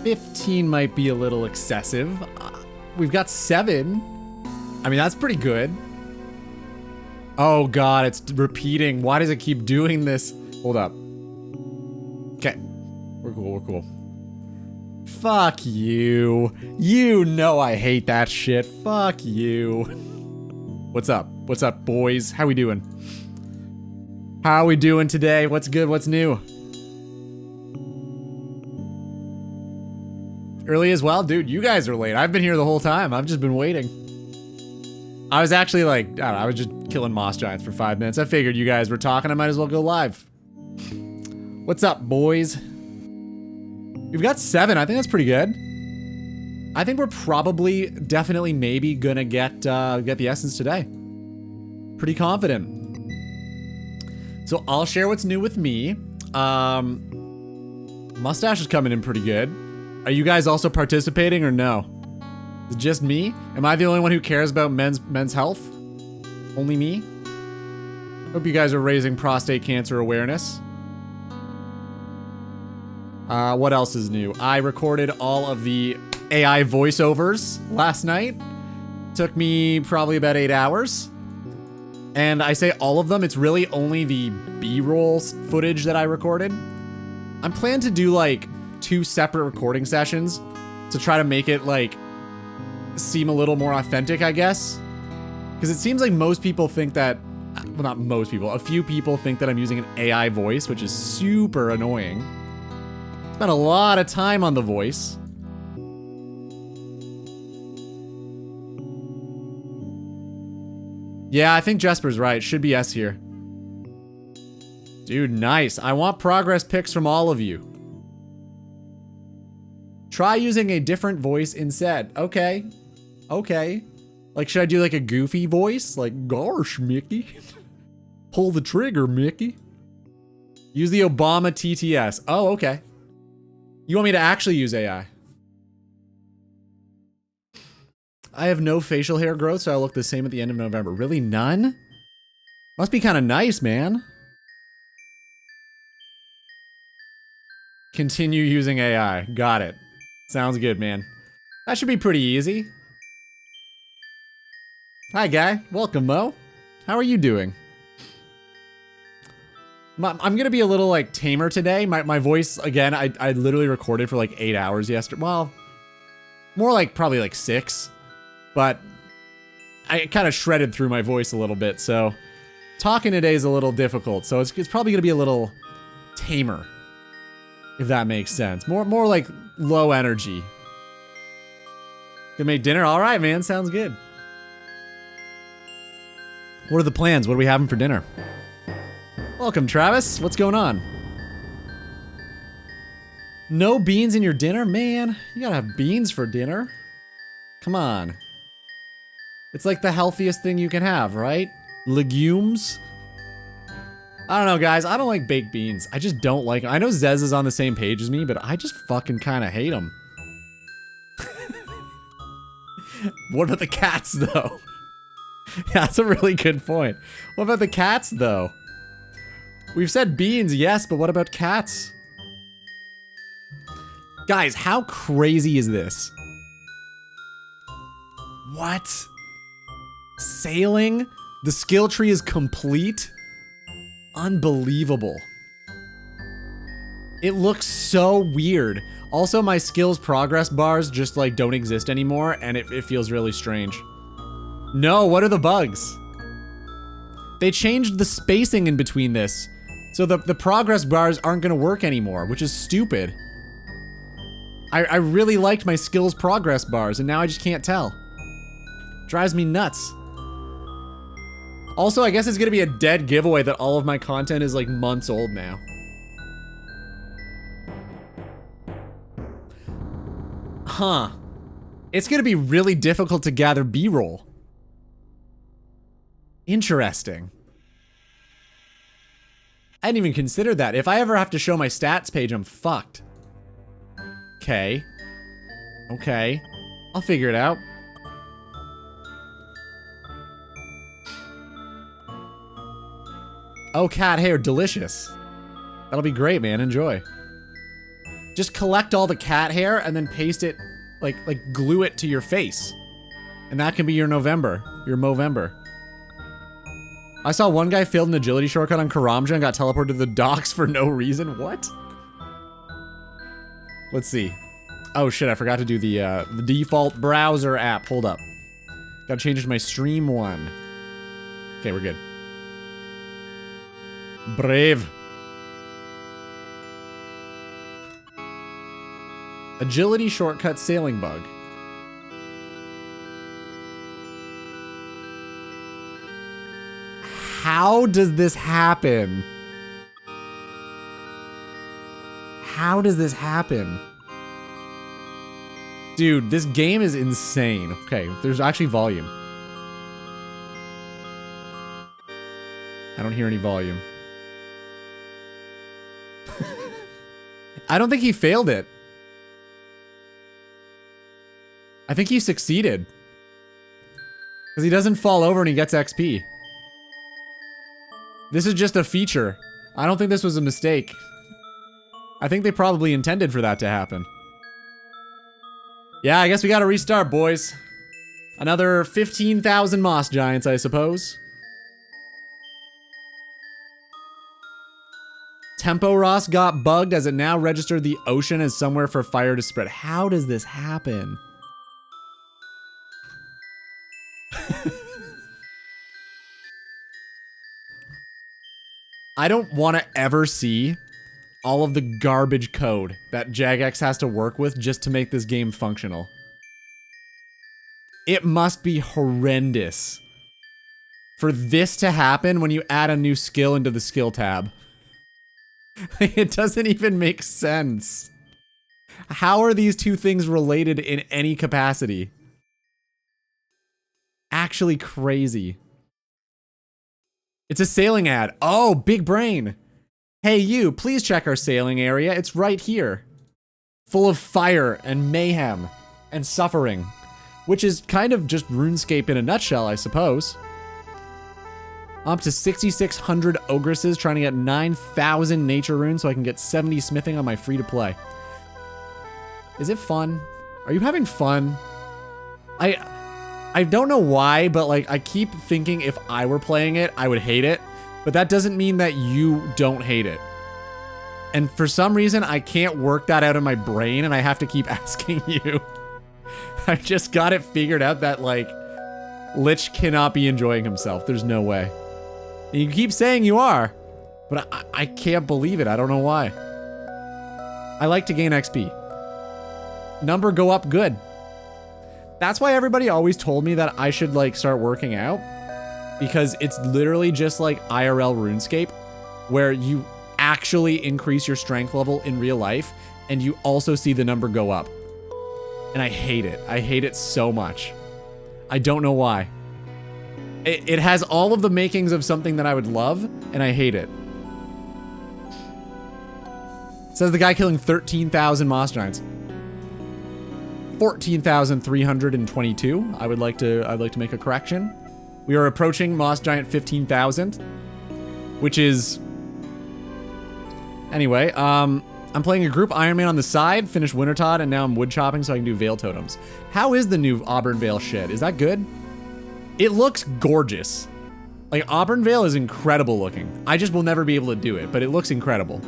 15 might be a little excessive. We've got 7. I mean, that's pretty good. Oh god, it's repeating. Why does it keep doing this? Hold up. Okay. We're cool, we're cool. Fuck you. You know I hate that shit. Fuck you. What's up? What's up, boys? How we doing? How are we doing today? What's good? What's new? Early as well? Dude, you guys are late. I've been here the whole time. I've just been waiting. I was actually like, I don't know, I was just killing moss giants for 5 minutes. I figured you guys were talking. I might as well go live. What's up, boys? We've got 7. I think that's pretty good. I think we're probably, definitely, maybe gonna get the essence today. Pretty confident. So I'll share what's new with me. Mustache is coming in pretty good. Are you guys also participating or no? Is it just me? Am I the only one who cares about men's health? Only me? Hope you guys are raising prostate cancer awareness. What else is new? I recorded all of the AI voiceovers last night. Took me probably about 8 hours. And I say all of them, it's really only the B-roll footage that I recorded. I'm planning to do like 2 separate recording sessions to try to make it like seem a little more authentic, I guess. Because it seems like most people think that, well, not most people, a few people think that I'm using an AI voice, which is super annoying. Spent a lot of time on the voice. Yeah, I think Jesper's right. Should be S here. Dude, nice. I want progress pics from all of you. Try using a different voice instead. Okay. Okay. Like, should I do like a goofy voice? Like, gosh, Mickey. Pull the trigger, Mickey. Use the Obama TTS. Oh, okay. You want me to actually use AI? I have no facial hair growth, so I look the same at the end of November. Really? None? Must be kind of nice, man. Continue using AI. Got it. Sounds good, man. That should be pretty easy. Hi, guy. Welcome, Mo. How are you doing? I'm gonna be a little, like, tamer today. My voice, again, I literally recorded for, like, 8 hours yesterday. Well, more like, probably, like, 6. But I kind of shredded through my voice a little bit, so talking today is a little difficult. So it's probably gonna be a little tamer, if that makes sense. More like low energy. Gonna make dinner? All right, man. Sounds good. What are the plans? What are we having for dinner? Welcome, Travis. What's going on? No beans in your dinner? Man, you gotta have beans for dinner. Come on. It's like the healthiest thing you can have, right? Legumes? I don't know, guys. I don't like baked beans. I just don't like them. I know Zez is on the same page as me, but I just fucking kind of hate them. What about the cats, though? Yeah, that's a really good point. What about the cats, though? We've said beans, yes, but what about cats? Guys, how crazy is this? What? Sailing? The skill tree is complete? Unbelievable. It looks so weird. Also, my skills progress bars just like don't exist anymore, and it feels really strange. No, what are the bugs? They changed the spacing in between this. So the progress bars aren't gonna work anymore, which is stupid. I really liked my skills progress bars, and now I just can't tell. Drives me nuts. Also, I guess it's gonna be a dead giveaway that all of my content is like months old now. Huh. It's gonna be really difficult to gather B-roll. Interesting. I didn't even consider that. If I ever have to show my stats page, I'm fucked. Okay. Okay. I'll figure it out. Oh, cat hair, delicious. That'll be great, man. Enjoy. Just collect all the cat hair and then paste it, like glue it to your face. And that can be your November, your Movember. I saw one guy failed an agility shortcut on Karamja and got teleported to the docks for no reason. What? Let's see. Oh shit, I forgot to do the default browser app. Hold up. Gotta change it to my stream one. Okay, we're good. Brave. Agility shortcut sailing bug. How does this happen? How does this happen? Dude, this game is insane. Okay, there's actually volume. I don't hear any volume. I don't think he failed it. I think he succeeded. Because he doesn't fall over and he gets XP. This is just a feature. I don't think this was a mistake. I think they probably intended for that to happen. Yeah, I guess we gotta restart, boys. Another 15,000 moss giants, I suppose. Tempo Ross got bugged as it now registered the ocean as somewhere for fire to spread. How does this happen? I don't want to ever see all of the garbage code that Jagex has to work with just to make this game functional. It must be horrendous for this to happen when you add a new skill into the skill tab. It doesn't even make sense. How are these two things related in any capacity? Actually crazy. It's a sailing ad. Oh, big brain. Hey you, please check our sailing area. It's right here. Full of fire and mayhem and suffering. Which is kind of just RuneScape in a nutshell, I suppose. Up to 6,600 ogresses trying to get 9,000 nature runes so I can get 70 smithing on my free-to-play. Is it fun? Are you having fun? I don't know why, but like I keep thinking if I were playing it, I would hate it. But that doesn't mean that you don't hate it. And for some reason, I can't work that out in my brain and I have to keep asking you. I just got it figured out that like, Lich cannot be enjoying himself. There's no way. And you keep saying you are, but I can't believe it. I don't know why. I like to gain XP. Number go up good. That's why everybody always told me that I should like start working out. Because it's literally just like IRL RuneScape, where you actually increase your strength level in real life, and you also see the number go up. And I hate it. I hate it so much. I don't know why. It has all of the makings of something that I would love, and I hate it. Says the guy killing 13,000 moss giants. 14,322. I'd like to make a correction. We are approaching moss giant 15,000, which is... Anyway, I'm playing a group Iron Man on the side, finished Wintertodt, and now I'm wood chopping so I can do Veil Totems. How is the new Auburn Vale shit? Is that good? It looks gorgeous. Like, Auburn Vale is incredible looking. I just will never be able to do it, but it looks incredible.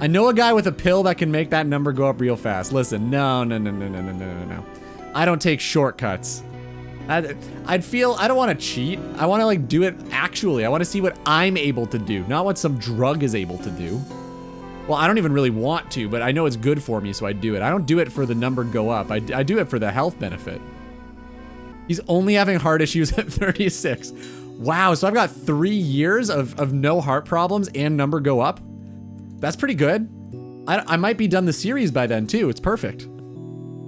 I know a guy with a pill that can make that number go up real fast. Listen, no. I don't take shortcuts. I'd feel, I don't want to cheat. I want to like do it actually. I want to see what I'm able to do, not what some drug is able to do. Well, I don't even really want to, but I know it's good for me, so I do it. I don't do it for the number go up. I do it for the health benefit. He's only having heart issues at 36. Wow, so I've got 3 years of no heart problems and number go up. That's pretty good. I might be done the series by then too. It's perfect.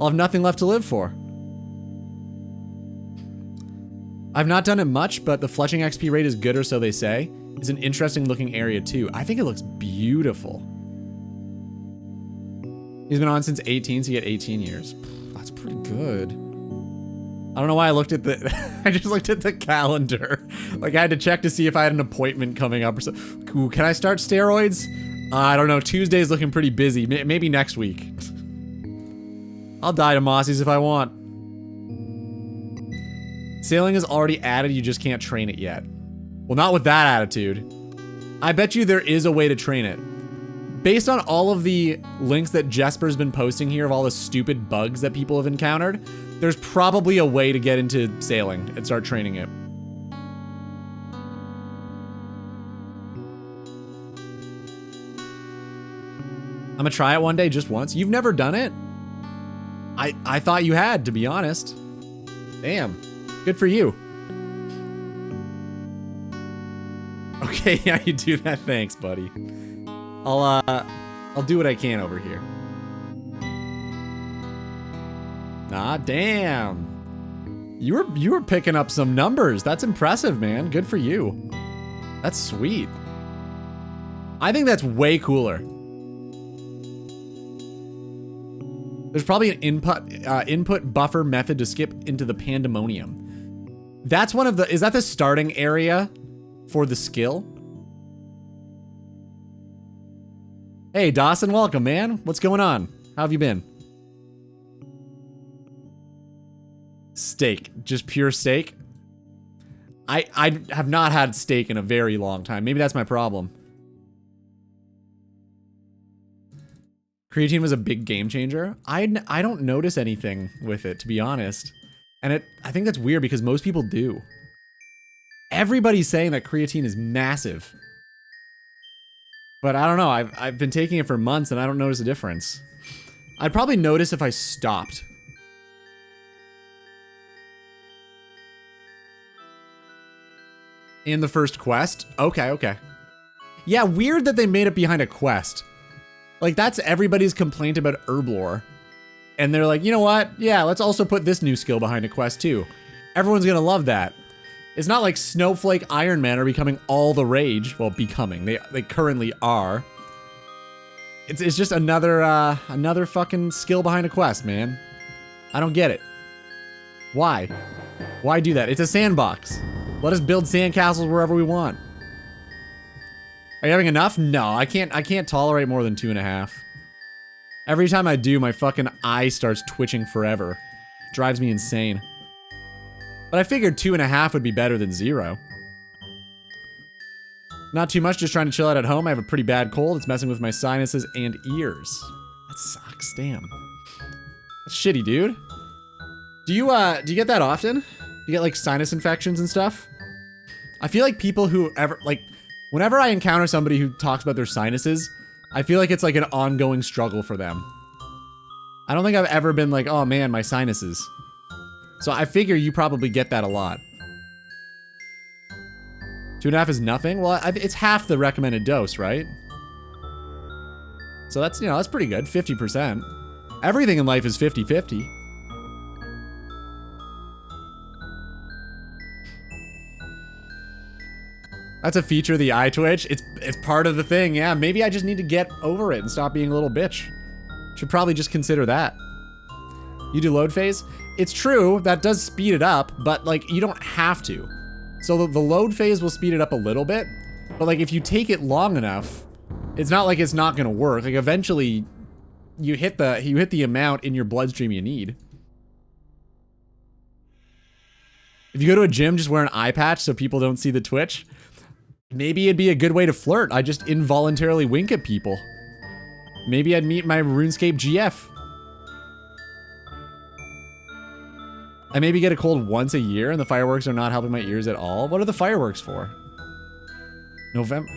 I'll have nothing left to live for. I've not done it much, but the fletching XP rate is good, or so they say. It's an interesting looking area too. I think it looks beautiful. He's been on since 18, so you get 18 years. That's pretty good. I don't know why I looked at the, I just looked at the calendar. Like I had to check to see if I had an appointment coming up or so. Ooh, can I start steroids? I don't know, Tuesday's looking pretty busy. Maybe next week. I'll die to Mossies if I want. Sailing is already added, you just can't train it yet. Well, not with that attitude. I bet you there is a way to train it. Based on all of the links that Jesper's been posting here of all the stupid bugs that people have encountered, there's probably a way to get into sailing and start training it. I'm gonna try it one day, just once. You've never done it? I thought you had, to be honest. Damn, good for you. Okay, yeah, you do that, thanks, buddy. I'll do what I can over here. Ah, damn. You were picking up some numbers. That's impressive, man. Good for you. That's sweet. I think that's way cooler. There's probably an input buffer method to skip into the pandemonium. That's one of the, is that the starting area for the skill? Hey, Dawson, welcome, man. What's going on? How have you been? Steak, just pure steak. I have not had steak in a very long time. Maybe that's my problem. Creatine was a big game changer. I don't notice anything with it, to be honest. And I think that's weird because most people do. Everybody's saying that creatine is massive. But I don't know, I've been taking it for months and I don't notice a difference. I'd probably notice if I stopped. In the first quest? Okay. Yeah, weird that they made it behind a quest. Like, that's everybody's complaint about Herblore. And they're like, you know what? Yeah, let's also put this new skill behind a quest too. Everyone's gonna love that. It's not like Snowflake Iron Man are becoming all the rage. Well, becoming. They currently are. It's just another fucking skill behind a quest, man. I don't get it. Why? Why do that? It's a sandbox. Let us build sandcastles wherever we want. Are you having enough? No, I can't tolerate more than 2.5. Every time I do, my fucking eye starts twitching forever. Drives me insane. But I figured 2.5 would be better than 0. Not too much, just trying to chill out at home. I have a pretty bad cold. It's messing with my sinuses and ears. That sucks, damn. That's shitty, dude. Do you get that often? Do you get like sinus infections and stuff? I feel like people who ever, like, whenever I encounter somebody who talks about their sinuses, I feel like it's like an ongoing struggle for them. I don't think I've ever been like, oh man, my sinuses. So I figure you probably get that a lot. 2.5 is nothing? Well, it's half the recommended dose, right? So that's, you know, that's pretty good, 50%. Everything in life is 50-50. That's a feature of the eye twitch. It's part of the thing, yeah. Maybe I just need to get over it and stop being a little bitch. Should probably just consider that. You do load phase? It's true, that does speed it up, but like, you don't have to. So the load phase will speed it up a little bit, but like if you take it long enough, it's not like it's not gonna work. Like eventually, you hit the amount in your bloodstream you need. If you go to a gym, just wear an eye patch so people don't see the twitch. Maybe it'd be a good way to flirt. I just involuntarily wink at people. Maybe I'd meet my RuneScape GF. I maybe get a cold once a year and the fireworks are not helping my ears at all. What are the fireworks for? November?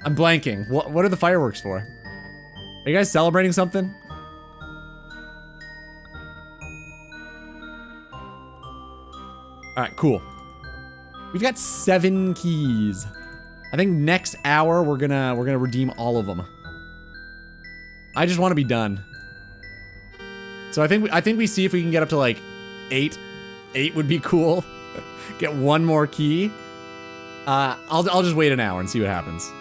I'm blanking. What are the fireworks for? Are you guys celebrating something? Alright, cool. We've got 7 keys. I think next hour we're gonna redeem all of them. I just want to be done. So I think we see if we can get up to like 8. 8 would be cool. Get one more key. I'll just wait an hour and see what happens.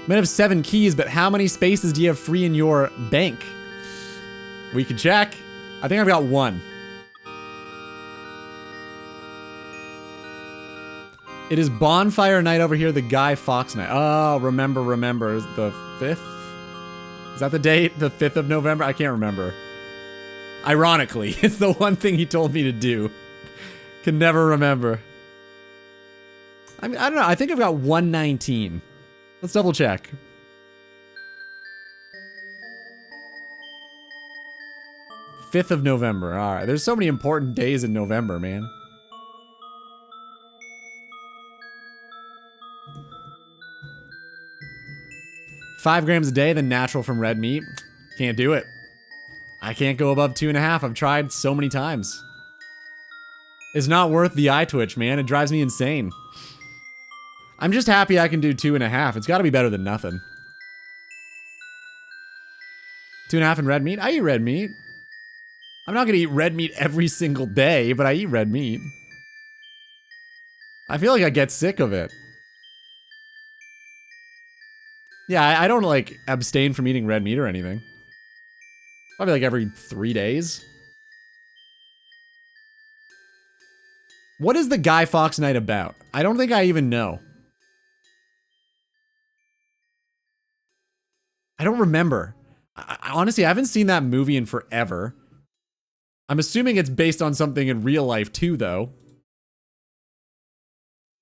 You might have 7 keys, but how many spaces do you have free in your bank? We can check. I think I've got one. It is bonfire night over here, the Guy Fawkes night. Oh, remember, the 5th? Is that the date? The 5th of November? I can't remember. Ironically, it's the one thing he told me to do. Can never remember. I mean, I don't know. I think I've got 119. Let's double check. Fifth of November. All right. There's so many important days in November, man. $5 grams a day, the natural from red meat. Can't do it. I can't go above 2.5. I've tried so many times. It's not worth the eye twitch, man. It drives me insane. I'm just happy I can do 2.5. It's got to be better than nothing. 2.5 in red meat? I eat red meat. I'm not going to eat red meat every single day, but I eat red meat. I feel like I get sick of it. Yeah, I don't, like, abstain from eating red meat or anything. Probably, like, every 3 days. What is the Guy Fawkes night about? I don't think I even know. I don't remember. Honestly, I haven't seen that movie in forever. I'm assuming it's based on something in real life, too, though.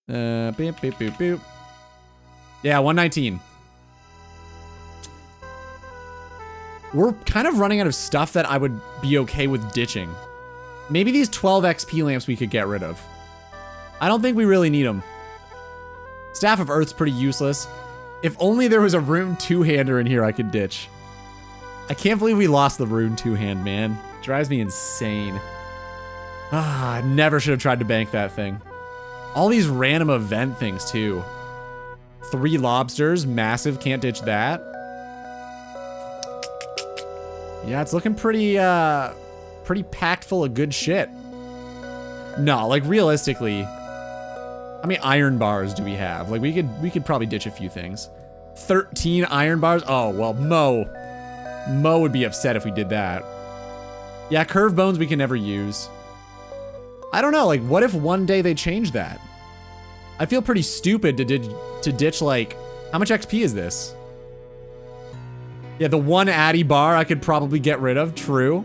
Boop, boop, boop, boop. Yeah, 119. We're kind of running out of stuff that I would be okay with ditching. Maybe these 12 XP lamps we could get rid of. I don't think we really need them. Staff of Earth's pretty useless. If only there was a rune two-hander in here I could ditch. I can't believe we lost the rune two-hand, man. Drives me insane. Ah, I never should have tried to bank that thing. All these random event things, too. 3 lobsters, massive, can't ditch that. Yeah, it's looking pretty packed full of good shit. No, like realistically, how many iron bars do we have? Like we could probably ditch a few things. 13 iron bars? Oh, well, Mo would be upset if we did that. Yeah, curved bones we can never use. I don't know, like what if one day they change that? I feel pretty stupid to ditch like, how much XP is this? Yeah, the 1 Addy bar I could probably get rid of, true.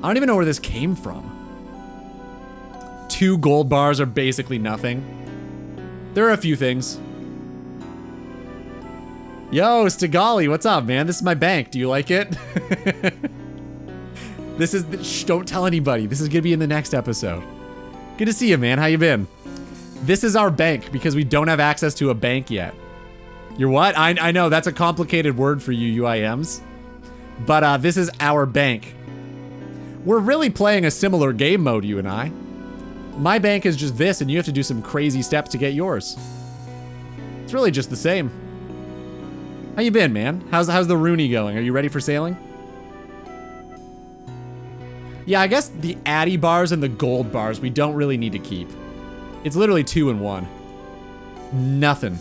I don't even know where this came from. 2 gold bars are basically nothing. There are a few things. Yo, Stigali, what's up, man? This is my bank. Do you like it? This is, shh, don't tell anybody. This is gonna be in the next episode. Good to see you, man. How you been? This is our bank because we don't have access to a bank yet. You're what? I know, that's a complicated word for you UIMs. But this is our bank. We're really playing a similar game mode, you and I. My bank is just this, and you have to do some crazy steps to get yours. It's really just the same. How you been, man? How's the Rooney going? Are you ready for sailing? Yeah, I guess the Addy bars and the gold bars we don't really need to keep. It's literally 2 in 1. Nothing.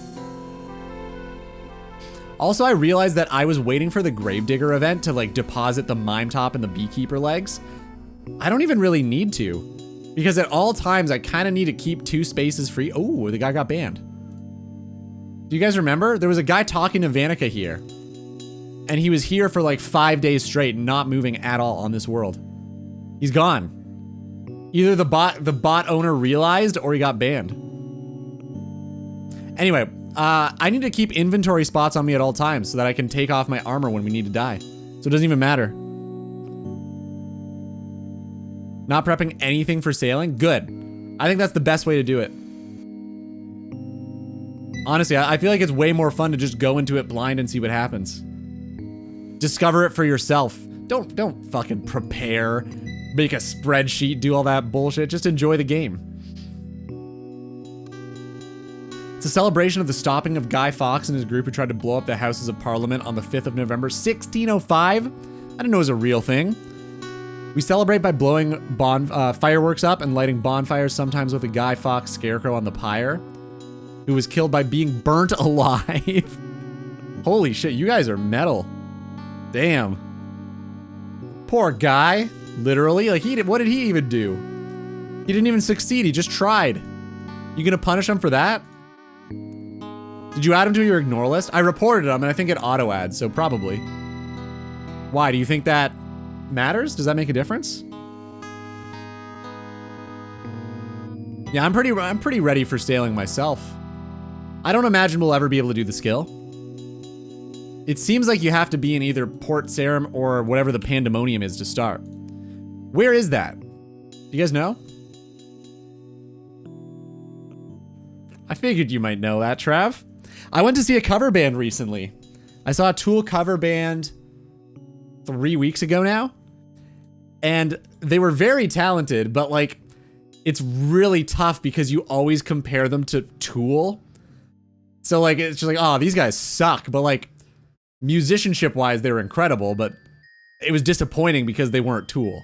Also, I realized that I was waiting for the Gravedigger event to like deposit the Mime Top and the Beekeeper legs. I don't even really need to, because at all times I kind of need to keep 2 spaces free. Oh, the guy got banned. Do you guys remember? There was a guy talking to Vanica here, and he was here for like 5 days straight, not moving at all on this world. He's gone. Either the bot owner realized or he got banned. Anyway, I need to keep inventory spots on me at all times so that I can take off my armor when we need to die. So it doesn't even matter. Not prepping anything for sailing? Good. I think that's the best way to do it. Honestly, I feel like it's way more fun to just go into it blind and see what happens. Discover it for yourself. Don't fucking prepare, make a spreadsheet, do all that bullshit. Just enjoy the game. It's a celebration of the stopping of Guy Fawkes and his group who tried to blow up the Houses of Parliament on the 5th of November, 1605. I didn't know it was a real thing. We celebrate by blowing fireworks up and lighting bonfires, sometimes with a Guy Fawkes scarecrow on the pyre, who was killed by being burnt alive. Holy shit, you guys are metal. Damn. Poor guy. Literally, like what did he even do? He didn't even succeed, he just tried. You gonna punish him for that? Did you add him to your ignore list? I reported him and I think it auto adds, so probably. Why, do you think that matters? Does that make a difference? Yeah, I'm pretty ready for sailing myself. I don't imagine we'll ever be able to do the skill. It seems like you have to be in either Port Sarim or whatever the Pandemonium is to start. Where is that? Do you guys know? I figured you might know that, Trav. I went to see a cover band recently. I saw a Tool cover band 3 weeks ago now. And they were very talented, but like, it's really tough because you always compare them to Tool. So like, it's just like, oh, these guys suck. But like, musicianship wise, they were incredible, but it was disappointing because they weren't Tool.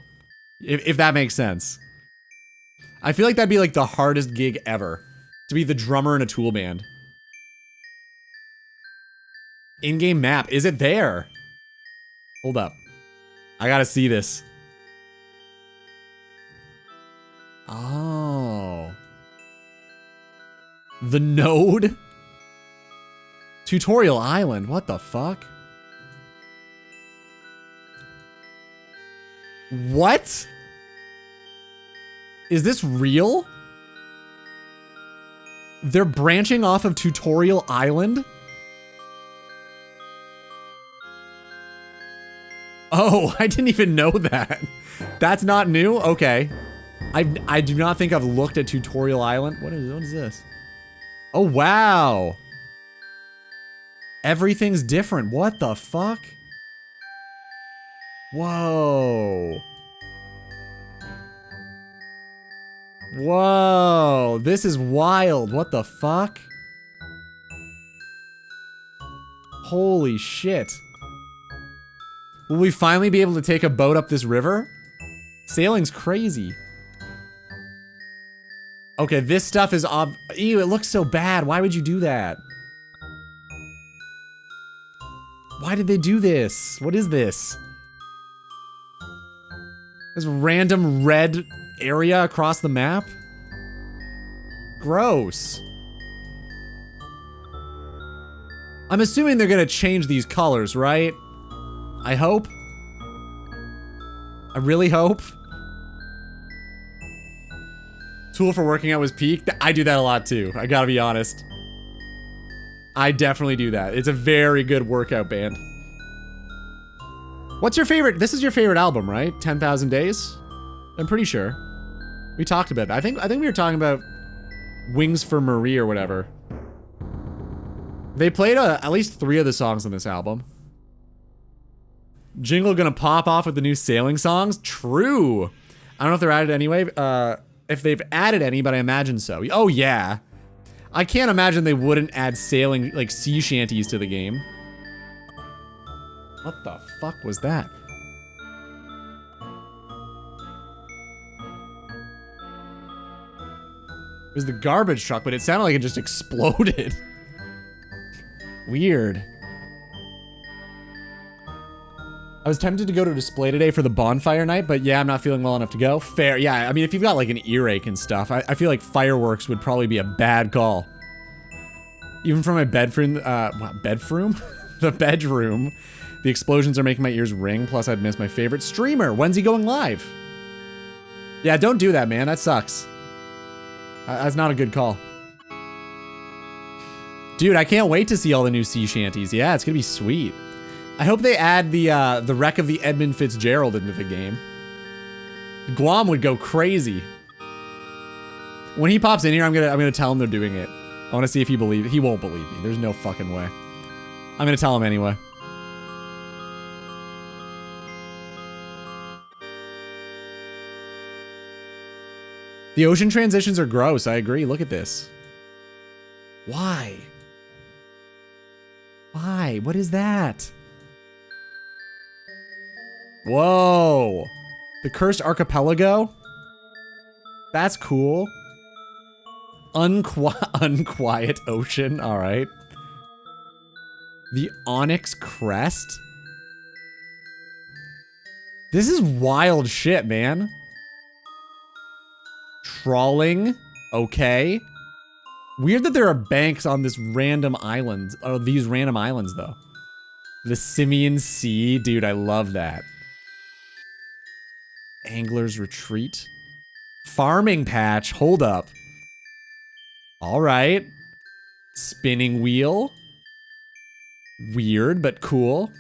If that makes sense. I feel like that'd be like the hardest gig ever. To be the drummer in a Tool band. In-game map, is it there? Hold up. I gotta see this. Oh. The node? Tutorial Island, what the fuck? What? Is this real? They're branching off of Tutorial Island? Oh, I didn't even know that. That's not new? Okay. I do not think I've looked at Tutorial Island. What is this? Oh, wow. Everything's different. What the fuck? Whoa. Whoa. This is wild. What the fuck? Holy shit. Will we finally be able to take a boat up this river? Sailing's crazy. Okay, this stuff is ew, it looks so bad. Why would you do that? Why did they do this? What is this? This random red area across the map? Gross. I'm assuming they're gonna change these colors, right? I hope. I really hope. Tool for working out was peak. I do that a lot too. I gotta be honest. I definitely do that. It's a very good workout band. What's your favorite? This is your favorite album, right? 10,000 Days? I'm pretty sure. We talked about that. I think we were talking about Wings for Marie or whatever. They played at least 3 of the songs on this album. Jingle gonna pop off with the new sailing songs? True. I don't know if they're added anyway. If they've added any, but I imagine so. Oh yeah. I can't imagine they wouldn't add sailing, like sea shanties to the game. What the fuck was that? It was the garbage truck, but it sounded like it just exploded. Weird. I was tempted to go to a display today for the bonfire night, but yeah, I'm not feeling well enough to go. Fair, yeah, I mean, if you've got like an earache and stuff, I feel like fireworks would probably be a bad call. Even from my bedroom, bedroom? The bedroom, the explosions are making my ears ring, plus I'd miss my favorite streamer. When's he going live? Yeah, don't do that, man, that sucks. That's not a good call. Dude, I can't wait to see all the new sea shanties. Yeah, it's gonna be sweet. I hope they add the wreck of the Edmund Fitzgerald into the game. Guam would go crazy. When he pops in here, I'm gonna tell him they're doing it. I want to see if he believes. He won't believe me. There's no fucking way. I'm gonna tell him anyway. The ocean transitions are gross. I agree. Look at this. Why? Why? What is that? Whoa. The Cursed Archipelago? That's cool. Unquiet Ocean. All right. The Onyx Crest? This is wild shit, man. Trawling. Okay. Weird that there are banks on this random island. Oh, these random islands, though. The Simian Sea. Dude, I love that. Angler's Retreat. Farming Patch. Hold up. All right. Spinning Wheel. Weird, but cool.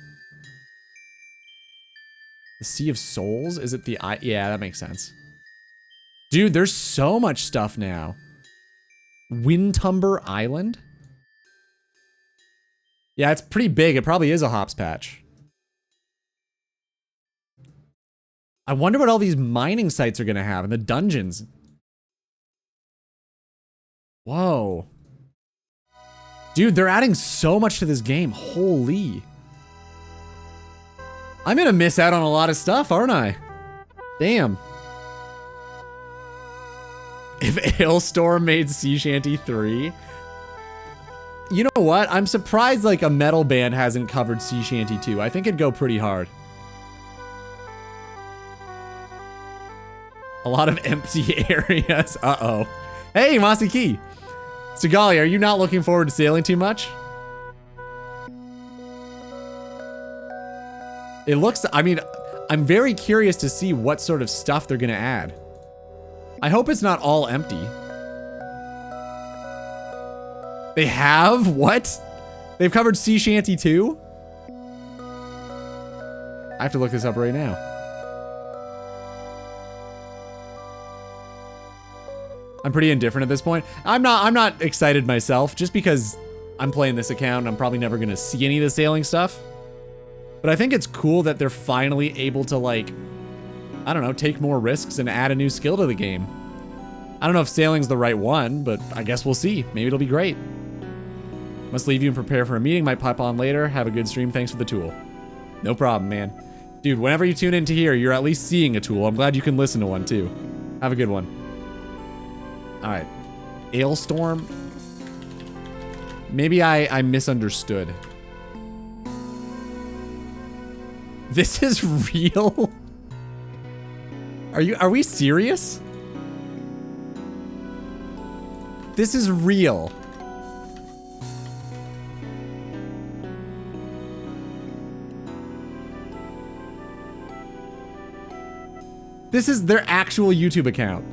The Sea of Souls? Is it the... Yeah, that makes sense. Dude, there's so much stuff now. Windtumber Island? Yeah, it's pretty big. It probably is a hops patch. I wonder what all these mining sites are going to have and the dungeons. Whoa. Dude, they're adding so much to this game. Holy. I'm going to miss out on a lot of stuff, aren't I? Damn. If Ailstorm made Sea Shanty 3. You know what? I'm surprised like a metal band hasn't covered Sea Shanty 2. I think it'd go pretty hard. A lot of empty areas. Uh-oh. Hey, Mossy Key. Sigali, are you not looking forward to sailing too much? It looks, I mean, I'm very curious to see what sort of stuff they're gonna add. I hope it's not all empty. They have? What? They've covered Sea Shanty 2? I have to look this up right now. I'm pretty indifferent at this point. I'm not excited myself, just because I'm playing this account and I'm probably never gonna see any of the sailing stuff. But I think it's cool that they're finally able to, like, I don't know, take more risks and add a new skill to the game. I don't know if sailing's the right one, but I guess we'll see. Maybe it'll be great. Must leave you and prepare for a meeting. Might pop on later. Have a good stream. Thanks for the tool. No problem, man. Dude, whenever you tune into here, you're at least seeing a tool. I'm glad you can listen to one, too. Have a good one. Alright. Ailstorm? Maybe I misunderstood. This is real? Are we serious? This is real. This is their actual YouTube account.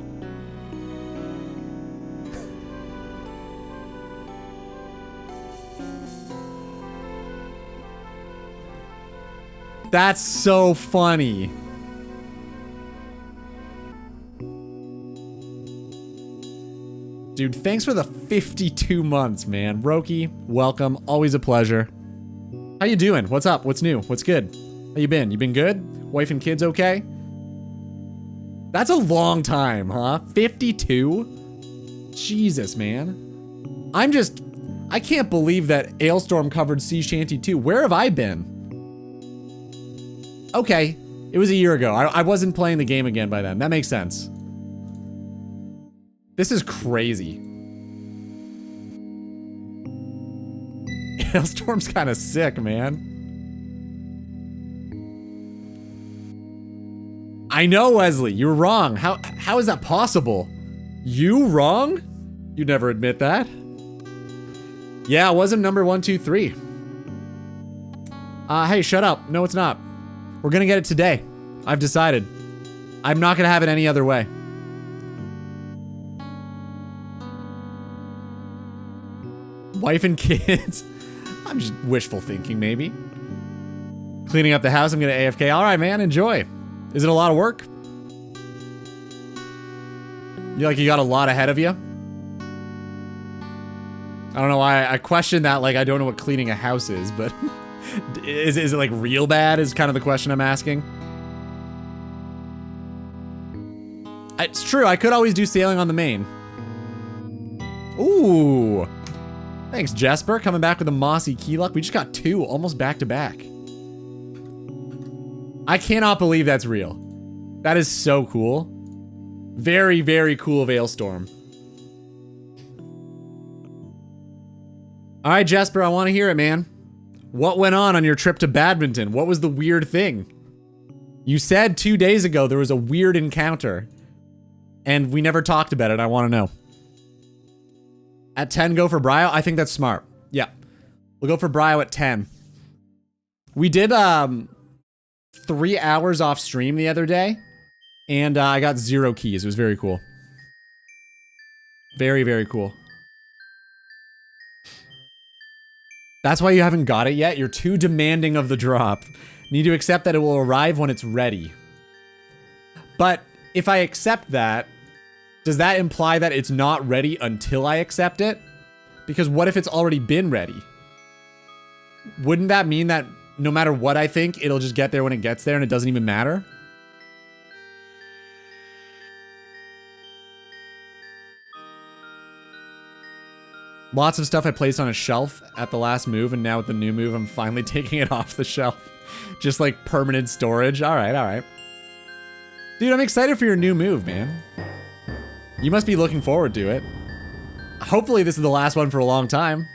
That's so funny. Dude, thanks for the 52 months, man. Roki, welcome. Always a pleasure. How you doing? What's up? What's new? What's good? How you been? You been good? Wife and kids okay? That's a long time, huh? 52? Jesus, man. I can't believe that Ailstorm covered Sea Shanty 2. Where have I been? Okay, it was a year ago. I wasn't playing the game again by then. That makes sense. This is crazy. Ailstorm's kind of sick, man. I know, Wesley, you're wrong. How is that possible? You wrong? You'd never admit that. Yeah, it wasn't number 1, 2, 3. Hey, shut up. No, it's not. We're gonna get it today. I've decided. I'm not gonna have it any other way. Wife and kids. I'm just wishful thinking, maybe. Cleaning up the house, I'm gonna AFK. All right, man, enjoy. Is it a lot of work? You got a lot ahead of you? I don't know why I question that, like I don't know what cleaning a house is, but is it like real bad is kind of the question I'm asking. It's true, I could always do sailing on the main. Ooh. Thanks, Jesper, coming back with a mossy key luck. We just got 2 almost back to back. I cannot believe that's real. That is so cool. Very, very cool of Ailstorm. All right, Jesper, I want to hear it, man. What went on your trip to Badminton? What was the weird thing? You said 2 days ago there was a weird encounter. And we never talked about it. I want to know. At 10, go for Brio? I think that's smart. Yeah. We'll go for Brio at 10. We did 3 hours off stream the other day. And I got 0 keys. It was very cool. Very, very cool. That's why you haven't got it yet. You're too demanding of the drop. Need to accept that it will arrive when it's ready. But if I accept that, does that imply that it's not ready until I accept it? Because what if it's already been ready? Wouldn't that mean that no matter what I think, it'll just get there when it gets there and it doesn't even matter? Lots of stuff I placed on a shelf at the last move, and now with the new move, I'm finally taking it off the shelf. Just like permanent storage. All right, all right. Dude, I'm excited for your new move, man. You must be looking forward to it. Hopefully this is the last one for a long time.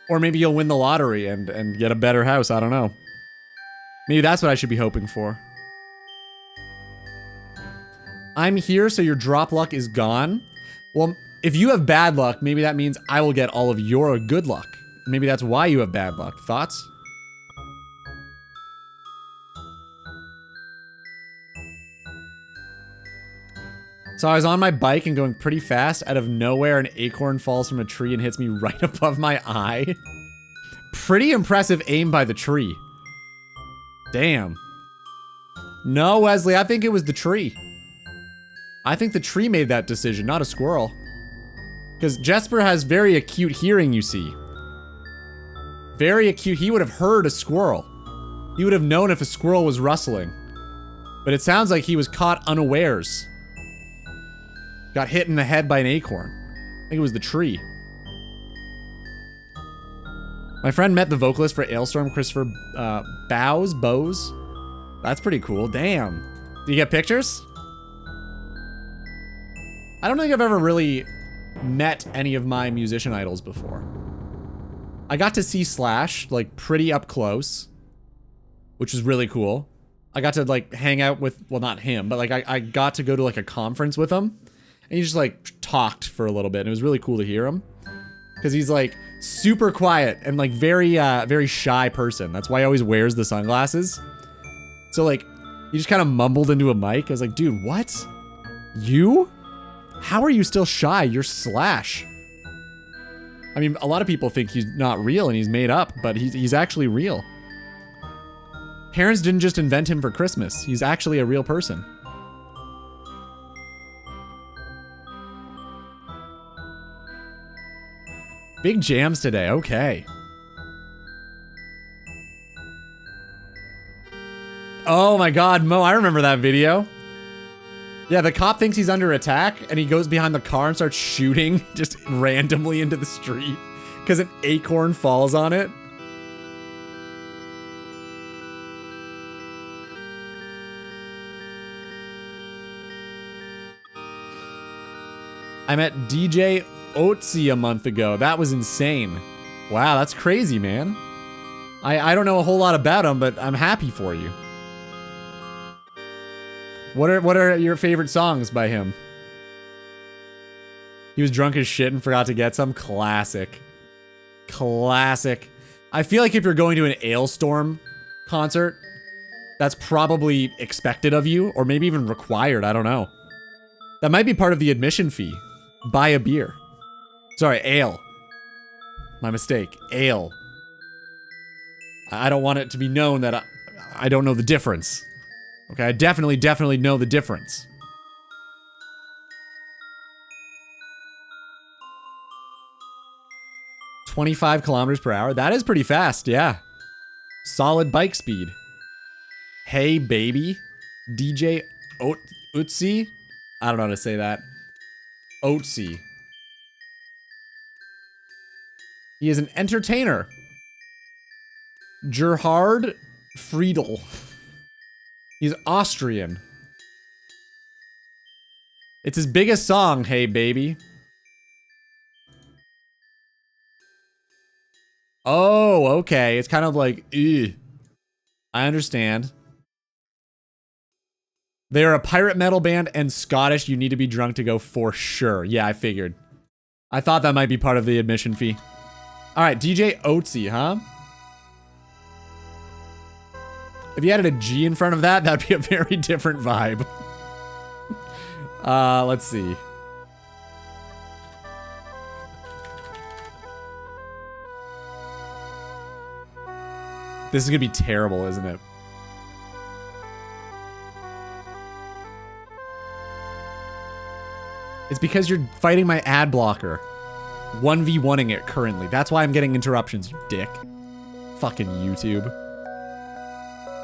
Or maybe you'll win the lottery and get a better house, I don't know. Maybe that's what I should be hoping for. I'm here, so your drop luck is gone. Well, if you have bad luck, maybe that means I will get all of your good luck. Maybe that's why you have bad luck. Thoughts? So I was on my bike and going pretty fast. Out of nowhere, an acorn falls from a tree and hits me right above my eye. Pretty impressive aim by the tree. Damn. No, Wesley, I think it was the tree. I think the tree made that decision, not a squirrel. Because Jesper has very acute hearing, you see. Very acute. He would have heard a squirrel. He would have known if a squirrel was rustling. But it sounds like he was caught unawares. Got hit in the head by an acorn. I think it was the tree. My friend met the vocalist for Ailstorm, Christopher Bowes. That's pretty cool. Damn. Did you get pictures? I don't think I've ever really met any of my musician idols before. I got to see Slash, like, pretty up close, which was really cool. I got to, like, hang out with, well, not him, but, like, I got to go to, like, a conference with him, and he just, like, talked for a little bit, and it was really cool to hear him, because he's, like, super quiet and, like, very, very shy person. That's why he always wears the sunglasses. So, like, he just kind of mumbled into a mic. I was like, dude, what? You? How are you still shy? You're Slash. I mean, a lot of people think he's not real and he's made up, but he's actually real. Parents didn't just invent him for Christmas. He's actually a real person. Big jams today, okay. Oh my god, Mo, I remember that video. Yeah, the cop thinks he's under attack, and he goes behind the car and starts shooting just randomly into the street because an acorn falls on it. I met DJ Otzi a month ago. That was insane. Wow, that's crazy, man. I don't know a whole lot about him, but I'm happy for you. What are your favorite songs by him? He was drunk as shit and forgot to get some. Classic. Classic. I feel like if you're going to an Ailstorm concert, that's probably expected of you, or maybe even required, I don't know. That might be part of the admission fee. Buy a beer. Sorry, ale. My mistake. Ale. I don't want it to be known that I don't know the difference. Okay, I definitely know the difference. "25 kilometers per hour? That is pretty fast, yeah. Solid bike speed. Hey, baby. DJ Otzi? I don't know how to say that. Otzi. He is an entertainer. Gerhard Friedel. He's Austrian. It's his biggest song, Hey Baby. Oh, okay. It's kind of like, ew. I understand. They're a pirate metal band and Scottish. You need to be drunk to go for sure. Yeah, I figured. I thought that might be part of the admission fee. All right, DJ Oatsy, huh? If you added a G in front of that, that'd be a very different vibe. Let's see. This is gonna be terrible, isn't it? It's because you're fighting my ad blocker. 1v1ing it currently. That's why I'm getting interruptions, you dick. Fucking YouTube.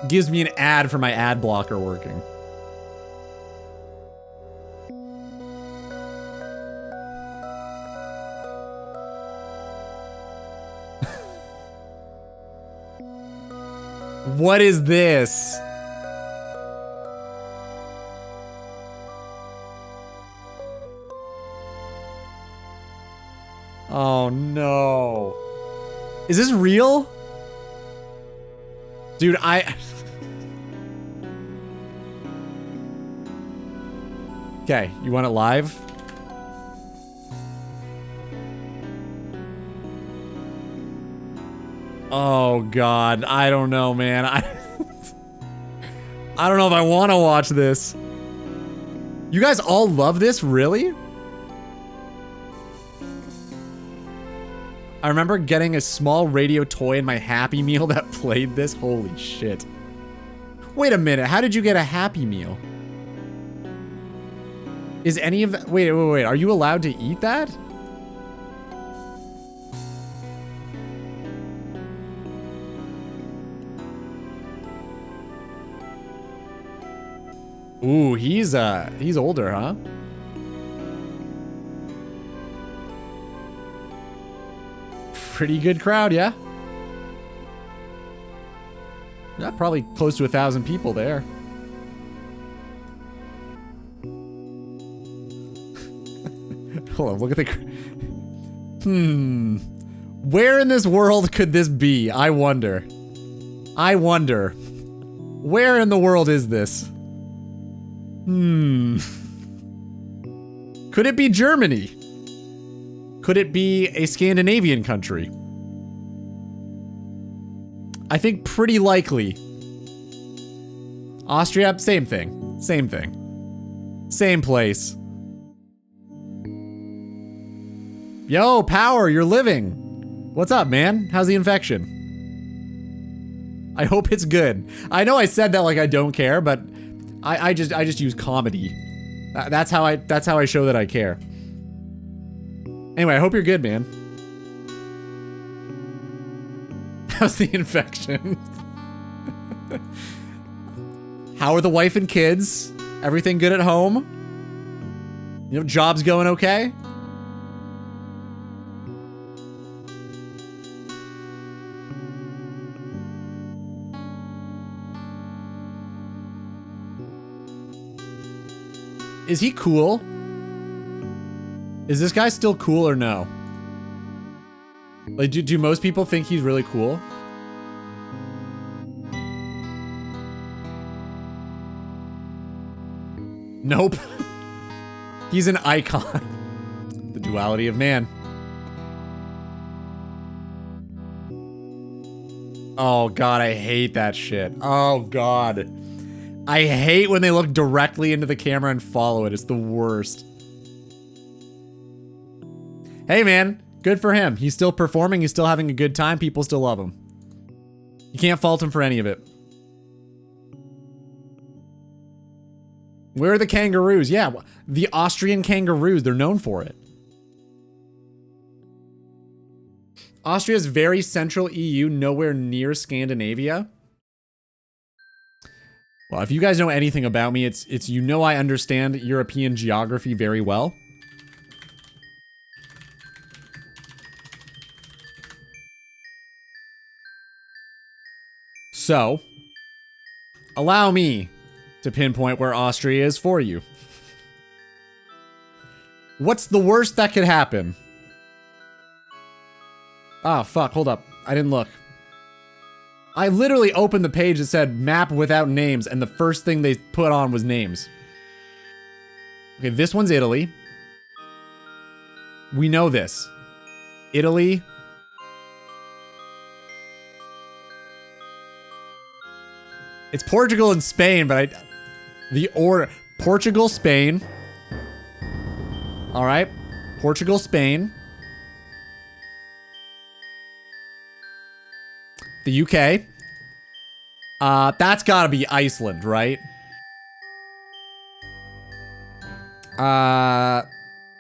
Gives me an ad for my ad blocker working. What is this? Oh no. Is this real? Dude, Okay, you want it live? Oh god, I don't know, man. I don't know if I want to watch this. You guys all love this, really? I remember getting a small radio toy in my Happy Meal that played this. Holy shit. Wait a minute, how did you get a Happy Meal? Is any of that... Wait, are you allowed to eat that? Ooh, he's older, huh? Pretty good crowd, yeah? Yeah, probably close to 1,000 people there. Hold on, look at the... Where in this world could this be? I wonder. Where in the world is this? Could it be Germany? Could it be a Scandinavian country? I think pretty likely. Austria, same thing. Same thing. Same place. Yo, Power, you're living. What's up, man? How's the infection? I hope it's good. I know I said that like I don't care, but I just use comedy. That's how I show that I care. Anyway, I hope you're good, man. How's the infection? How are the wife and kids? Everything good at home? You know, job's going okay? Is he cool? Is this guy still cool or no? Like, do most people think he's really cool? Nope. He's an icon. The duality of man. Oh god, I hate that shit. Oh god. I hate when they look directly into the camera and follow it. It's the worst. Hey man, good for him. He's still performing, he's still having a good time, people still love him. You can't fault him for any of it. Where are the kangaroos? Yeah, the Austrian kangaroos, they're known for it. Austria's very central EU, nowhere near Scandinavia. Well, if you guys know anything about me, it's you know I understand European geography very well. So, allow me to pinpoint where Austria is for you. What's the worst that could happen? Ah, fuck, hold up. I didn't look. I literally opened the page that said map without names, and the first thing they put on was names. Okay, this one's Italy. We know this. Italy. It's Portugal and Spain, but the order. Portugal, Spain. All right. Portugal, Spain. The UK. That's gotta be Iceland, right?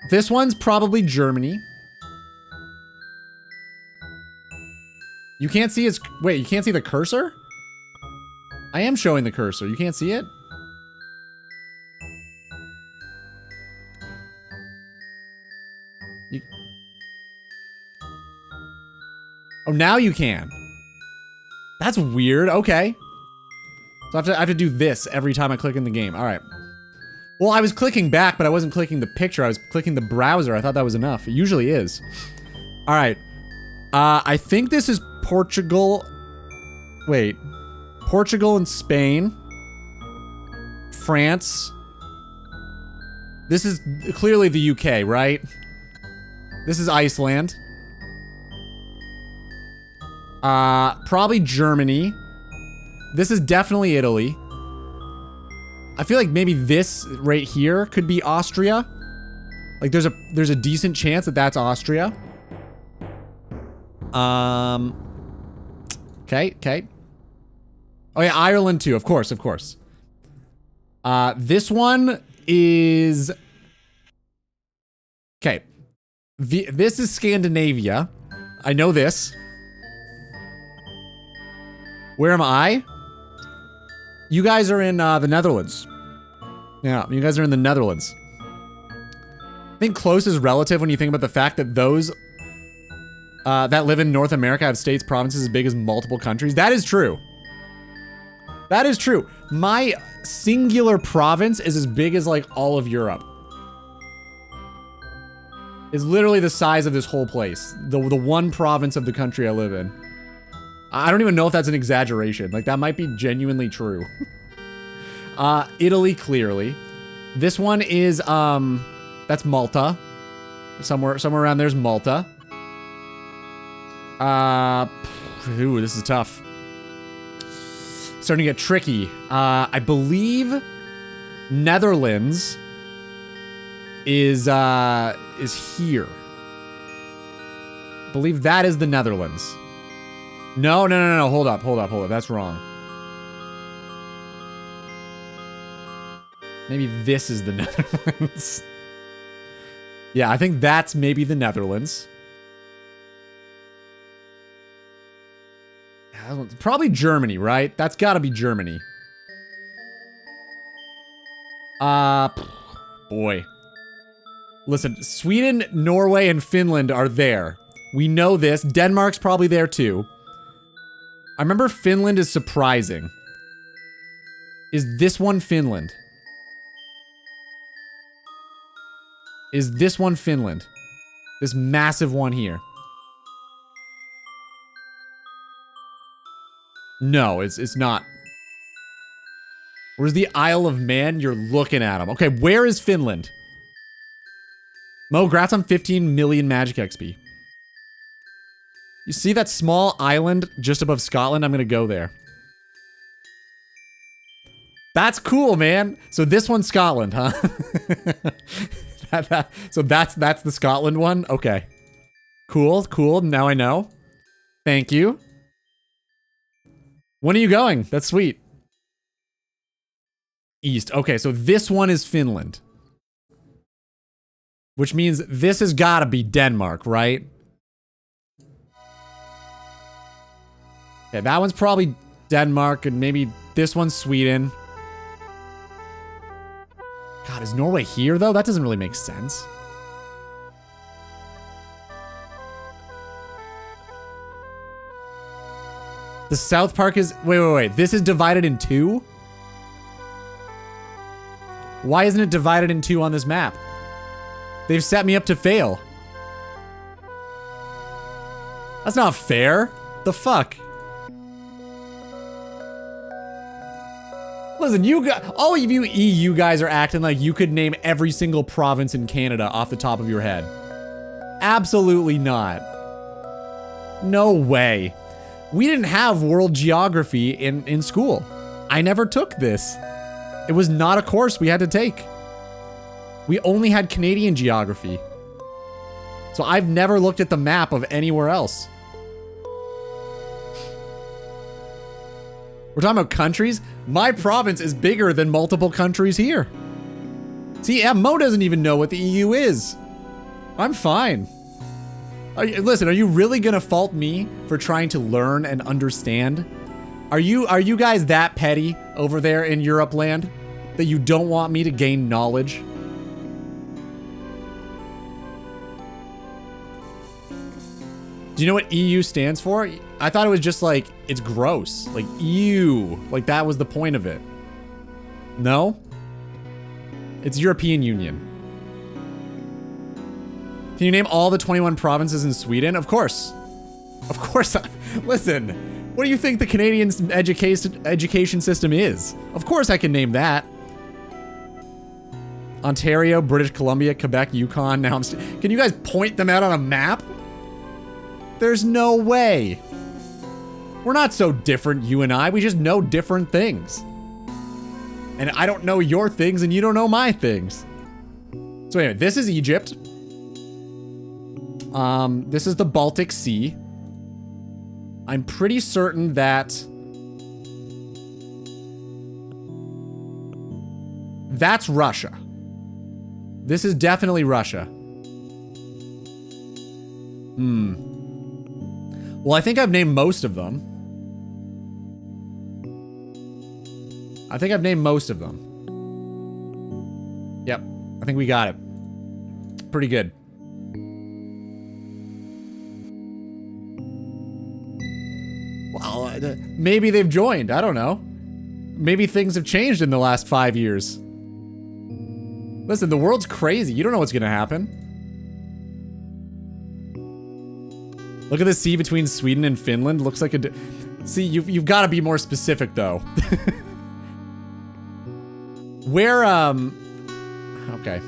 This one's probably Germany. You can't see its... Wait, you can't see the cursor? I am showing the cursor. You can't see it? Oh, now you can. That's weird. Okay. So I have to do this every time I click in the game. All right. Well, I was clicking back, but I wasn't clicking the picture. I was clicking the browser. I thought that was enough. It usually is. All right. I think this is Portugal. Wait. Portugal and Spain. France. This is clearly the UK, right? This is Iceland. Probably Germany. This is definitely Italy. I feel like maybe this right here could be Austria. Like there's a decent chance that that's Austria. Okay. Oh yeah, Ireland too, of course. This one is... Okay. This is Scandinavia. I know this. Where am I? You guys are in the Netherlands. Yeah, you guys are in the Netherlands. I think close is relative when you think about the fact that those that live in North America have states, provinces as big as multiple countries. That is true. That is true. My singular province is as big as like all of Europe. It's literally the size of this whole place. The one province of the country I live in. I don't even know if that's an exaggeration. Like, that might be genuinely true. Italy, clearly. This one is, that's Malta. Somewhere around there's Malta. Ooh, this is tough. Starting to get tricky. I believe Netherlands is here. I believe that is the Netherlands. No. Hold up. That's wrong. Maybe this is the Netherlands. Yeah, I think that's maybe the Netherlands. Probably Germany, right? That's gotta be Germany. Boy. Listen, Sweden, Norway, and Finland are there. We know this. Denmark's probably there too. I remember Finland is surprising. Is this one Finland? Is this one Finland? This massive one here. No, it's not. Where's the Isle of Man? You're looking at them. Okay, where is Finland? Mo, grats on 15 million Magic XP. You see that small island just above Scotland? I'm gonna go there. That's cool, man. So this one's Scotland, huh? So that's the Scotland one? Okay. Cool. Now I know. Thank you. When are you going? That's sweet. East. Okay, so this one is Finland. Which means this has gotta be Denmark, right? Okay, that one's probably Denmark, and maybe this one's Sweden. God, is Norway here, though? That doesn't really make sense. The South Park is... Wait. This is divided in two? Why isn't it divided in two on this map? They've set me up to fail. That's not fair. The fuck? Listen, all of you EU guys are acting like you could name every single province in Canada off the top of your head. Absolutely not. No way. We didn't have world geography in school. I never took this. It was not a course we had to take. We only had Canadian geography. So I've never looked at the map of anywhere else. We're talking about countries. My province is bigger than multiple countries here. See, yeah, Mo doesn't even know what the EU is. I'm fine. Listen, are you really gonna fault me for trying to learn and understand? Are you guys that petty over there in Europe land that you don't want me to gain knowledge? Do you know what EU stands for? I thought it was just like, it's gross. Like, ew. Like, that was the point of it. No? It's European Union. Can you name all the 21 provinces in Sweden? Of course. Of course. Listen, what do you think the Canadian education system is? Of course I can name that. Ontario, British Columbia, Quebec, Yukon. Now can you guys point them out on a map? There's no way. We're not so different, you and I. We just know different things. And I don't know your things and you don't know my things. So anyway, this is Egypt. This is the Baltic Sea. I'm pretty certain that that's Russia. This is definitely Russia. Well, I think I've named most of them. I think I've named most of them. Yep, I think we got it. Pretty good. Well, maybe they've joined. I don't know. Maybe things have changed in the last 5 years. Listen, the world's crazy. You don't know what's gonna happen. Look at the sea between Sweden and Finland. Looks like a... See, you've got to be more specific, though. Where, okay.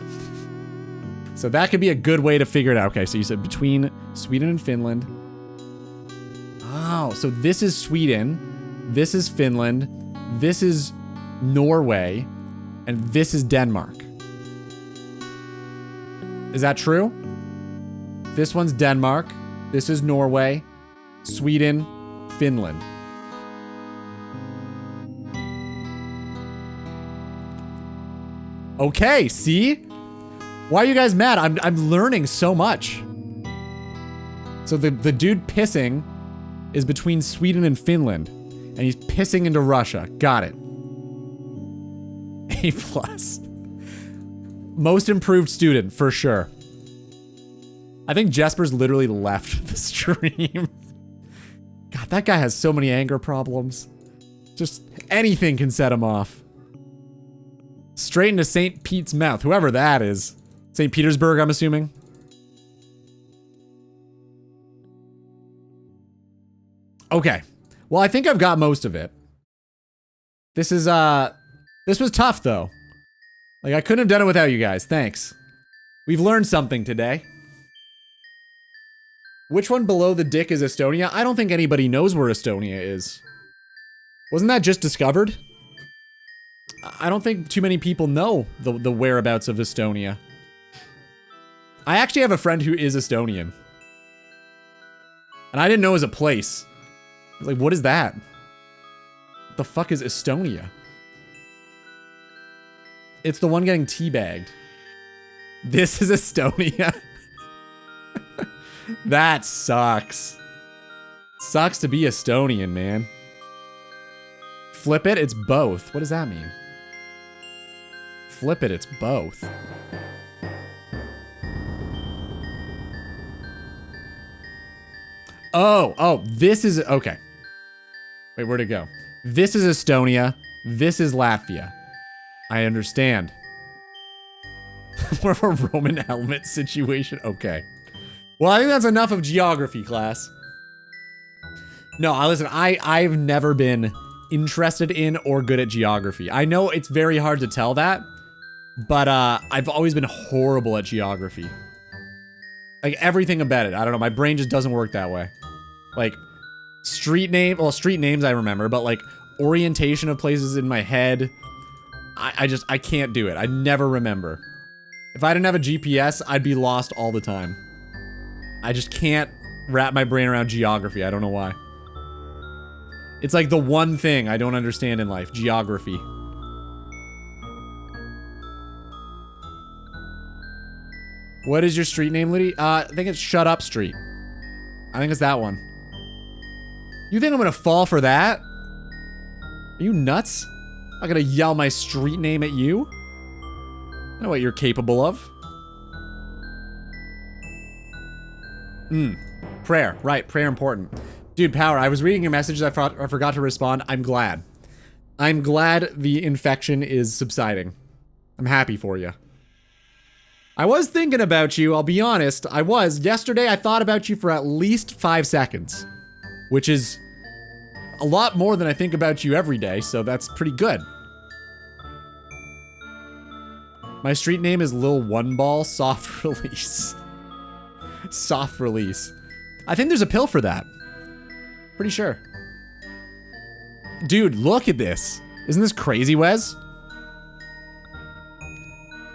So that could be a good way to figure it out. Okay, so you said between Sweden and Finland. Oh, so this is Sweden. This is Finland. This is Norway. And this is Denmark. Is that true? This one's Denmark. This is Norway, Sweden, Finland. Okay, see? Why are you guys mad? I'm learning so much. So the dude pissing is between Sweden and Finland, and he's pissing into Russia. Got it. A+. Most improved student, for sure. I think Jesper's literally left the stream. God, that guy has so many anger problems. Just anything can set him off. Straight into St. Pete's mouth, whoever that is. St. Petersburg, I'm assuming. Okay. Well, I think I've got most of it. This was tough, though. Like, I couldn't have done it without you guys. Thanks. We've learned something today. Which one below the dick is Estonia? I don't think anybody knows where Estonia is. Wasn't that just discovered? I don't think too many people know the whereabouts of Estonia. I actually have a friend who is Estonian. And I didn't know it was a place. I was like, what is that? What the fuck is Estonia? It's the one getting teabagged. This is Estonia. That sucks. Sucks to be Estonian, man. Flip it, it's both. What does that mean? Flip it, it's both. Oh, this is, okay. Wait, where'd it go? This is Estonia. This is Latvia. I understand. More of a Roman helmet situation. Okay. Well, I think that's enough of geography, class. No, listen, I've never been interested in or good at geography. I know it's very hard to tell that, but I've always been horrible at geography. Like, everything about it. I don't know, my brain just doesn't work that way. Like, street names I remember, but like, orientation of places in my head, I can't do it. I never remember. If I didn't have a GPS, I'd be lost all the time. I just can't wrap my brain around geography. I don't know why. It's like the one thing I don't understand in life, geography. What is your street name, Liddy? I think it's Shut Up Street. I think it's that one. You think I'm gonna fall for that? Are you nuts? I'm not gonna yell my street name at you. I know what you're capable of. Prayer. Right, prayer important. Dude, Power, I was reading your messages. I forgot to respond. I'm glad. I'm glad the infection is subsiding. I'm happy for you. I was thinking about you, I'll be honest. I was. Yesterday, I thought about you for at least 5 seconds. Which is a lot more than I think about you every day, so that's pretty good. My street name is Lil One Ball Soft Release. Soft Release. I think there's a pill for that. Pretty sure. Dude, look at this. Isn't this crazy, Wes?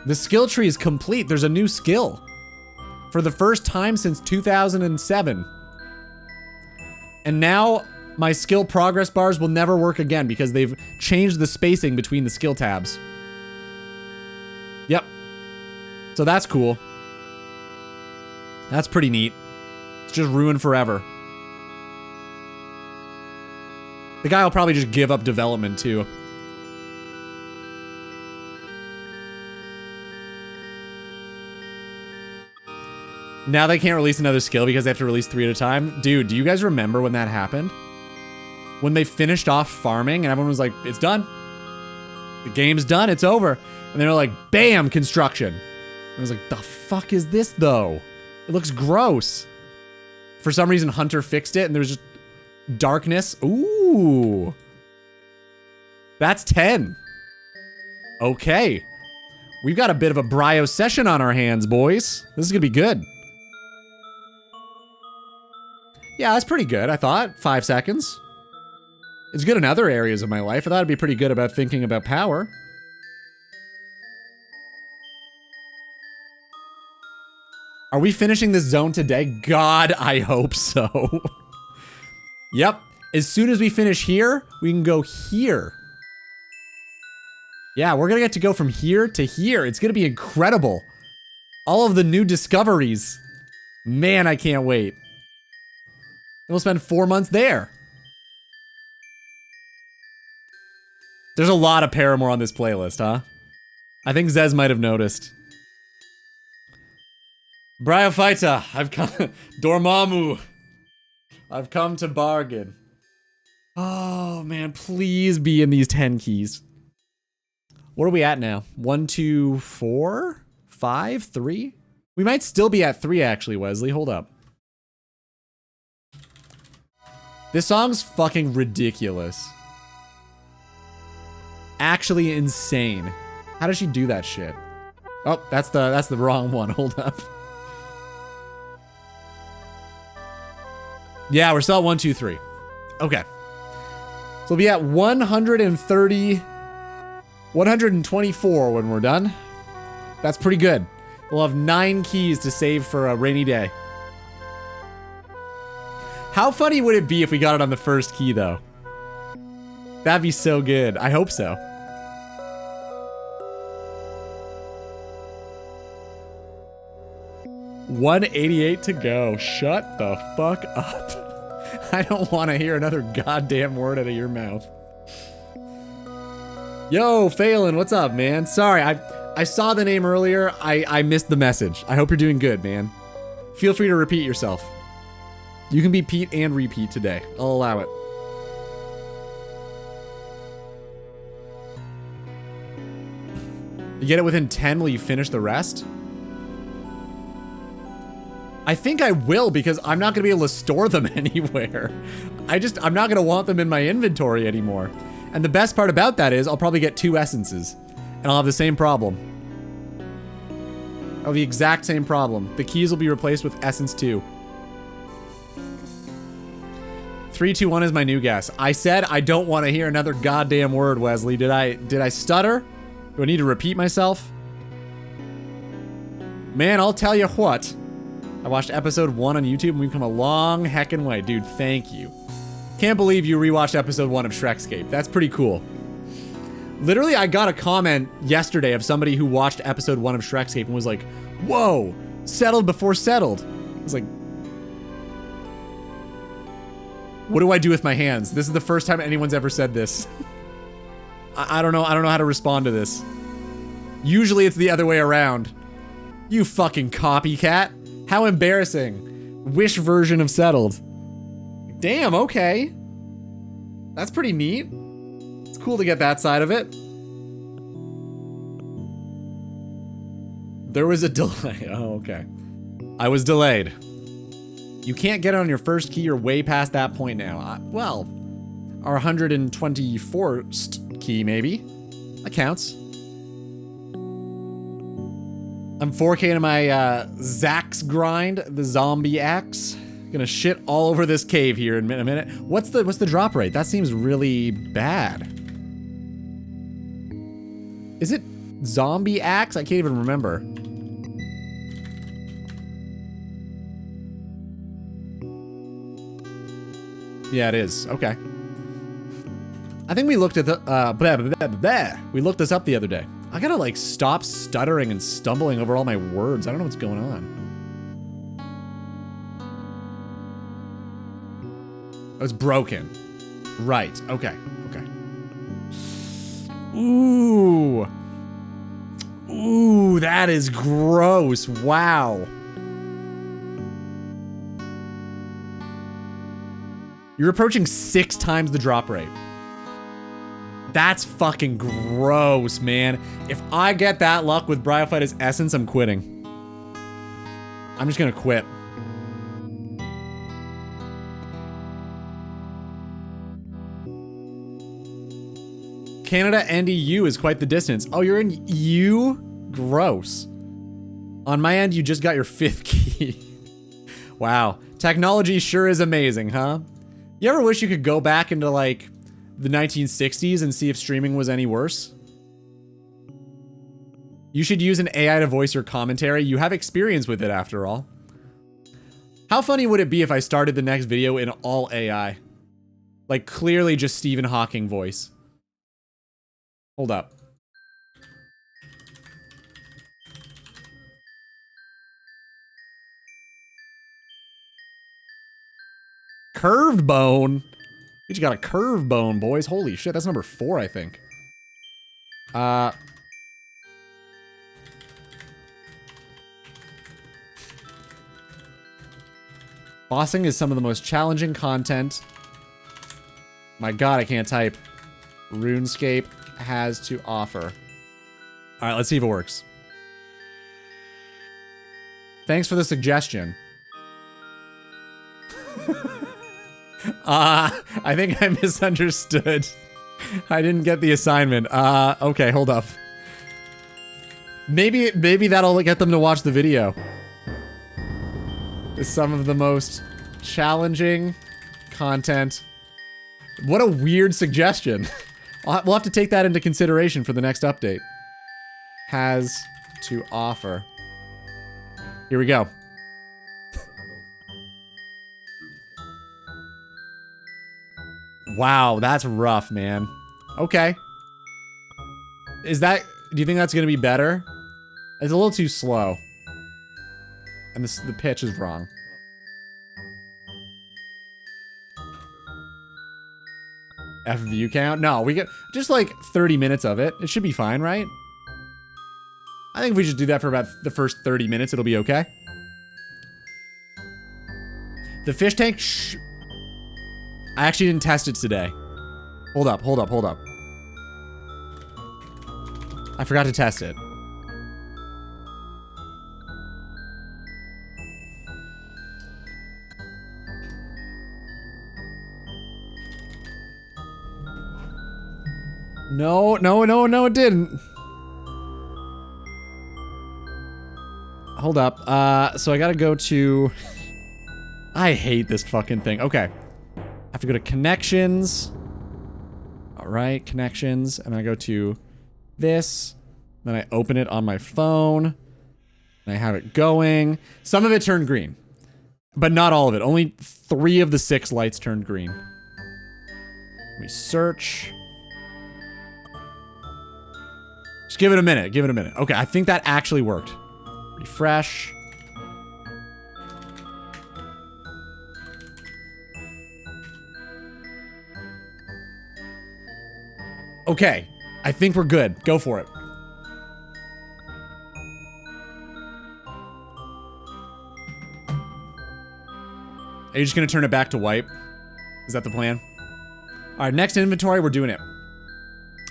The skill tree is complete. There's a new skill. For the first time since 2007. And now my skill progress bars will never work again because they've changed the spacing between the skill tabs. Yep. So that's cool. That's pretty neat. It's just ruined forever. The guy will probably just give up development too. Now they can't release another skill because they have to release 3 at a time. Dude, do you guys remember when that happened? When they finished off farming and everyone was like, it's done. The game's done, it's over. And they were like, bam, construction. And I was like, the fuck is this though? It looks gross. For some reason, Hunter fixed it and there was just darkness. Ooh. That's 10. Okay. We've got a bit of a Brio session on our hands, boys. This is gonna be good. Yeah, that's pretty good, I thought. 5 seconds. It's good in other areas of my life. I thought it'd be pretty good about thinking about power. Are we finishing this zone today? God, I hope so. Yep. As soon as we finish here, we can go here. Yeah, we're gonna get to go from here to here. It's gonna be incredible. All of the new discoveries. Man, I can't wait. And we'll spend 4 months there. There's a lot of Paramore on this playlist, huh? I think Zez might have noticed. Bryophyta, I've come. Dormammu, I've come to bargain. Oh man, please be in these 10 keys. What are we at now? 1, 2, 4, 5, 3? We might still be at 3 actually, Wesley. Hold up. This song's fucking ridiculous. Actually insane. How does she do that shit? Oh, that's the wrong one. Hold up. Yeah, we're still at 1, 2, 3. Okay. So we'll be at 130, 124 when we're done. That's pretty good. We'll have 9 keys to save for a rainy day. How funny would it be if we got it on the first key, though? That'd be so good. I hope so. $188 to go. Shut the fuck up. I don't want to hear another goddamn word out of your mouth. Yo, Phelan, what's up, man? Sorry, I saw the name earlier. I missed the message. I hope you're doing good, man. Feel free to repeat yourself. You can be Pete and repeat today. I'll allow it. You get it within 10, will you finish the rest? I think I will because I'm not gonna be able to store them anywhere. I'm not gonna want them in my inventory anymore. And the best part about that is I'll probably get 2 essences and I'll have the same problem. I'll have the exact same problem. The keys will be replaced with essence 2. 3, 2, 1 is my new guess. I said I don't want to hear another goddamn word, Wesley. Did I stutter? Do I need to repeat myself? Man, I'll tell you what. I watched episode 1 on YouTube and we've come a long heckin' way. Dude, thank you. Can't believe you rewatched episode 1 of Shrekscape. That's pretty cool. Literally, I got a comment yesterday of somebody who watched episode 1 of Shrekscape and was like, whoa, settled before settled. I was like, what do I do with my hands? This is the first time anyone's ever said this. I don't know how to respond to this. Usually it's the other way around. You fucking copycat. How embarrassing. Wish version of settled. Damn, okay. That's pretty neat. It's cool to get that side of it. There was a delay. Oh, okay. I was delayed. You can't get it on your first key. You're way past that point now. Well, our 124th key, maybe. That counts. I'm 4K into my Zax grind, the zombie axe. Gonna shit all over this cave here in a minute. What's the drop rate? That seems really bad. Is it zombie axe? I can't even remember. Yeah, it is. Okay. I think we looked at the we looked this up the other day. I gotta like stop stuttering and stumbling over all my words. I don't know what's going on. Oh, it's broken. Right. Okay. Okay. Ooh. Ooh, that is gross. Wow. You're approaching 6 times the drop rate. That's fucking gross, man. If I get that luck with Bryophytus Essence, I'm quitting. I'm just gonna quit. Canada and EU is quite the distance. Oh, you're in EU? Gross. On my end, you just got your 5th key. Wow. Technology sure is amazing, huh? You ever wish you could go back into, like, the 1960s and see if streaming was any worse? You should use an AI to voice your commentary. You have experience with it, after all. How funny would it be if I started the next video in all AI? Like, clearly just Stephen Hawking voice. Hold up. Curved bone. You just got a curved bone, boys. Holy shit, that's number 4, I think. Bossing is some of the most challenging content. My god, I can't type. RuneScape has to offer. Alright, let's see if it works. Thanks for the suggestion. I think I misunderstood. I didn't get the assignment. Okay, hold up. Maybe that'll get them to watch the video. Some of the most challenging content. What a weird suggestion. We'll have to take that into consideration for the next update. Has to offer. Here we go. Wow, that's rough, man. Okay. Do you think that's gonna be better? It's a little too slow. And the pitch is wrong. F view count? No, we get just like 30 minutes of it. It should be fine, right? I think if we just do that for about the first 30 minutes, it'll be okay. The fish tank, shh. I actually didn't test it today. Hold up, hold up, hold up. I forgot to test it. No, no, no, no, it didn't. Hold up. So I gotta go to... I hate this fucking thing. Okay. I have to go to connections. All right, connections. And I go to this. Then I open it on my phone. And I have it going. Some of it turned green. But not all of it. Only 3 of the 6 lights turned green. We search. Just give it a minute. Give it a minute. Okay, I think that actually worked. Refresh. Okay, I think we're good. Go for it. Are you just gonna turn it back to white? Is that the plan? All right, next inventory, we're doing it.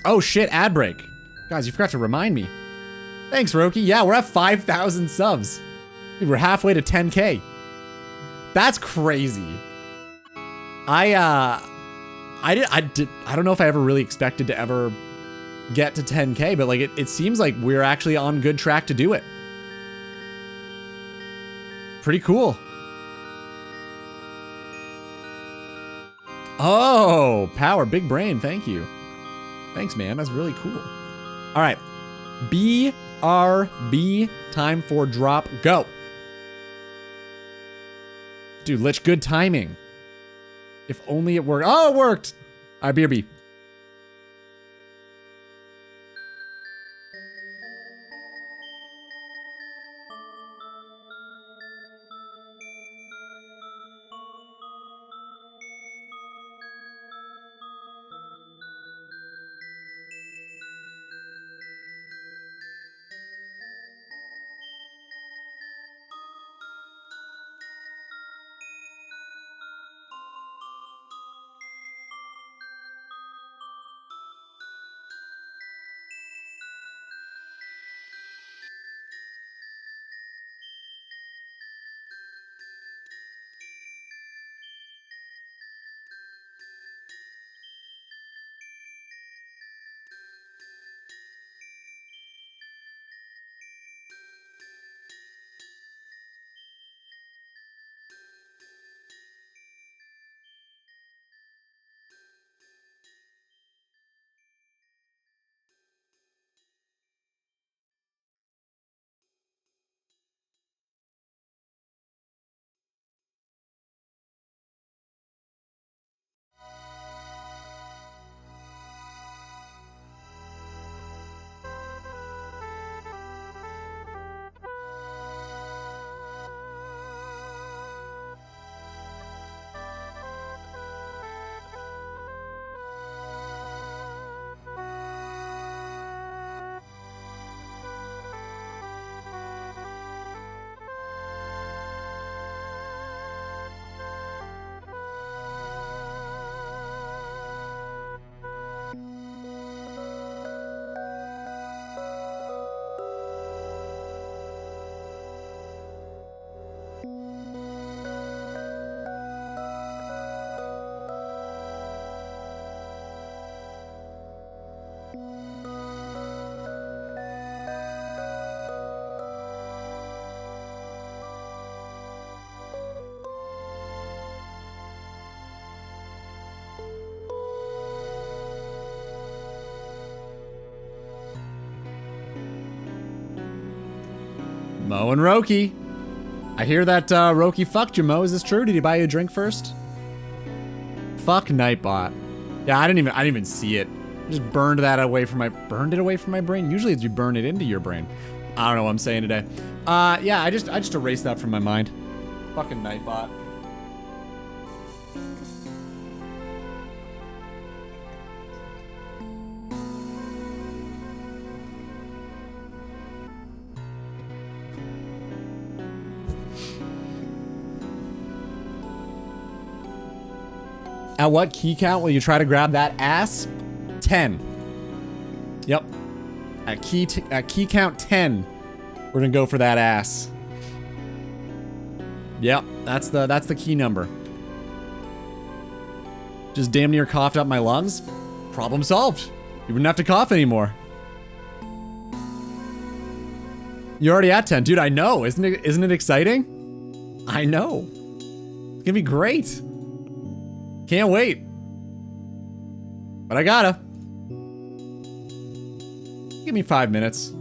Oh shit, ad break. Guys, you forgot to remind me. Thanks, Roki. Yeah, we're at 5,000 subs. Dude, we're halfway to 10K. That's crazy. I don't know if I ever really expected to ever get to 10K, but like it seems like we're actually on good track to do it. Pretty cool. Oh, power, big brain, thank you. Thanks, man, that's really cool. All right, BRB, time for drop, go. Dude, Lich, good timing. If only it worked. Oh, it worked. All right, BRB. Mo and Roki. I hear that Roki fucked you, Mo. Is this true? Did he buy you a drink first? Fuck Nightbot. Yeah, I didn't even see it. I just burned it away from my brain. Usually you burn it into your brain. I don't know what I'm saying today. Yeah, I just erased that from my mind. Fucking Nightbot. At what key count will you try to grab that ass? 10. Yep. At key count 10, we're gonna go for that ass. Yep, that's the key number. Just damn near coughed up my lungs. Problem solved. You wouldn't have to cough anymore. You're already at 10. Dude, I know. Isn't it exciting? I know. It's gonna be great. Can't wait. But I gotta. Give me 5 minutes.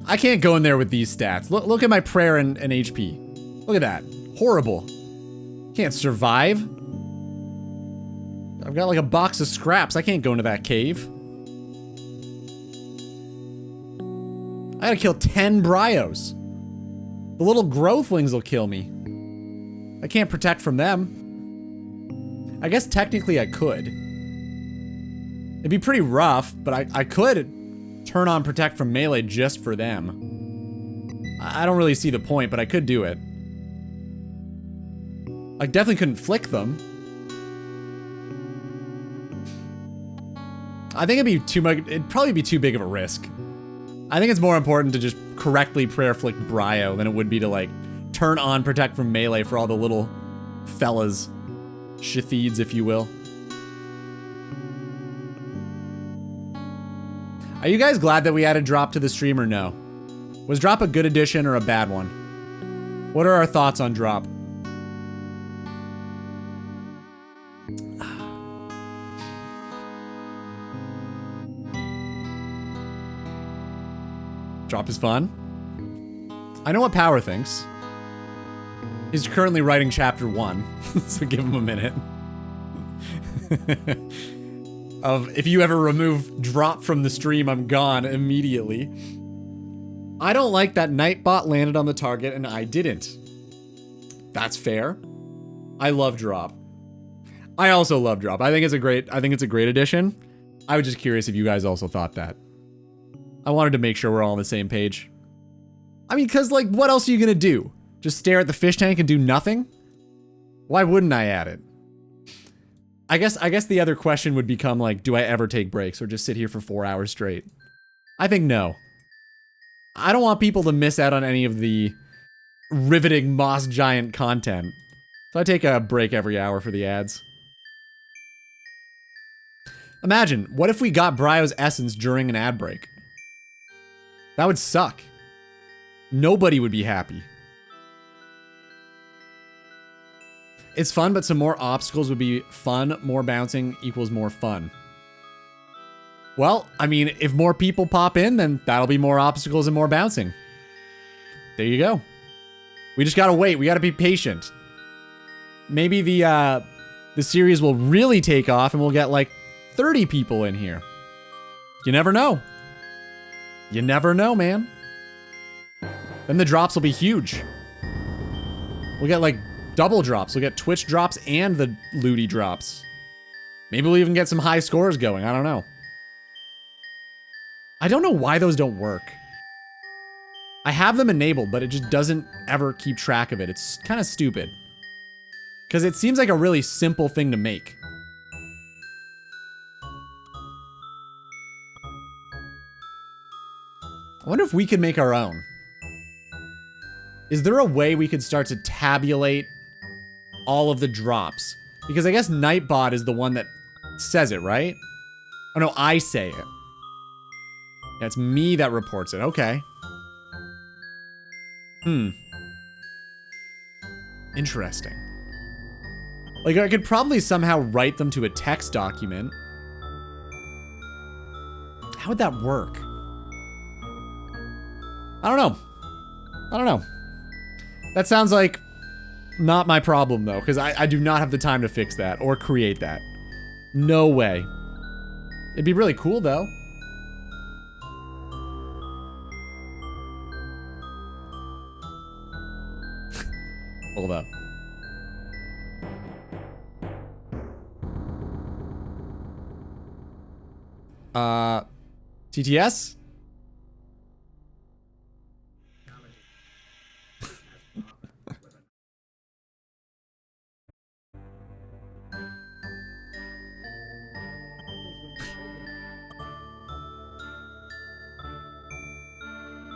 I can't go in there with these stats. Look at my prayer and HP. Look at that. Horrible. Can't survive. I've got like a box of scraps. I can't go into that cave. I gotta kill 10 Bryos. The little growthlings will kill me. I can't protect from them. I guess technically I could. It'd be pretty rough, but I could turn on protect from melee just for them. I don't really see the point, but I could do it. I definitely couldn't flick them. I think it'd be too much. It'd probably be too big of a risk. I think it's more important to just correctly prayer flick Bryo than it would be to like turn on protect from melee for all the little fellas, Shathids, if you will. Are you guys glad that we added drop to the stream or no? Was drop a good addition or a bad one? What are our thoughts on drop? Drop is fun. I know what Power thinks. He's currently writing chapter 1, so give him a minute. Of if you ever remove drop from the stream, I'm gone immediately. I don't like that Nightbot landed on the target and I didn't. That's fair. I love drop. I also love drop. I think it's a great addition. I was just curious if you guys also thought that. I wanted to make sure we're all on the same page. I mean, cause like, what else are you gonna do? Just stare at the fish tank and do nothing? Why wouldn't I add it? I guess the other question would become like, do I ever take breaks or just sit here for 4 hours straight? I think no. I don't want people to miss out on any of the riveting Moss Giant content. So I take a break every hour for the ads. Imagine, what if we got Bryo's essence during an ad break? That would suck. Nobody would be happy. It's fun, but some more obstacles would be fun. More bouncing equals more fun. Well, I mean, if more people pop in, then that'll be more obstacles and more bouncing. There you go. We just gotta wait. We gotta be patient. Maybe the series will really take off and we'll get like 30 people in here. You never know. You never know, man. Then the drops will be huge. We'll get like double drops. We'll get Twitch drops and the Looty drops. Maybe we'll even get some high scores going. I don't know. I don't know why those don't work. I have them enabled, but it just doesn't ever keep track of it. It's kind of stupid. Because it seems like a really simple thing to make. I wonder if we could make our own. Is there a way we could start to tabulate all of the drops? Because I guess Nightbot is the one that says it, right? Oh no, I say it. Yeah, it's me that reports it. Okay. Interesting. Like, I could probably somehow write them to a text document. How would that work? I don't know. I don't know. That sounds like not my problem, though, because I do not have the time to fix that or create that. No way. It'd be really cool, though. Hold up. TTS?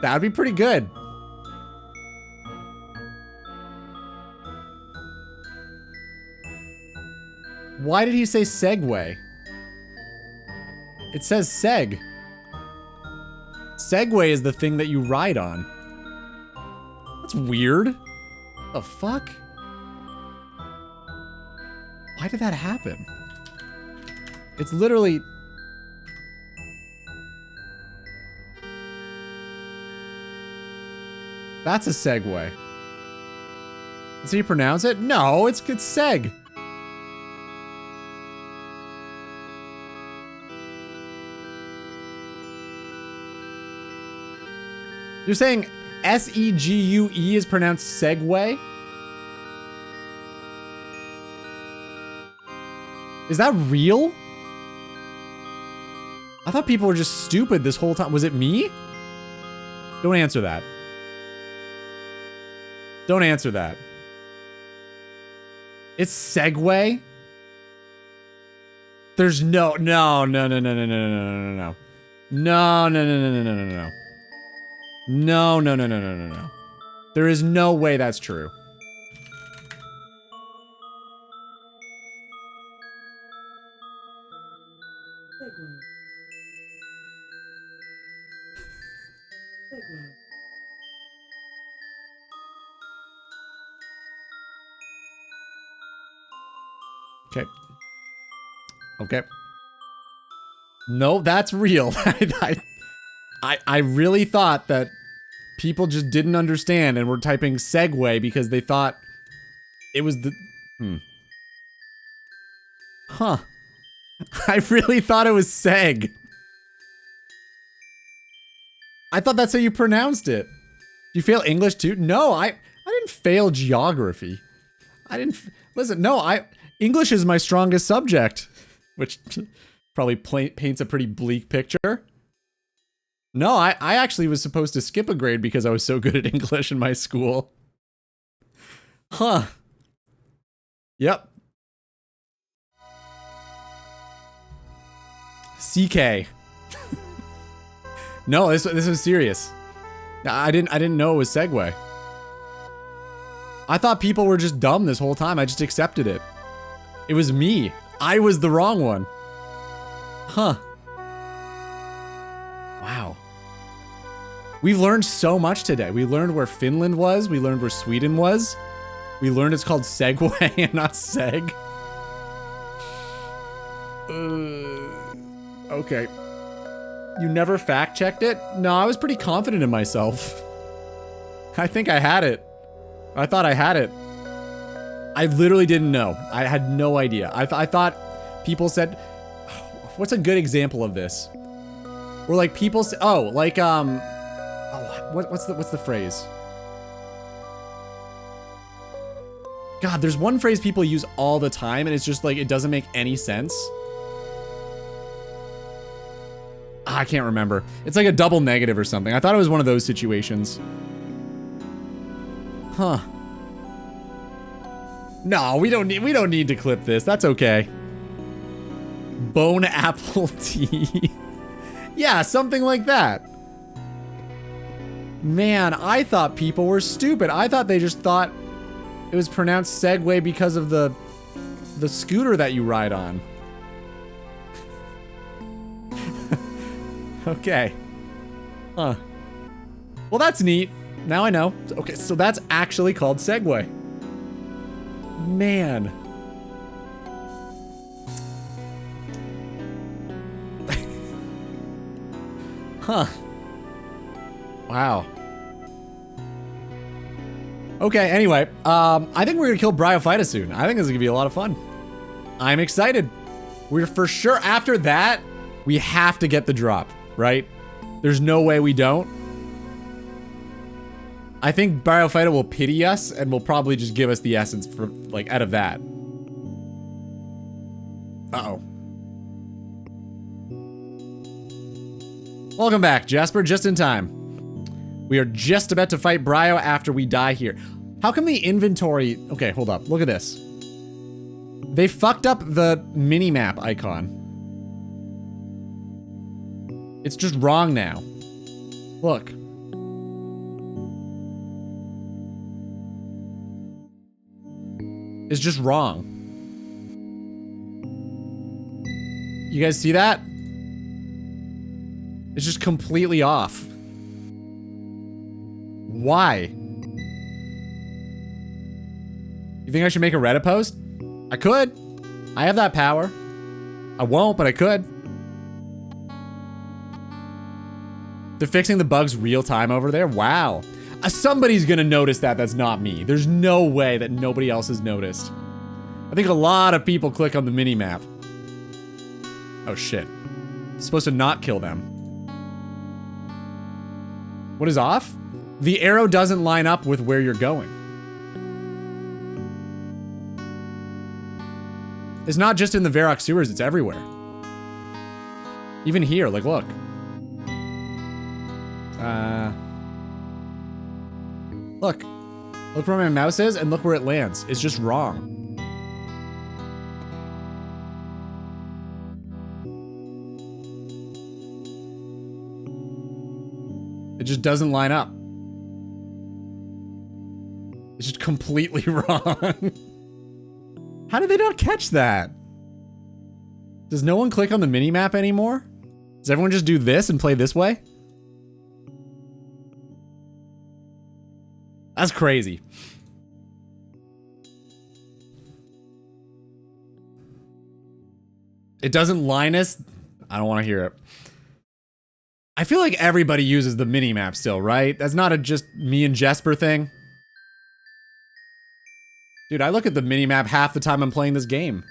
That'd be pretty good. Why did he say segue? It says seg. Segway is the thing that you ride on. That's weird. The fuck? Why did that happen? It's literally... That's a Segway. Is how you pronounce it? No, it's Seg. You're saying S-E-G-U-E is pronounced Segway? Is that real? I thought people were just stupid this whole time. Was it me? Don't answer that. Don't answer that. It's Segway? There's no. No. No. There is no way that's true. Okay. Okay. No, that's real. I really thought that people just didn't understand and were typing Segway because they thought it was the... Huh. I really thought it was Seg. I thought that's how you pronounced it. You fail English too? No, I didn't fail geography. I didn't... Listen, no, English is my strongest subject. Which probably paints a pretty bleak picture. No, I actually was supposed to skip a grade because I was so good at English in my school. Huh. Yep. CK. No, this was serious. I didn't know it was Segway. I thought people were just dumb this whole time. I just accepted it. It was me. I was the wrong one. Huh. Wow. We've learned so much today. We learned where Finland was. We learned where Sweden was. We learned it's called Segway and not Seg. Okay. You never fact checked it? No, I was pretty confident in myself. I think I had it. I thought I had it. I literally didn't know. I had no idea. I thought people said... What's a good example of this? Where like people say... Oh, like, what's the phrase? God, there's one phrase people use all the time and it's just like, it doesn't make any sense. I can't remember. It's like a double negative or something. I thought it was one of those situations. Huh. No, we don't need to clip this. That's okay. Bone apple tea. Yeah, something like that. Man, I thought people were stupid. I thought they just thought it was pronounced Segway because of the scooter that you ride on. Okay. Huh. Well, that's neat. Now I know. Okay, so that's actually called Segway. Man. Huh. Wow. Okay, anyway, I think we're gonna kill Bryophyta soon. I think this is gonna be a lot of fun. I'm excited. We're for sure, after that, we have to get the drop, right? There's no way we don't. I think Bryophyta will pity us and will probably just give us the essence for, like, out of that. Uh-oh. Welcome back, Jasper, just in time. We are just about to fight Bryo after we die here. How come the inventory... Okay, hold up. Look at this. They fucked up the mini-map icon. It's just wrong now. Look. It's just wrong. You guys see that? It's just completely off. Why? You think I should make a Reddit post? I could. I have that power. I won't, but I could. They're fixing the bugs real time over there? Wow. Somebody's gonna notice that. That's not me. There's no way that nobody else has noticed. I think a lot of people click on the mini-map. Oh shit. Supposed to not kill them. What is off? The arrow doesn't line up with where you're going. It's not just in the Varrock sewers, it's everywhere. Even here, like, look. Look. Look where my mouse is and look where it lands. It's just wrong. It just doesn't line up. It's just completely wrong. How did they not catch that? Does no one click on the mini-map anymore? Does everyone just do this and play this way? That's crazy. It doesn't Linus? I don't want to hear it. I feel like everybody uses the mini-map still, right? That's not a just me and Jesper thing. Dude, I look at the mini-map half the time I'm playing this game.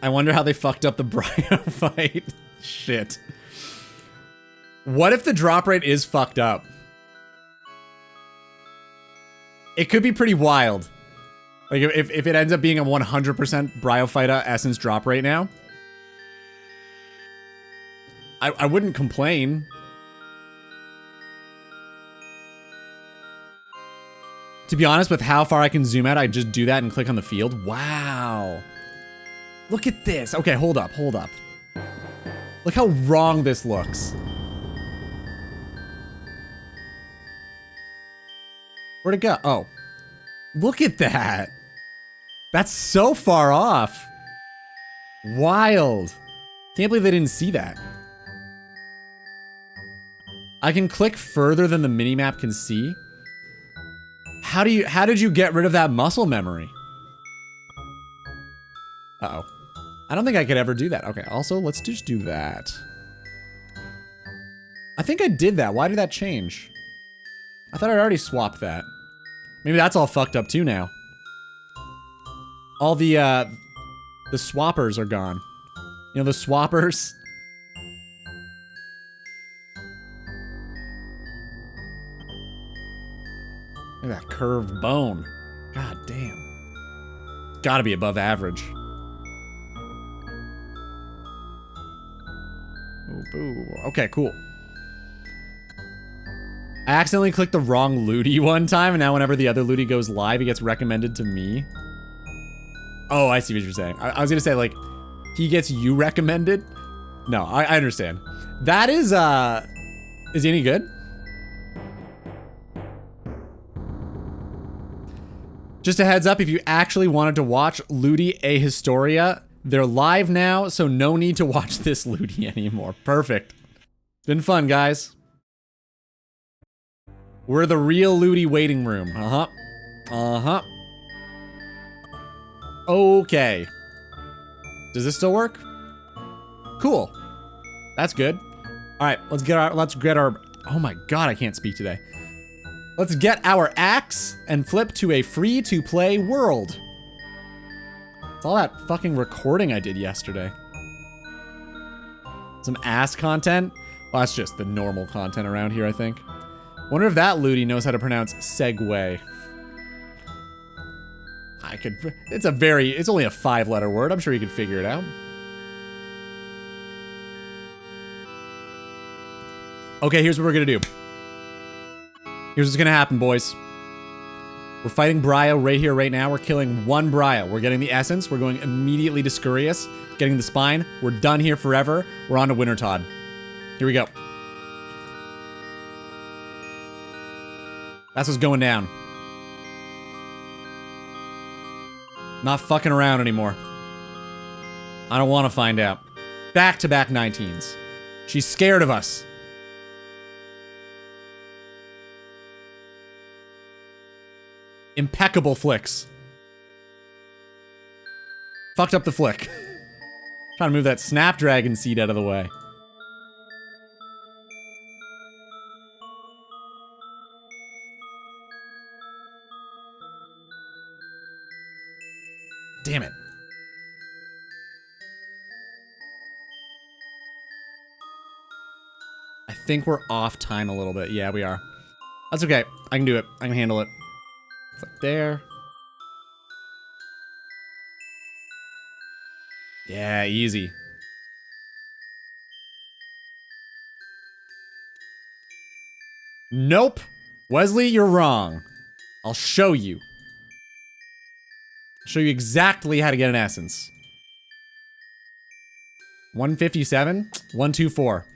I wonder how they fucked up the Brio fight. Shit. What if the drop rate is fucked up? It could be pretty wild. Like, if it ends up being a 100% Bryophyta essence drop rate now. I wouldn't complain. To be honest, with how far I can zoom out, I just do that and click on the field. Wow. Look at this. Okay, hold up, hold up. Look how wrong this looks. Where'd it go? Oh. Look at that. That's so far off. Wild. Can't believe they didn't see that. I can click further than the minimap can see. How did you get rid of that muscle memory? Uh-oh. I don't think I could ever do that. Okay, also, let's just do that. I think I did that. Why did that change? I thought I'd already swapped that. Maybe that's all fucked up too now. All the swappers are gone. You know, the swappers? Look at that curved bone. God damn. Gotta be above average. Ooh, boo. Okay, cool. I accidentally clicked the wrong Ludi one time, and now whenever the other Ludi goes live, he gets recommended to me. Oh, I see what you're saying. I was gonna say, like, he gets you recommended? No, I understand. That is he any good? Just a heads up, if you actually wanted to watch Ludi A Historia, they're live now, so no need to watch this Ludi anymore. Perfect. It's been fun, guys. We're the real Ludi waiting room. Uh-huh. Uh-huh. Okay. Does this still work? Cool. That's good. All right, let's get our, oh my God, I can't speak today. Let's get our axe and flip to a free-to-play world. It's all that fucking recording I did yesterday. Some ass content? Well, that's just the normal content around here, I think. Wonder if that Ludi knows how to pronounce segue. I could, it's only a 5-letter word. I'm sure you could figure it out. Okay, here's what we're gonna do. Here's what's gonna happen, boys. We're fighting Brio right here, right now. We're killing one Brio. We're getting the essence. We're going immediately to Scurius, getting the spine. We're done here forever. We're on to Wintertodt. Here we go. That's what's going down. Not fucking around anymore. I don't want to find out. Back-to-back 19s. She's scared of us. Impeccable flicks. Fucked up the flick. Trying to move that Snapdragon seed out of the way. Damn it. I think we're off time a little bit. Yeah, we are. That's okay. I can do it. I can handle it. Click there. Yeah, easy. Nope. Wesley, you're wrong. I'll show you. Show you exactly how to get an essence. 157, 124.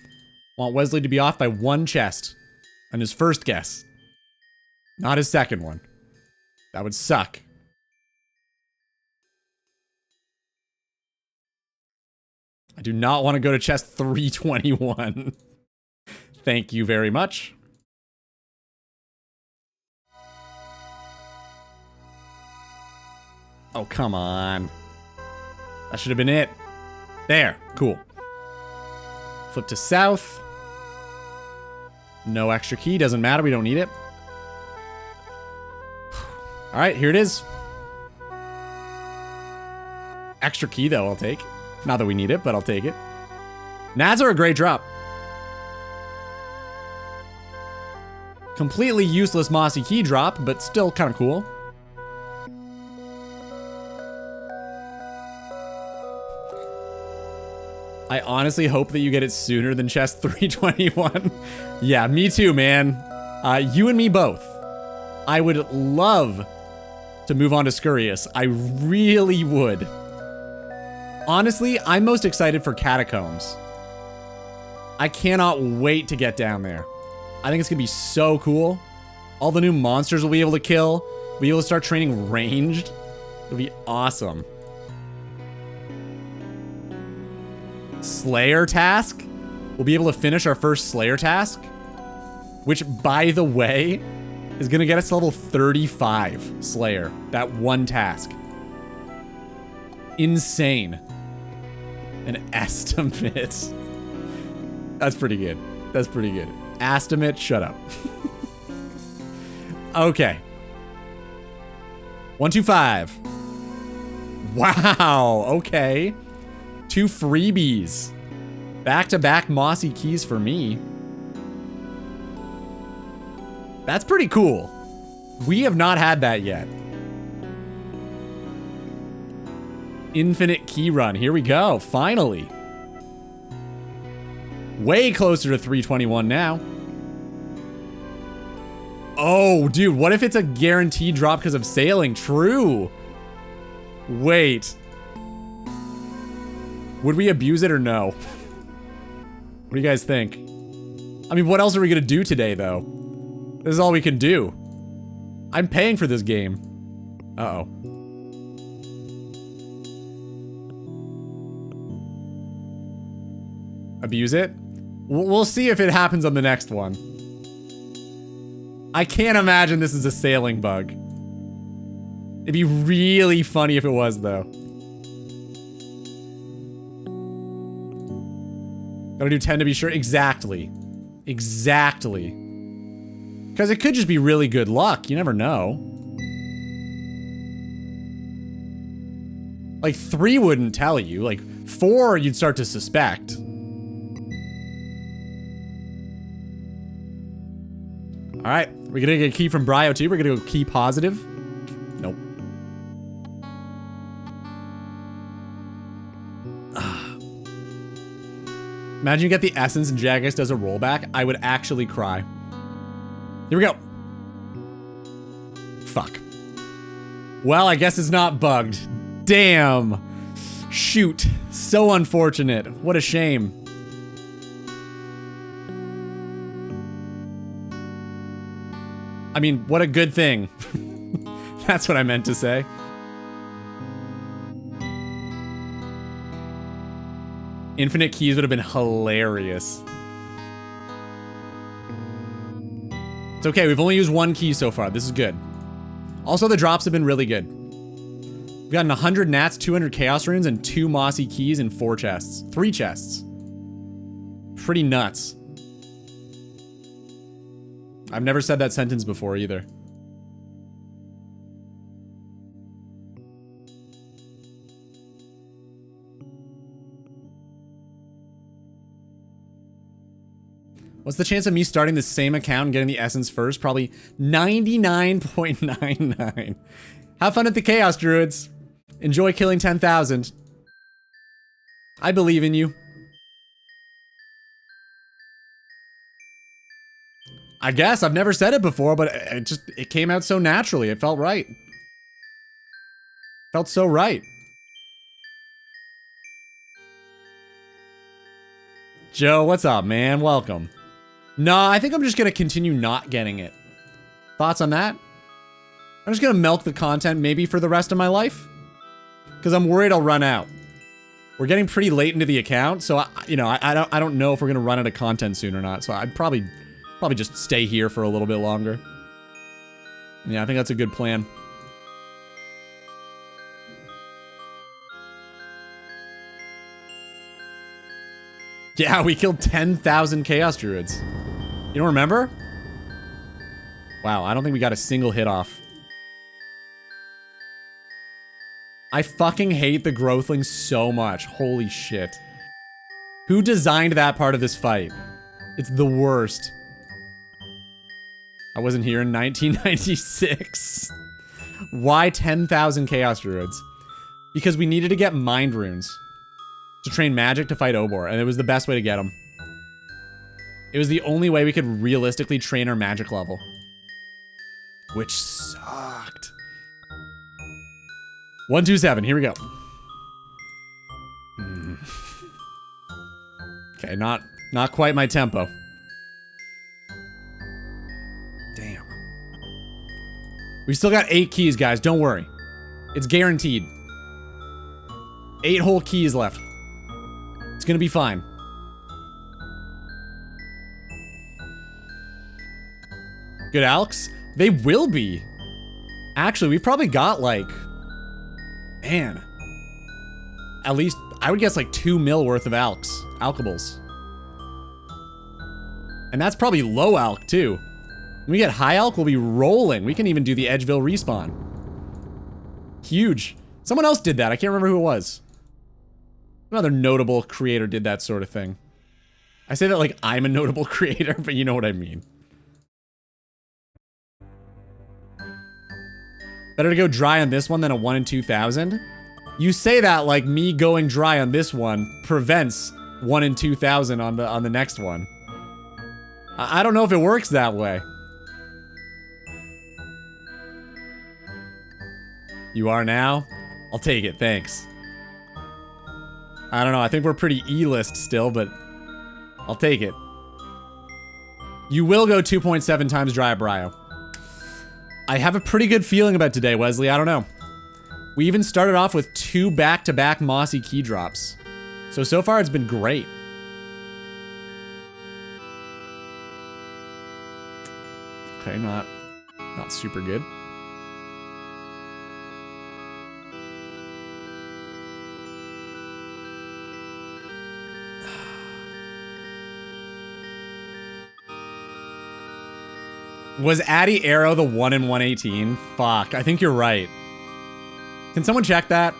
Want Wesley to be off by one chest on his first guess. Not his second one. That would suck. I do not want to go to chest 321. Thank you very much. Oh, come on. That should have been it. There. Cool. Flip to south. No extra key. Doesn't matter. We don't need it. All right, here it is. Extra key, though, I'll take. Not that we need it, but I'll take it. Nads are a great drop. Completely useless mossy key drop, but still kind of cool. I honestly hope that you get it sooner than chest 321. Yeah, me too, man. You and me both. I would love to move on to Scurious. I really would. Honestly, I'm most excited for Catacombs. I cannot wait to get down there. I think it's gonna be so cool. All the new monsters we'll be able to kill. We'll be able to start training ranged. It'll be awesome. Slayer task? We'll be able to finish our first Slayer task. Which, by the way, is gonna get us to level 35 Slayer. That one task. Insane. An estimate. That's pretty good. That's pretty good. Estimate, shut up. Okay. 125. Wow, okay. 2 freebies. Back-to-back mossy keys for me. That's pretty cool. We have not had that yet. Infinite key run. Here we go. Finally. Way closer to 321 now. Oh, dude, what if it's a guaranteed drop because of sailing? True. Wait. Would we abuse it or no? What do you guys think? I mean, what else are we gonna do today, though? This is all we can do. I'm paying for this game. Uh-oh. Abuse it? We'll see if it happens on the next one. I can't imagine this is a sailing bug. It'd be really funny if it was, though. Gotta do 10 to be sure. Exactly. Exactly. Because it could just be really good luck. You never know. Like, 3 wouldn't tell you. Like, 4 you'd start to suspect. Alright, we're gonna get a key from Brio too. We're gonna go key positive. Nope. Imagine you get the essence and Jagex does a rollback. I would actually cry. Here we go. Fuck. Well, I guess it's not bugged. Damn. Shoot. So unfortunate. What a shame. I mean, what a good thing. That's what I meant to say. Infinite keys would have been hilarious. It's okay, we've only used one key so far. This is good. Also, the drops have been really good. We've gotten 100 gnats, 200 chaos runes, and 2 mossy keys in 4 chests. 3 chests. Pretty nuts. I've never said that sentence before either. What's the chance of me starting the same account and getting the essence first? Probably 99.99. Have fun at the Chaos Druids. Enjoy killing 10,000. I believe in you. I guess. I've never said it before, but it came out so naturally. It felt right. Felt so right. Joe, what's up, man? Welcome. No, I think I'm just gonna continue not getting it. Thoughts on that? I'm just gonna milk the content maybe for the rest of my life. Because I'm worried I'll run out. We're getting pretty late into the account, so I don't know if we're gonna run out of content soon or not. So I'd probably just stay here for a little bit longer. Yeah, I think that's a good plan. Yeah, we killed 10,000 Chaos Druids. You don't remember? Wow, I don't think we got a single hit off. I fucking hate the Growthlings so much. Holy shit. Who designed that part of this fight? It's the worst. I wasn't here in 1996. Why 10,000 Chaos Druids? Because we needed to get Mind Runes to train magic to fight Obor, and it was the best way to get them. It was the only way we could realistically train our magic level. Which sucked. 127, here we go. Okay, not quite my tempo. Damn. We've still got 8 keys, guys, don't worry. It's guaranteed. 8 whole keys left. It's gonna be fine. Good, Alex? They will be. Actually, we've probably got like... Man. At least, I would guess like 2 mil worth of alkables. And that's probably low alk too. When we get high alk, we'll be rolling. We can even do the Edgeville respawn. Huge. Someone else did that. I can't remember who it was. Another notable creator did that sort of thing. I say that like I'm a notable creator, but you know what I mean. Better to go dry on this one than a 1 in 2,000? You say that like me going dry on this one prevents 1 in 2,000 on the next one. I don't know if it works that way. You are now? I'll take it, thanks. I don't know, I think we're pretty E-list still, but I'll take it. You will go 2.7 times dry at Brio. I have a pretty good feeling about today, Wesley. I don't know. We even started off with 2 back-to-back mossy key drops. So far it's been great. Okay, not super good. Was Addy Arrow the 1 in 118? Fuck, I think you're right. Can someone check that?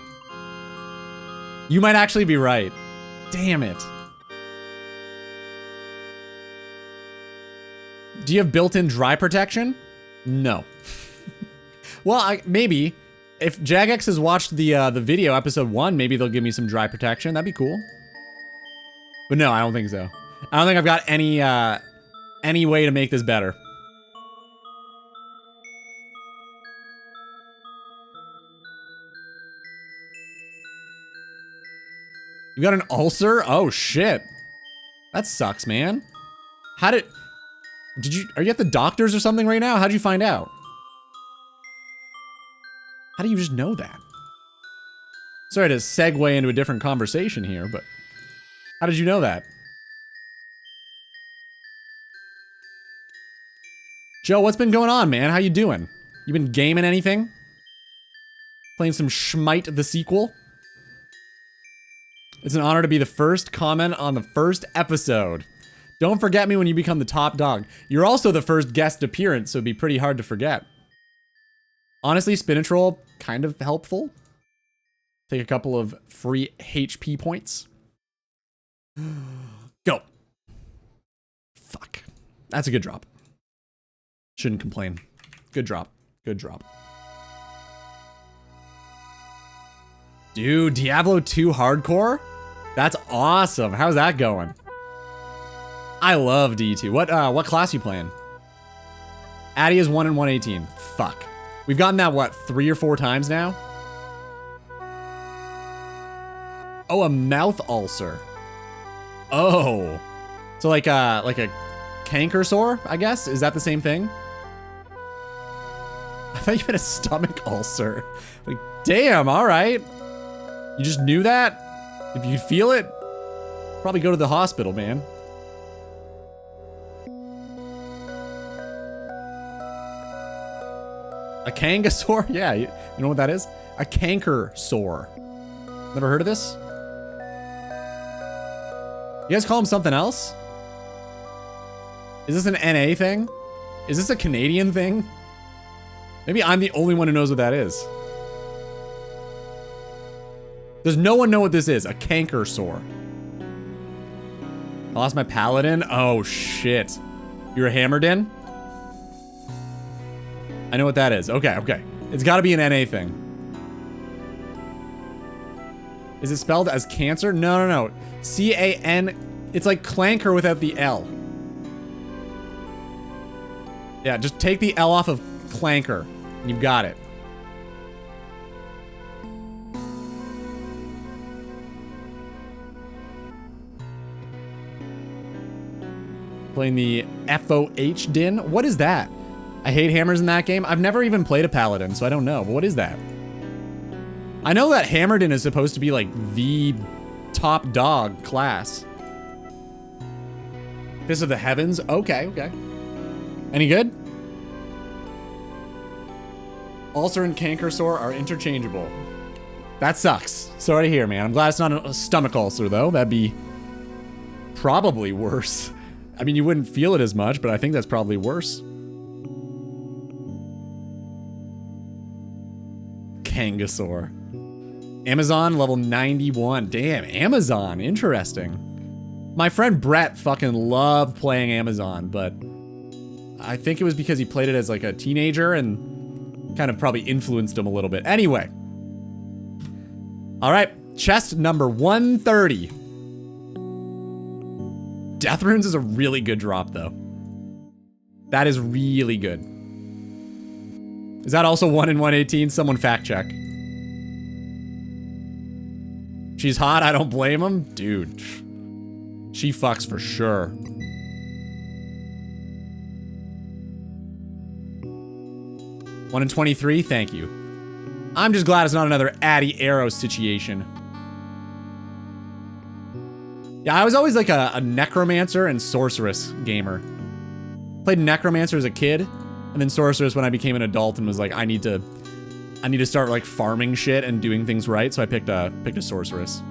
You might actually be right. Damn it. Do you have built-in dry protection? No. Well, maybe. If Jagex has watched the video, episode 1, maybe they'll give me some dry protection. That'd be cool. But no, I don't think so. I don't think I've got any way to make this better. You got an ulcer? Oh shit. That sucks, man. Are you at the doctor's or something right now? How'd you find out? How do you just know that? Sorry to segue into a different conversation here, but How did you know that? Joe, what's been going on, man? How you doing? You been gaming anything? Playing some Schmite the sequel? It's an honor to be the first comment on the first episode. Don't forget me when you become the top dog. You're also the first guest appearance, so it'd be pretty hard to forget. Honestly, Spinatrol, kind of helpful. Take a couple of free HP points. Go. Fuck. That's a good drop. Shouldn't complain. Good drop. Good drop. Dude, Diablo 2 Hardcore? That's awesome. How's that going? I love D2. What class you playing? Addy is 1 in 118. Fuck. We've gotten that, what, 3 or 4 times now? Oh, a mouth ulcer. Oh. So like a canker sore, I guess? Is that the same thing? I thought you had a stomach ulcer. Like, damn, all right. You just knew that? If you feel it, probably go to the hospital, man. A kangasaur? Yeah, you know what that is? A canker sore. Never heard of this? You guys call him something else? Is this an NA thing? Is this a Canadian thing? Maybe I'm the only one who knows what that is. Does no one know what this is? A canker sore. I lost my paladin? Oh, shit. You're a Hammerdin? I know what that is. Okay, okay. It's gotta be an NA thing. Is it spelled as cancer? No, no, no. C-A-N. It's like clanker without the L. Yeah, just take the L off of clanker. And you've got it. Playing the FOH din? What is that? I hate hammers in that game. I've never even played a paladin, so I don't know. But what is that? I know that Hammerdin is supposed to be like the top dog class. Fist of the Heavens? Okay, okay. Any good? Ulcer and canker sore are interchangeable. That sucks. Sorry to hear, man. I'm glad it's not a stomach ulcer, though. That'd be probably worse. I mean, you wouldn't feel it as much, but I think that's probably worse. Kangasaur. Amazon level 91. Damn, Amazon. Interesting. My friend Brett fucking loved playing Amazon, but I think it was because he played it as like a teenager and kind of probably influenced him a little bit. Anyway. All right, chest number 130. Death Runes is a really good drop, though. That is really good. Is that also 1 in 118? Someone fact check. She's hot, I don't blame him. Dude. She fucks for sure. One in 23, thank you. I'm just glad it's not another Addy Arrow situation. Yeah, I was always like a Necromancer and Sorceress gamer. Played Necromancer as a kid, and then Sorceress when I became an adult and was like, I need to start like farming shit and doing things right, so I picked a Sorceress.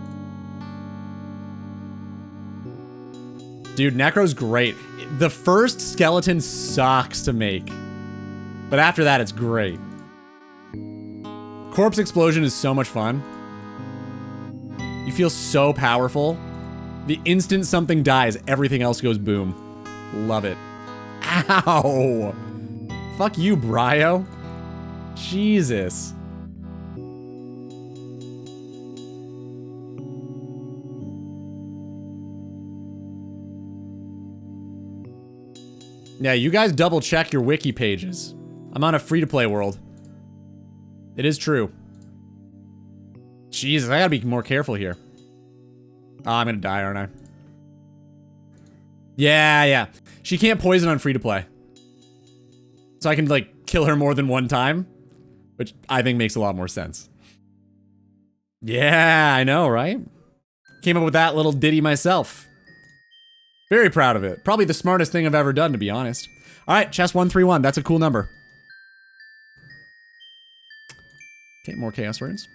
Dude, Necro's great. The first skeleton sucks to make, but after that, it's great. Corpse Explosion is so much fun. You feel so powerful. The instant something dies, everything else goes boom. Love it. Ow! Fuck you, Bryo. Jesus. Yeah, you guys double check your wiki pages. I'm on a free-to-play world. It is true. Jesus, I gotta be more careful here. Oh, I'm gonna die, aren't I? Yeah, yeah. She can't poison on free-to-play. So I can, like, kill her more than one time. Which I think makes a lot more sense. Yeah, I know, right? Came up with that little ditty myself. Very proud of it. Probably the smartest thing I've ever done, to be honest. All right, chest 131. That's a cool number. Okay, more chaos runes.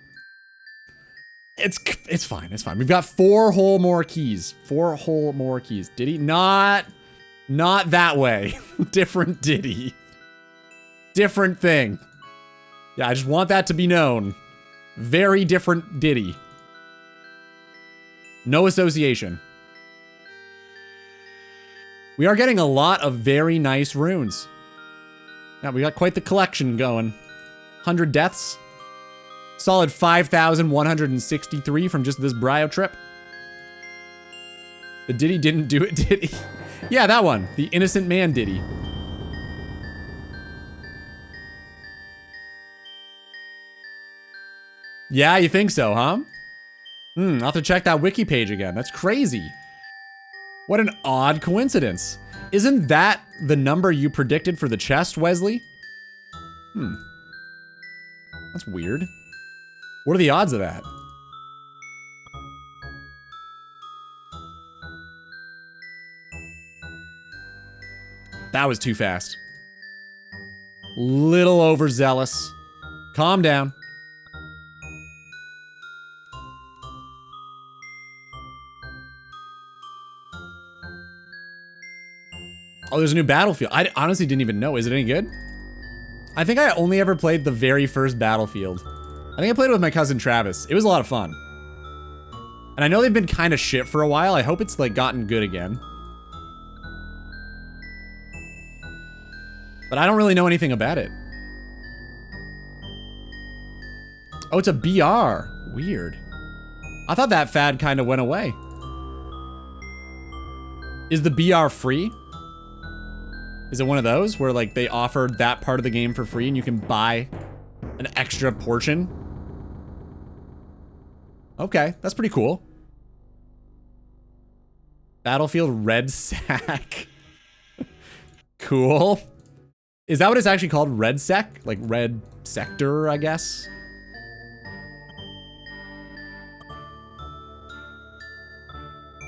It's fine. It's fine. We've got 4 whole more keys. 4 whole more keys. Diddy? Not that way. Different Diddy. Different thing. Yeah, I just want that to be known. Very different Diddy. No association. We are getting a lot of very nice runes. Yeah, we got quite the collection going. 100 deaths. Solid 5,163 from just this Brio trip. The Diddy didn't do it, did he? Yeah, that one. The Innocent Man Diddy. Yeah, you think so, huh? I'll have to check that wiki page again. That's crazy. What an odd coincidence. Isn't that the number you predicted for the chest, Wesley? That's weird. What are the odds of that? That was too fast. Little overzealous. Calm down. Oh, there's a new Battlefield. I honestly didn't even know. Is it any good? I think I only ever played the very first Battlefield. I think I played it with my cousin Travis. It was a lot of fun. And I know they've been kind of shit for a while. I hope it's like gotten good again. But I don't really know anything about it. Oh, it's a BR. Weird. I thought that fad kind of went away. Is the BR free? Is it one of those where like they offered that part of the game for free and you can buy an extra portion? Okay, that's pretty cool. Battlefield Red Sack. Cool. Is that what it's actually called? Red Sec? Like Red Sector, I guess?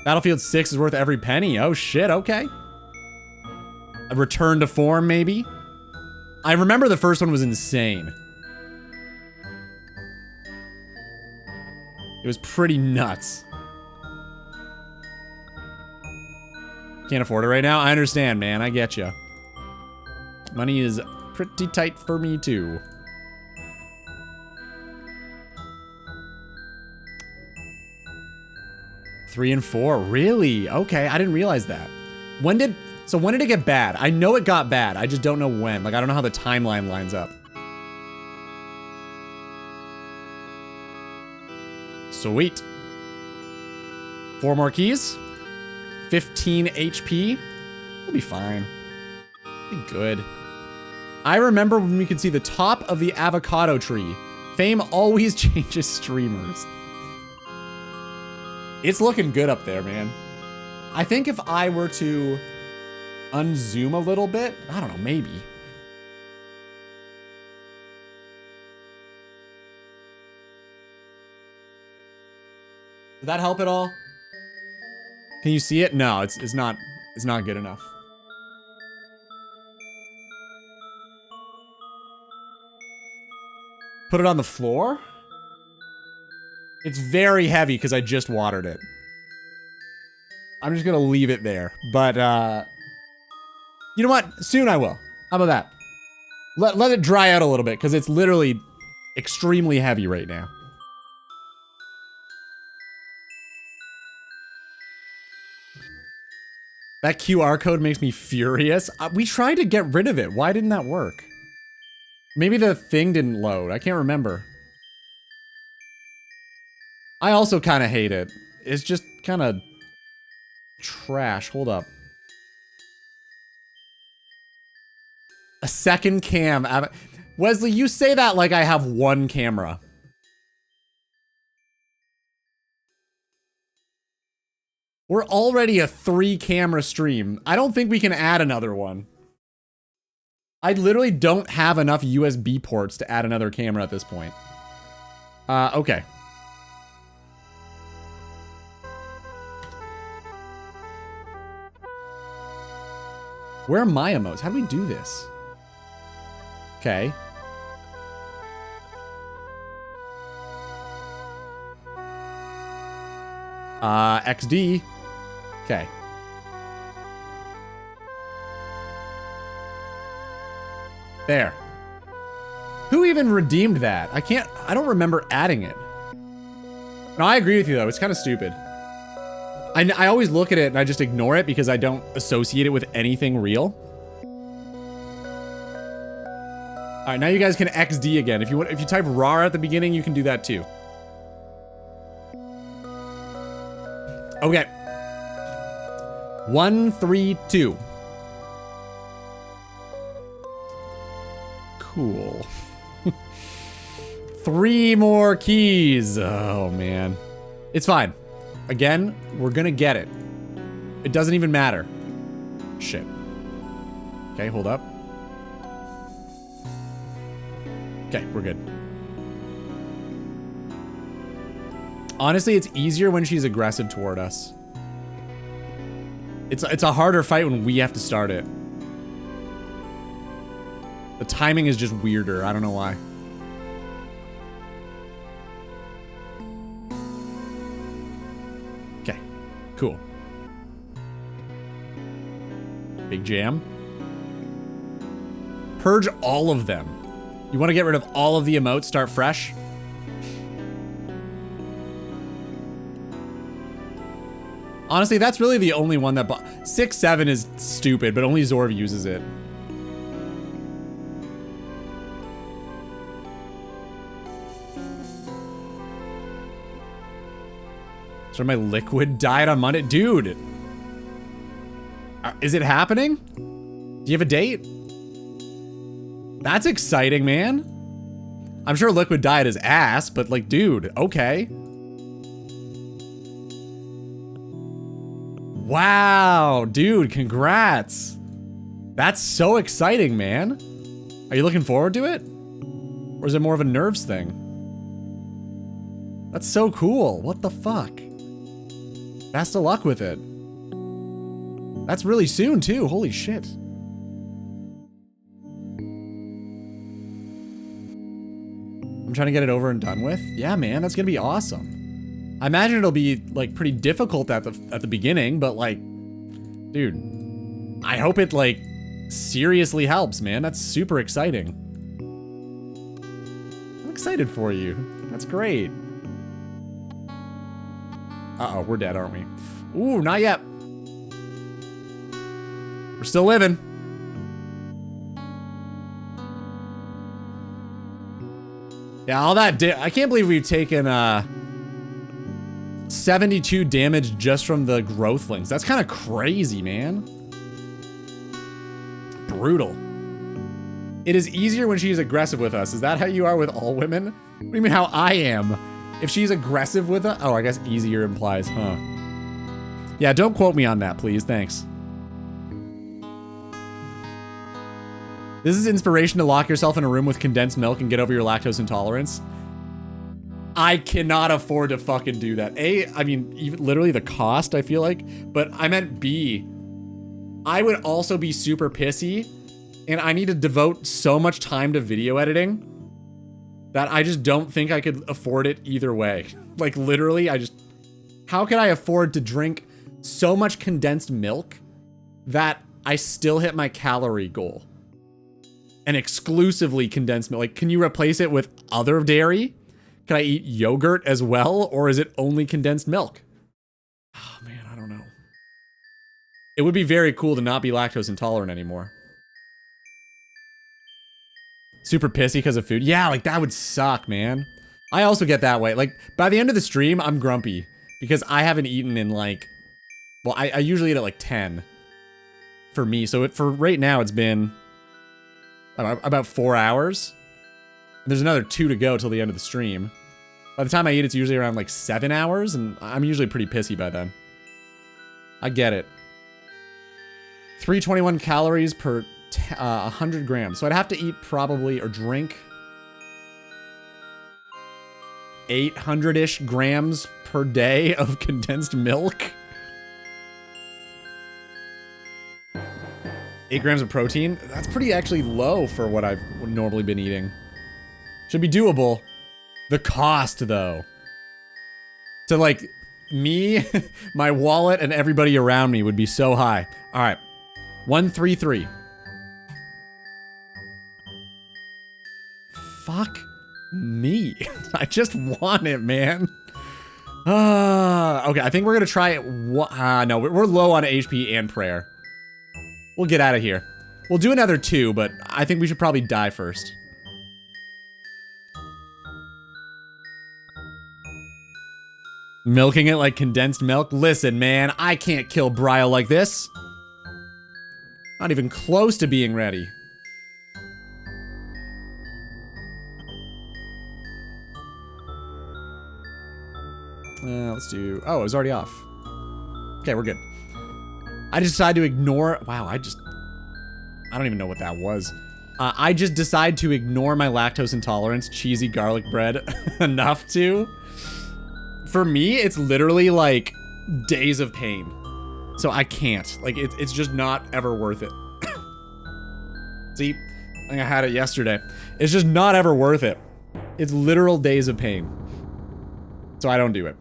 Battlefield 6 is worth every penny. Oh shit, okay. A return to form, maybe? I remember the first one was insane. It was pretty nuts. Can't afford it right now? I understand, man. I get you. Money is pretty tight for me, too. Three and 4. Really? Okay, I didn't realize that. When did it get bad? I know it got bad. I just don't know when. Like, I don't know how the timeline lines up. Sweet. 4 more keys. 15 HP. We'll be fine. Be good. I remember when we could see the top of the avocado tree. Fame always changes streamers. It's looking good up there, man. I think if I were to unzoom a little bit, I don't know, maybe. Did that help at all? Can you see it? No, it's not good enough. Put it on the floor? It's very heavy because I just watered it. I'm just gonna leave it there. But you know what? Soon I will. How about that? Let it dry out a little bit because it's literally extremely heavy right now. That QR code makes me furious. We tried to get rid of it. Why didn't that work? Maybe the thing didn't load. I can't remember. I also kind of hate it. It's just kind of trash. Hold up. A second cam. Wesley, you say that like I have one camera. We're already a 3-camera stream. I don't think we can add another one. I literally don't have enough USB ports to add another camera at this point. Okay. Where are my emotes? How do we do this? Okay. XD. Okay. There. Who even redeemed that? I don't remember adding it. No, I agree with you though. It's kind of stupid. I always look at it and I just ignore it because I don't associate it with anything real. All right, now you guys can XD again. If you type RAR at the beginning, you can do that too. Okay. 1, 3, 2. Cool. 3 more keys. Oh man. It's fine. Again, we're gonna get it. It doesn't even matter. Shit. Okay, hold up. Okay, we're good. Honestly, it's easier when she's aggressive toward us. It's a harder fight when we have to start it. The timing is just weirder. I don't know why. Okay, cool. Big jam. Purge all of them. You want to get rid of all of the emotes, start fresh? Honestly, that's really the only one that 6, 7 is stupid, but only Zorv uses it. So my liquid died on Monday. Dude! Is it happening? Do you have a date? That's exciting, man. I'm sure liquid died his ass, but like, dude, okay. Wow, dude, congrats. That's so exciting, man. Are you looking forward to it? Or is it more of a nerves thing? That's so cool. What the fuck? Best of luck with it. That's really soon, too. Holy shit. I'm trying to get it over and done with. Yeah, man, that's gonna be awesome. I imagine it'll be, like, pretty difficult at the beginning, but, like, dude, I hope it, like, seriously helps, man. That's super exciting. I'm excited for you. That's great. Uh-oh, we're dead, aren't we? Ooh, not yet. We're still living. Yeah, all that I can't believe we've taken 72 damage just from the growthlings. That's kind of crazy, man. Brutal. It is easier when she's aggressive with us. Is that how you are with all women? What do you mean how I am? If she's aggressive with us? Oh, I guess easier implies, huh? Yeah, don't quote me on that, please. Thanks. This is inspiration to lock yourself in a room with condensed milk and get over your lactose intolerance. I cannot afford to fucking do that. A, I mean, even literally the cost, I feel like. But I meant B, I would also be super pissy, and I need to devote so much time to video editing that I just don't think I could afford it either way. Like, literally, how can I afford to drink so much condensed milk that I still hit my calorie goal? And exclusively condensed milk. Like, can you replace it with other dairy? Can I eat yogurt as well? Or is it only condensed milk? Oh man, I don't know. It would be very cool to not be lactose intolerant anymore. Super pissy because of food. Yeah, like that would suck, man. I also get that way. Like, by the end of the stream, I'm grumpy. Because I haven't eaten in like... Well, I usually eat at like 10. For me. So for right now, it's been... about 4 hours. There's another 2 to go till the end of the stream. By the time I eat, it's usually around like 7 hours, and I'm usually pretty pissy by then. I get it. 321 calories per 100 grams. So I'd have to eat probably, or drink 800-ish grams per day of condensed milk. 8 grams of protein. That's pretty actually low for what I've normally been eating. Should be doable. The cost, though. To, like, me, my wallet, and everybody around me would be so high. All right. 133. Fuck me. I just want it, man. Okay, I think we're gonna try it. No, we're low on HP and prayer. We'll get out of here. We'll do another 2, but I think we should probably die first. Milking it like condensed milk? Listen, man, I can't kill Brile like this. Not even close to being ready. Let's do... Oh, it was already off. Okay, we're good. I just decided to ignore... Wow, I don't even know what that was. I just decided to ignore my lactose intolerance, cheesy garlic bread enough to... For me, it's literally like days of pain. So I can't. Like, it's just not ever worth it. See? I think I had it yesterday. It's just not ever worth it. It's literal days of pain. So I don't do it.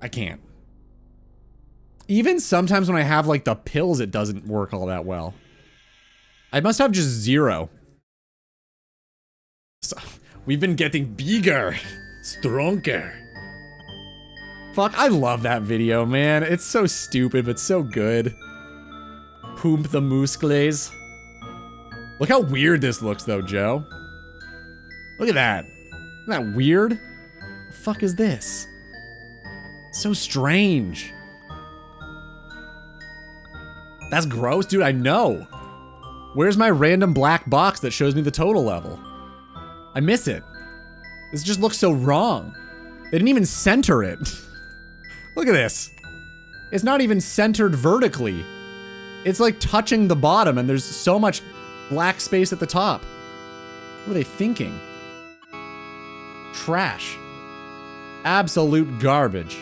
I can't. Even sometimes when I have, like, the pills, it doesn't work all that well. I must have just 0. So, we've been getting bigger. Stronger. Fuck, I love that video, man. It's so stupid, but so good. Pump the muscles. Look how weird this looks, though, Joe. Look at that. Isn't that weird? The fuck is this? So strange. That's gross, dude, I know. Where's my random black box that shows me the total level? I miss it. This just looks so wrong. They didn't even center it. Look at this. It's not even centered vertically. It's like touching the bottom and there's so much black space at the top. What are they thinking? Trash. Absolute garbage.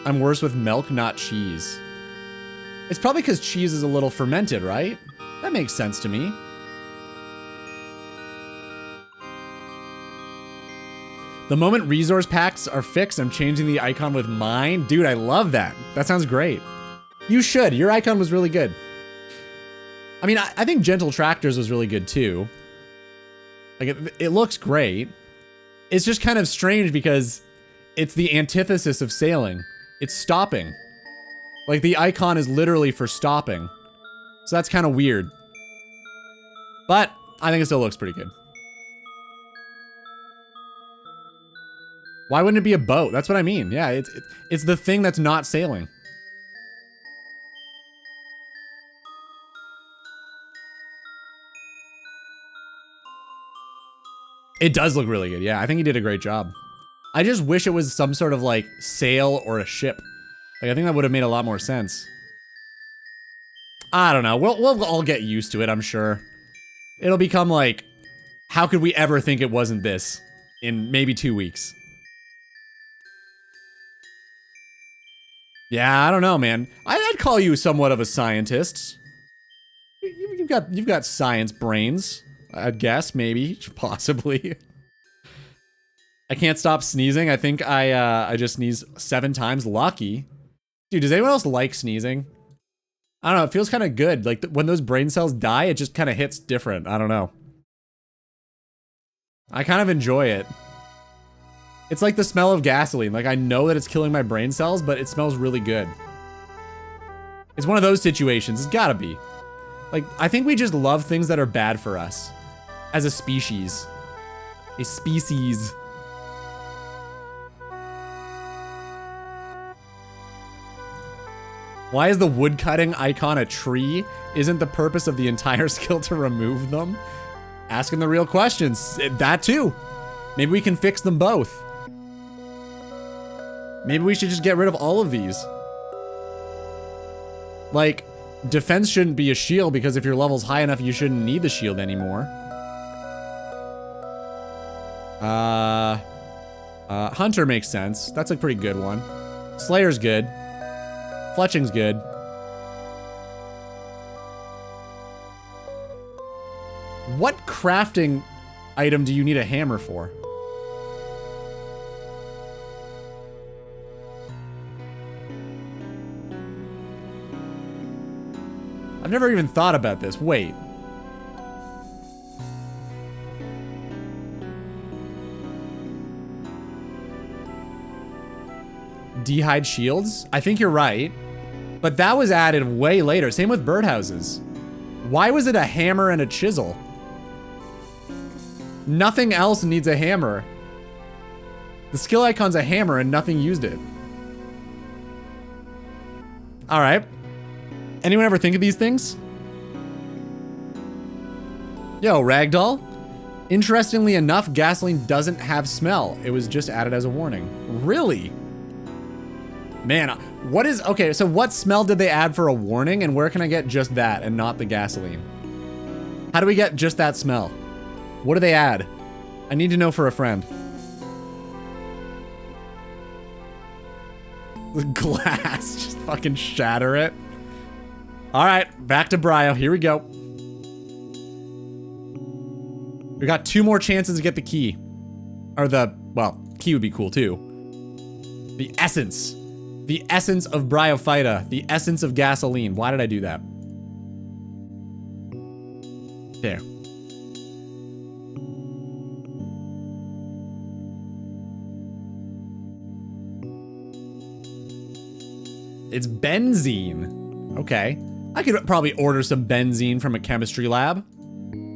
I'm worse with milk, not cheese. It's probably because cheese is a little fermented, right? That makes sense to me. The moment resource packs are fixed, I'm changing the icon with mine. Dude, I love that. That sounds great. You should. Your icon was really good. I mean, I think Gentle Tractors was really good too. Like, it looks great. It's just kind of strange because it's the antithesis of sailing. It's stopping. Like, the icon is literally for stopping. So that's kind of weird. But I think it still looks pretty good. Why wouldn't it be a boat? That's what I mean. Yeah, it's the thing that's not sailing. It does look really good. Yeah, I think he did a great job. I just wish it was some sort of like sail or a ship. Like, I think that would have made a lot more sense. I don't know. We'll all get used to it, I'm sure. It'll become like, how could we ever think it wasn't this in maybe 2 weeks? Yeah, I don't know, man. I'd call you somewhat of a scientist. You've got science brains. I'd guess, maybe, possibly. I can't stop sneezing. I think I just sneezed 7 times. Lucky. Dude, does anyone else like sneezing? I don't know. It feels kind of good. Like, when those brain cells die, it just kind of hits different. I don't know. I kind of enjoy it. It's like the smell of gasoline. Like, I know that it's killing my brain cells, but it smells really good. It's one of those situations. It's gotta be. Like, I think we just love things that are bad for us. As a species. A species. Why is the woodcutting icon a tree? Isn't the purpose of the entire skill to remove them? Asking the real questions. That too. Maybe we can fix them both. Maybe we should just get rid of all of these. Like, defense shouldn't be a shield because if your level's high enough, you shouldn't need the shield anymore. Hunter makes sense. That's a pretty good one. Slayer's good. Fletching's good. What crafting item do you need a hammer for? I've never even thought about this. Wait. D'hide shields? I think you're right. But that was added way later. Same with birdhouses. Why was it a hammer and a chisel? Nothing else needs a hammer. The skill icon's a hammer and nothing used it. All right. Anyone ever think of these things? Yo, Ragdoll. Interestingly enough, gasoline doesn't have smell. It was just added as a warning. Really? Man, what is... Okay, so what smell did they add for a warning, and where can I get just that and not the gasoline? How do we get just that smell? What do they add? I need to know for a friend. The glass. Just fucking shatter it. All right, back to Brio. Here we go. We got 2 more chances to get the key. Or the... Well, key would be cool, too. The essence. The essence of Bryophyta. The essence of gasoline. Why did I do that? There. It's benzene. Okay. I could probably order some benzene from a chemistry lab.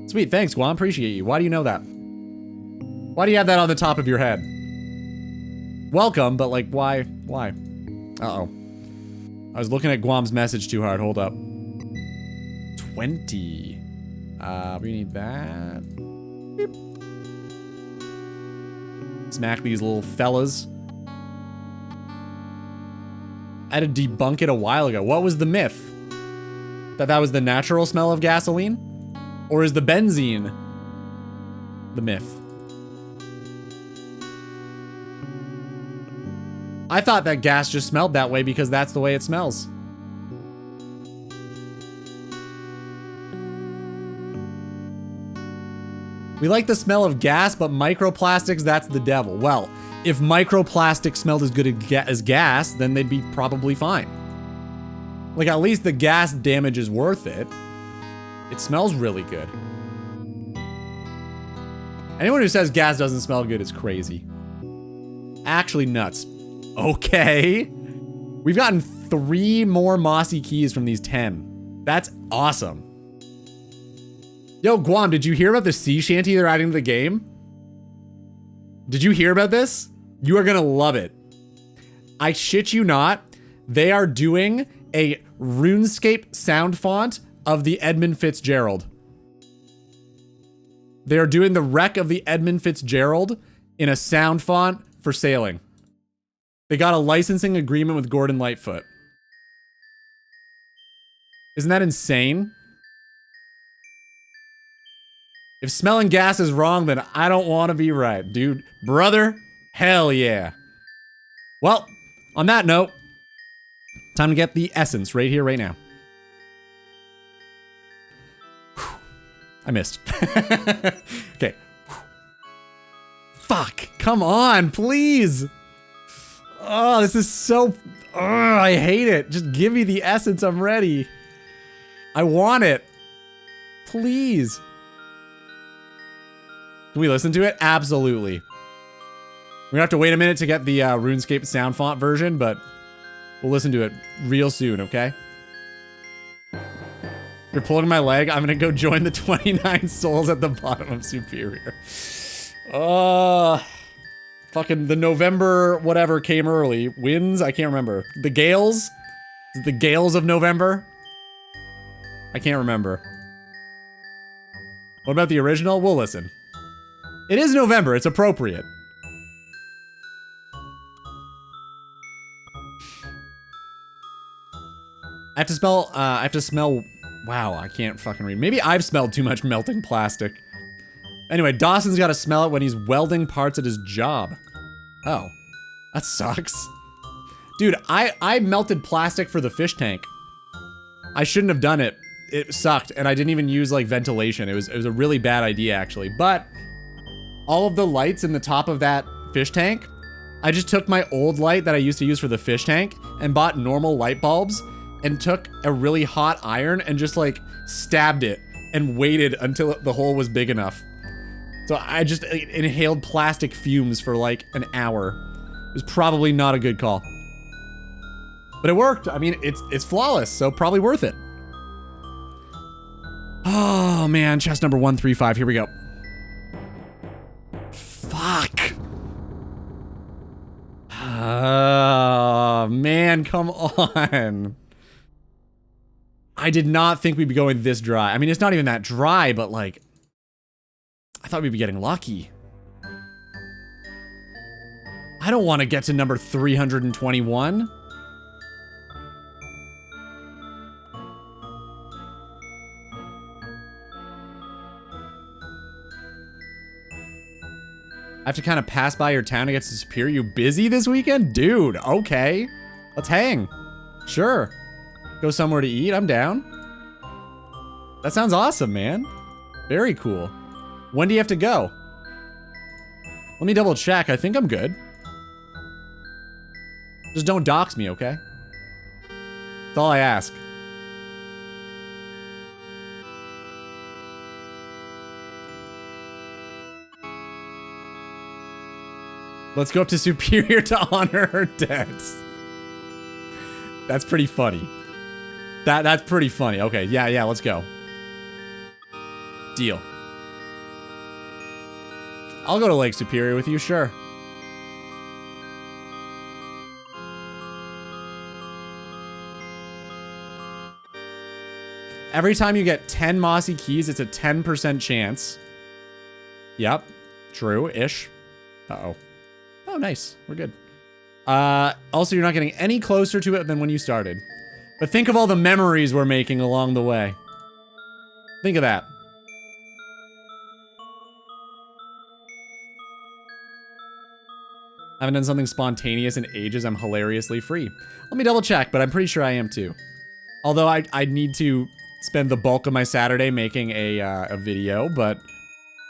Sweet, thanks, Guam. Appreciate you. Why do you know that? Why do you have that on the top of your head? Welcome, but like, why? Why? Uh-oh. I was looking at Guam's message too hard. Hold up. 20. We need that. Beep. Smack these little fellas. I had to debunk it a while ago. What was the myth? That was the natural smell of gasoline? Or is the benzene the myth? I thought that gas just smelled that way because that's the way it smells. We like the smell of gas, but microplastics, that's the devil. Well, if microplastics smelled as good as gas, then they'd be probably fine. Like, at least the gas damage is worth it. It smells really good. Anyone who says gas doesn't smell good is crazy. Actually nuts. Okay. We've gotten 3 more mossy keys from these 10. That's awesome. Yo, Guam, did you hear about the sea shanty they're adding to the game? Did you hear about this? You are gonna love it. I shit you not. They are doing a RuneScape sound font of the Edmund Fitzgerald. They are doing the wreck of the Edmund Fitzgerald in a sound font for sailing. They got a licensing agreement with Gordon Lightfoot. Isn't that insane? If smelling gas is wrong, then I don't want to be right. Dude, brother, hell yeah. Well, on that note, time to get the essence right here, right now. Whew. I missed. Okay. Fuck, come on, please. Oh, this is so... Oh, I hate it. Just give me the essence, I'm ready. I want it. Please. Can we listen to it? Absolutely. We're gonna have to wait a minute to get the RuneScape sound font version, but we'll listen to it real soon, okay? You're pulling my leg. I'm gonna go join the 29 souls at the bottom of Superior. Fucking the November whatever came early. Winds? I can't remember. The Gales? Is it the Gales of November? I can't remember. What about the original? We'll listen. It is November. It's appropriate. I have to smell, wow, I can't fucking read. Maybe I've smelled too much melting plastic. Anyway, Dawson's got to smell it when he's welding parts at his job. Oh, that sucks. Dude, I melted plastic for the fish tank. I shouldn't have done it. it sucked, and I didn't even use like ventilation. It was a really bad idea actually. But all of the lights in the top of that fish tank, I just took my old light that I used to use for the fish tank and bought normal light bulbs and took a really hot iron and just like stabbed it and waited until the hole was big enough. So I just inhaled plastic fumes for like an hour. It was probably not a good call. But it worked. I mean, it's flawless, so probably worth it. Oh man, chest number 135, here we go. Fuck. Oh man, come on. I did not think we'd be going this dry. I mean, it's not even that dry, but like, I thought we'd be getting lucky. I don't want to get to number 321. I have to kind of pass by your town to get to Superior. You busy this weekend? Dude, okay. Let's hang. Sure. Go somewhere to eat, I'm down. That sounds awesome, man. Very cool. When do you have to go? Let me double check, I think I'm good. Just don't dox me, okay? That's all I ask. Let's go up to Superior to honor her debts. That's pretty funny. That's pretty funny. Okay, yeah, let's go. Deal. I'll go to Lake Superior with you, sure. Every time you get 10 mossy keys, it's a 10% chance. Yep, true-ish. Uh-oh. Oh, nice. We're good. Also, you're not getting any closer to it than when you started. But think of all the memories we're making along the way. Think of that. I haven't done something spontaneous in ages. I'm hilariously free. Let me double check, but I'm pretty sure I am too. Although I need to spend the bulk of my Saturday making a video, but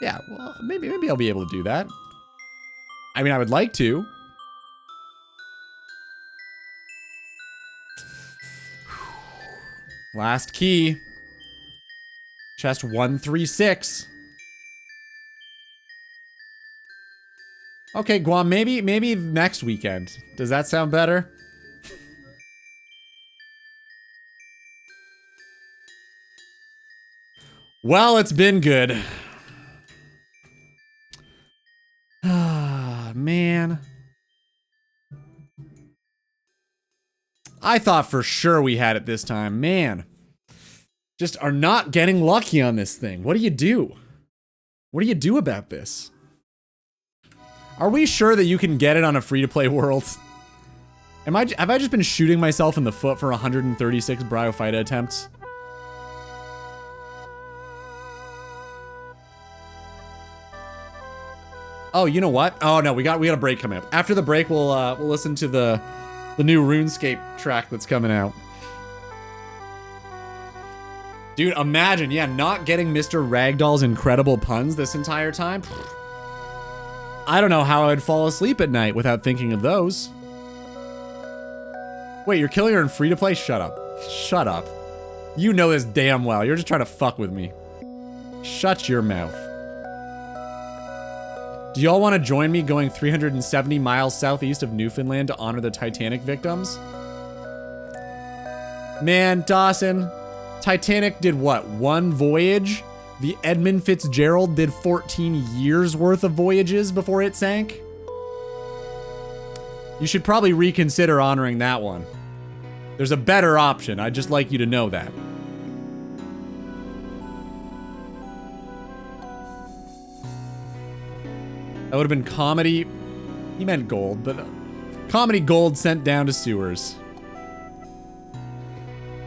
yeah, well, maybe I'll be able to do that. I mean, I would like to. Last key. Chest 136. Okay, Guam, maybe next weekend. Does that sound better? Well, it's been good. Ah, man. I thought for sure we had it this time. Man. Just are not getting lucky on this thing. What do you do? What do you do about this? Are we sure that you can get it on a free-to-play world? Have I just been shooting myself in the foot for 136 Bryophyta attempts? Oh, you know what? Oh no, we got a break coming up. After the break, we'll listen to the new RuneScape track that's coming out. Dude, imagine, yeah, not getting Mr. Ragdoll's incredible puns this entire time. I don't know how I'd fall asleep at night without thinking of those. Wait, you're killing her in free-to-play? Shut up. Shut up. You know this damn well. You're just trying to fuck with me. Shut your mouth. Do y'all want to join me going 370 miles southeast of Newfoundland to honor the Titanic victims? Man, Dawson, Titanic did what, one voyage? The Edmund Fitzgerald did 14 years worth of voyages before it sank? You should probably reconsider honoring that one. There's a better option, I'd just like you to know that. That would have been comedy. He meant gold, but comedy gold sent down to sewers.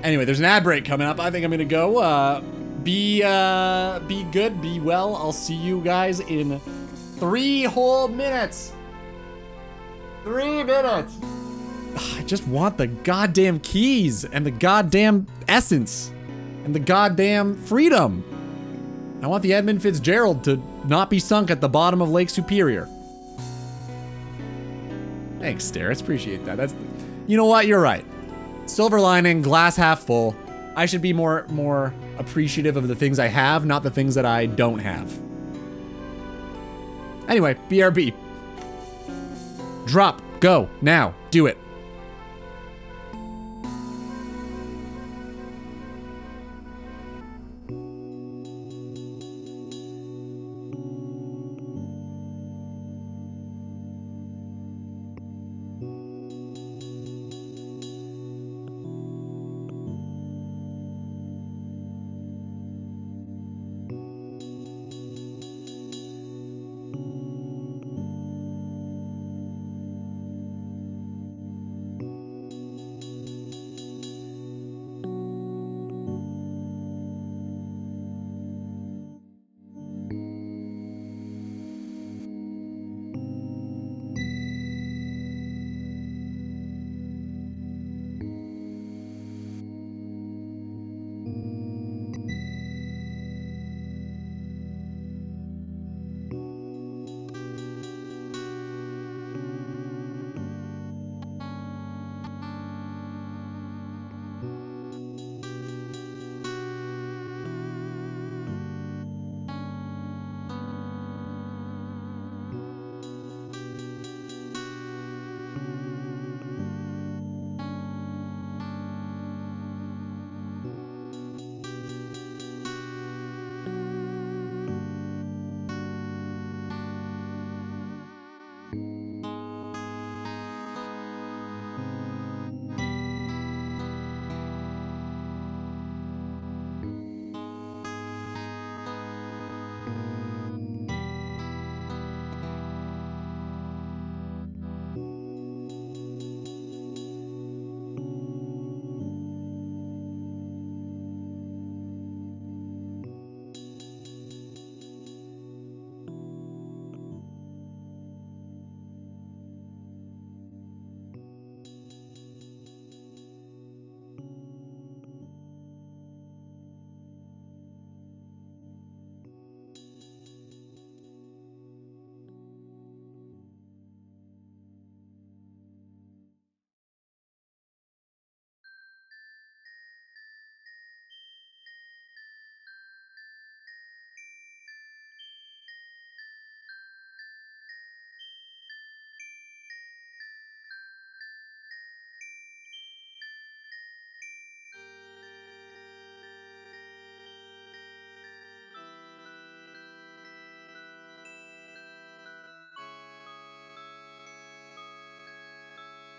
Anyway, there's an ad break coming up. I think I'm gonna go. Be good, be well. I'll see you guys in 3 whole minutes. 3 minutes. I just want the goddamn keys and the goddamn essence and the goddamn freedom. I want the Edmund Fitzgerald to not be sunk at the bottom of Lake Superior. Thanks, Steris. Appreciate that. You know what? You're right. Silver lining, glass half full. I should be more appreciative of the things I have, not the things that I don't have. Anyway, BRB. Drop. Go. Now. Do it.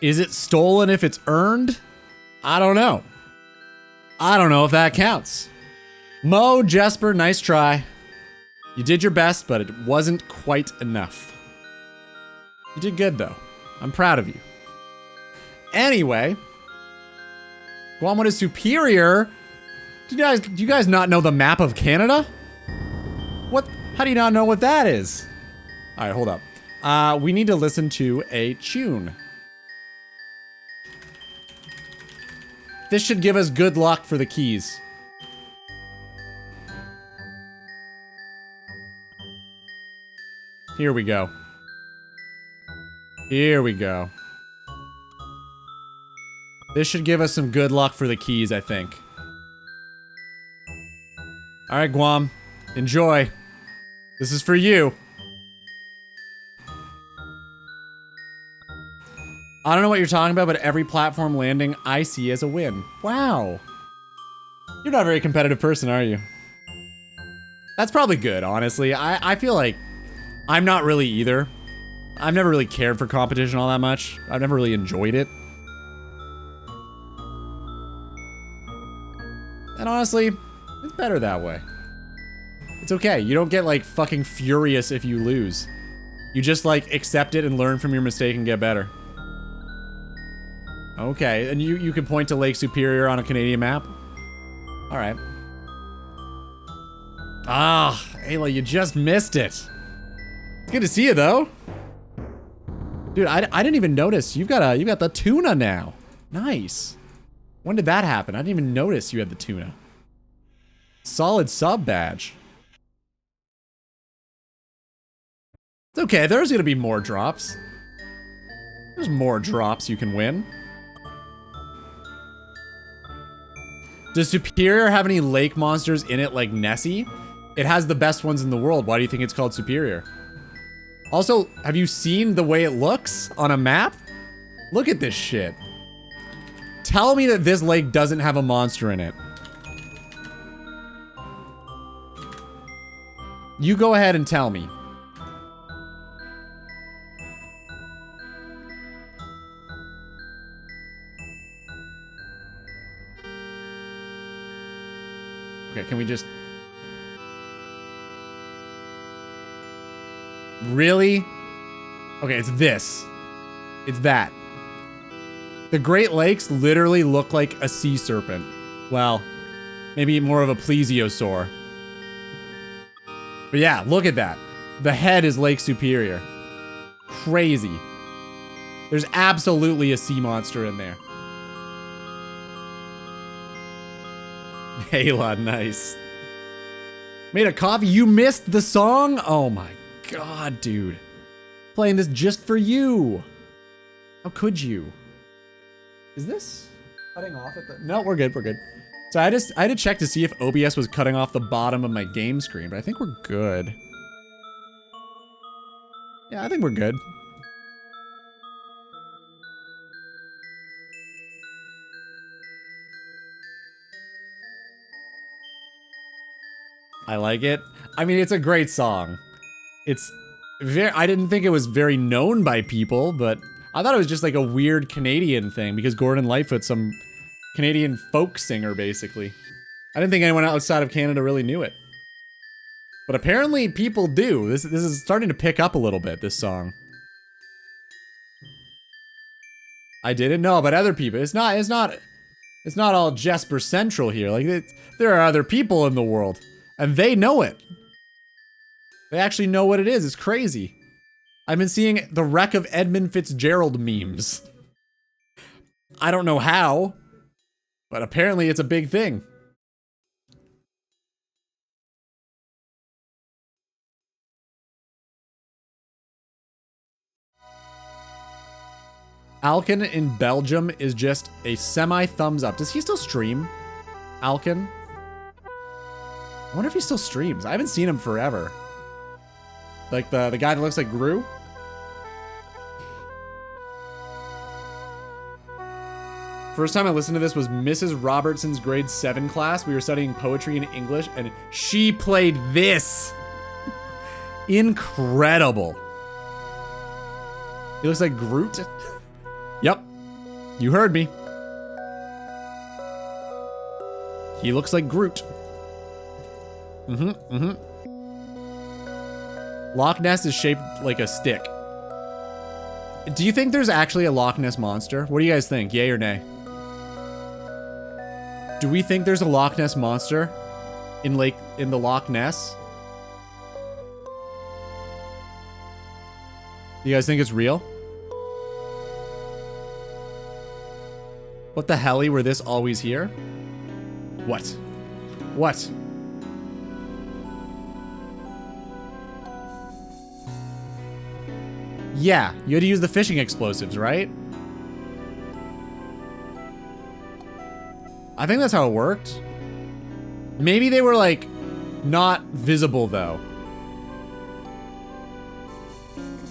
Is it stolen if it's earned? I don't know. I don't know if that counts. Mo, Jesper, nice try. You did your best, but it wasn't quite enough. You did good, though. I'm proud of you. Anyway, Guam is superior. Do you guys not know the map of Canada? What? How do you not know what that is? All right, hold up. We need to listen to a tune. This should give us good luck for the keys. Here we go. Here we go. This should give us some good luck for the keys, I think. Alright, Guam. Enjoy. This is for you. I don't know what you're talking about, but every platform landing I see as a win. Wow. You're not a very competitive person, are you? That's probably good, honestly. I feel like I'm not really either. I've never really cared for competition all that much. I've never really enjoyed it. And honestly, it's better that way. It's okay. You don't get like fucking furious if you lose. You just like accept it and learn from your mistake and get better. Okay, and you can point to Lake Superior on a Canadian map? Alright. Ah, Ayla, you just missed it. It's good to see you, though. Dude, I didn't even notice. You got the tuna now. Nice. When did that happen? I didn't even notice you had the tuna. Solid sub badge. It's okay, there's gonna be more drops. There's more drops you can win. Does Superior have any lake monsters in it like Nessie? It has the best ones in the world. Why do you think it's called Superior? Also, have you seen the way it looks on a map? Look at this shit. Tell me that this lake doesn't have a monster in it. You go ahead and tell me. Okay, can we just... Really? Okay, it's this. It's that. The Great Lakes literally look like a sea serpent. Well, maybe more of a plesiosaur. But yeah, look at that. The head is Lake Superior. Crazy. There's absolutely a sea monster in there. Ayla, nice. Made a coffee? You missed the song? Oh my god, dude. Playing this just for you. How could you? Is this cutting off at the... No, we're good, we're good. So I had to check to see if OBS was cutting off the bottom of my game screen, but I think we're good. Yeah, I think we're good. I like it. I mean, it's a great song. It's very... I didn't think it was very known by people, but I thought it was just like a weird Canadian thing because Gordon Lightfoot's some Canadian folk singer, basically. I didn't think anyone outside of Canada really knew it. But apparently people do. This is starting to pick up a little bit, this song. I didn't know, but other people. It's not all Jesper Central here. Like, there are other people in the world. And they know it. They actually know what it is. It's crazy. I've been seeing the wreck of Edmund Fitzgerald memes. I don't know how, but apparently it's a big thing. Alkin in Belgium is just a semi-thumbs up. Does he still stream? Alkin? I wonder if he still streams. I haven't seen him forever. Like the guy that looks like Gru? First time I listened to this was Mrs. Robertson's grade 7 class. We were studying poetry in English and she played this. Incredible. He looks like Groot. Yep. You heard me. He looks like Groot. Loch Ness is shaped like a stick. Do you think there's actually a Loch Ness monster? What do you guys think? Yay or nay? Do we think there's a Loch Ness monster in the Loch Ness? Do you guys think it's real? What the helly, were this always here? What? What? Yeah, you had to use the fishing explosives, right? I think that's how it worked. Maybe they were like not visible though.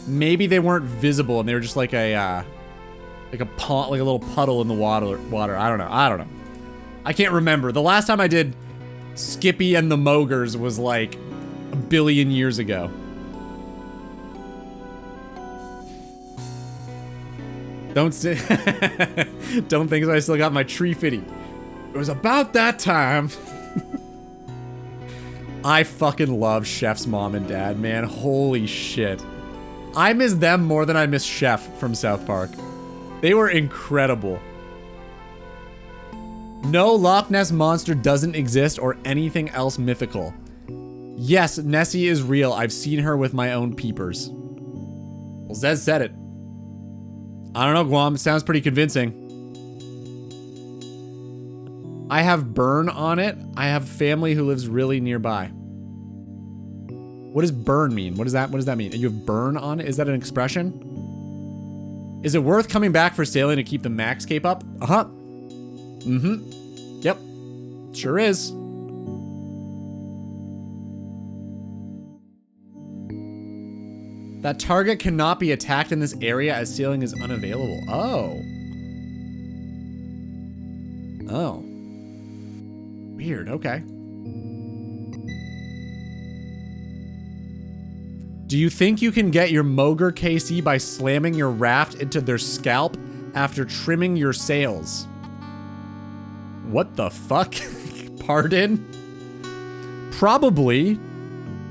Maybe they weren't visible and they were just like a pond, like a little puddle in the water. I don't know. I can't remember. The last time I did Skippy and the Mogers was like a billion years ago. Don't think so. I still got my tree fitty. It was about that time. I fucking love Chef's mom and dad, man. Holy shit. I miss them more than I miss Chef from South Park. They were incredible. No, Loch Ness Monster doesn't exist or anything else mythical. Yes, Nessie is real. I've seen her with my own peepers. Well, Zez said it. I don't know, Guam. It sounds pretty convincing. I have burn on it. I have family who lives really nearby. What does burn mean? What does that mean? You have burn on it? Is that an expression? Is it worth coming back for sailing to keep the max cape up? Uh-huh. Mm-hmm. Yep. Sure is. That target cannot be attacked in this area as sailing is unavailable. Oh. Oh. Weird, okay. Do you think you can get your Moger KC by slamming your raft into their scalp after trimming your sails? What the fuck? Pardon? Probably.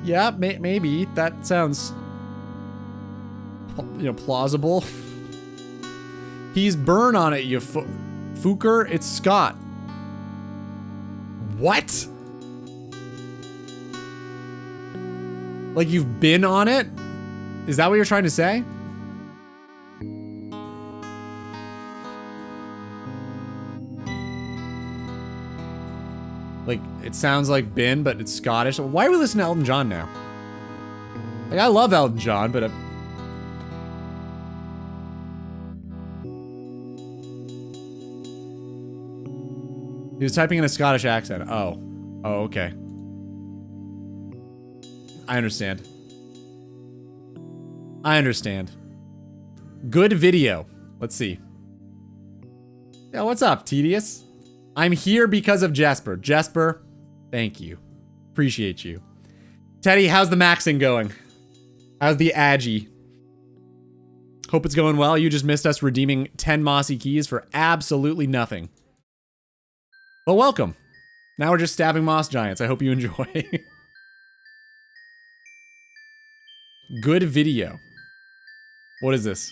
Yeah, maybe. That sounds, you know, plausible. He's burn on it, you Fooker. It's Scott. What? Like you've been on it? Is that what you're trying to say? Like, it sounds like been, but it's Scottish. Why are we listening to Elton John now? Like, I love Elton John, but... He was typing in a Scottish accent. Oh. Oh, okay. I understand. I understand. Good video. Let's see. Yeah, what's up, Tedious? I'm here because of Jesper. Jesper, thank you. Appreciate you. Teddy, how's the maxing going? How's the Agi? Hope it's going well. You just missed us redeeming 10 mossy keys for absolutely nothing. Well, welcome. Now we're just stabbing moss giants. I hope you enjoy. Good video. What is this?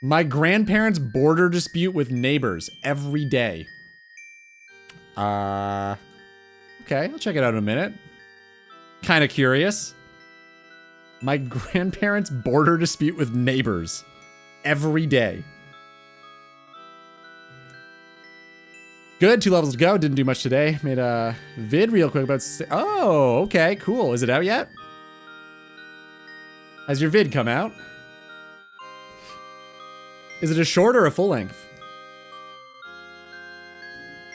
My grandparents' border dispute with neighbors every day. Okay, I'll check it out in a minute. Kind of curious. My grandparents' border dispute with neighbors every day. Good, 2 levels to go. Didn't do much today. Made a vid real quick about... Oh, okay, cool. Is it out yet? Has your vid come out? Is it a short or a full length?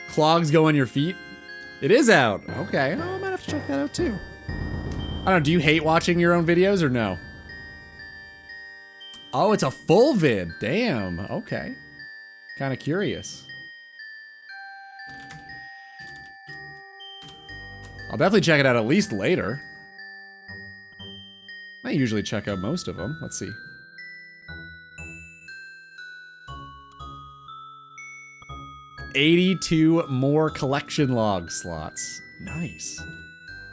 Clogs go on your feet? It is out. Okay, oh, I might have to check that out too. I don't know, do you hate watching your own videos or no? Oh, it's a full vid. Damn, okay. Kind of curious. I'll definitely check it out at least later. I usually check out most of them. Let's see. $82 more collection log slots. Nice.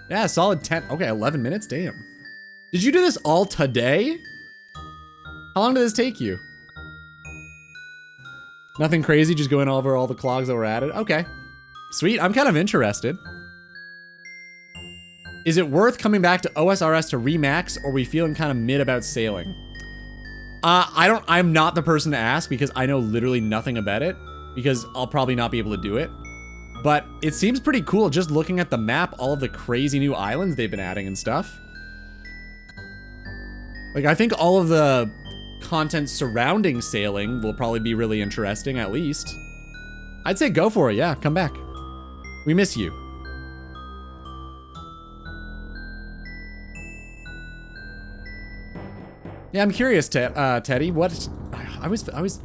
Yeah, solid 10. Okay, 11 minutes. Damn. Did you do this all today? How long did this take you? Nothing crazy, just going over all the clogs that were added? Okay. Sweet, I'm kind of interested. Is it worth coming back to OSRS to remax, or are we feeling kind of mid about sailing? I'm not the person to ask because I know literally nothing about it, because I'll probably not be able to do it. But it seems pretty cool just looking at the map, all of the crazy new islands they've been adding and stuff. Like, I think all of the content surrounding sailing will probably be really interesting, at least. I'd say go for it, yeah, come back. We miss you. Yeah, I'm curious, Teddy. What? I was.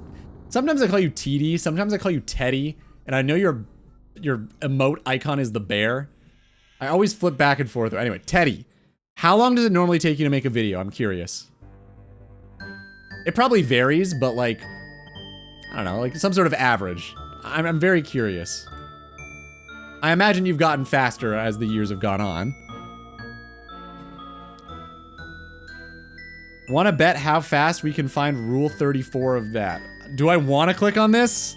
Sometimes I call you TD. Sometimes I call you Teddy. And I know your emote icon is the bear. I always flip back and forth. Anyway, Teddy, how long does it normally take you to make a video? I'm curious. It probably varies, but like, I don't know, like some sort of average. I'm very curious. I imagine you've gotten faster as the years have gone on. Want to bet how fast we can find Rule 34 of that? Do I want to click on this?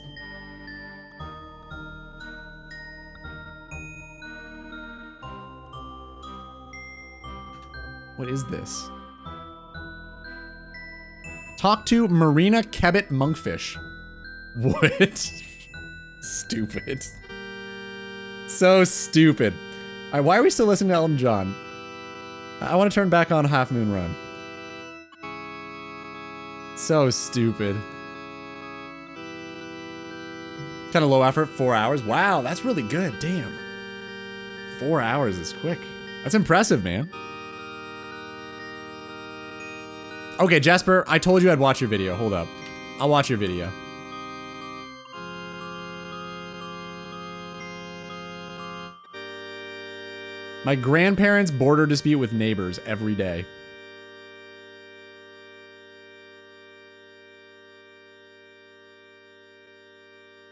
What is this? Talk to Marina Kebbit Monkfish. What? Stupid. So stupid. All right, why are we still listening to Elton John? I want to turn back on Half Moon Run. So stupid. Kind of low effort, 4 hours. Wow, that's really good. Damn. 4 hours is quick. That's impressive, man. Okay, Jesper, I told you I'd watch your video. Hold up. I'll watch your video. My grandparents' border dispute with neighbors every day.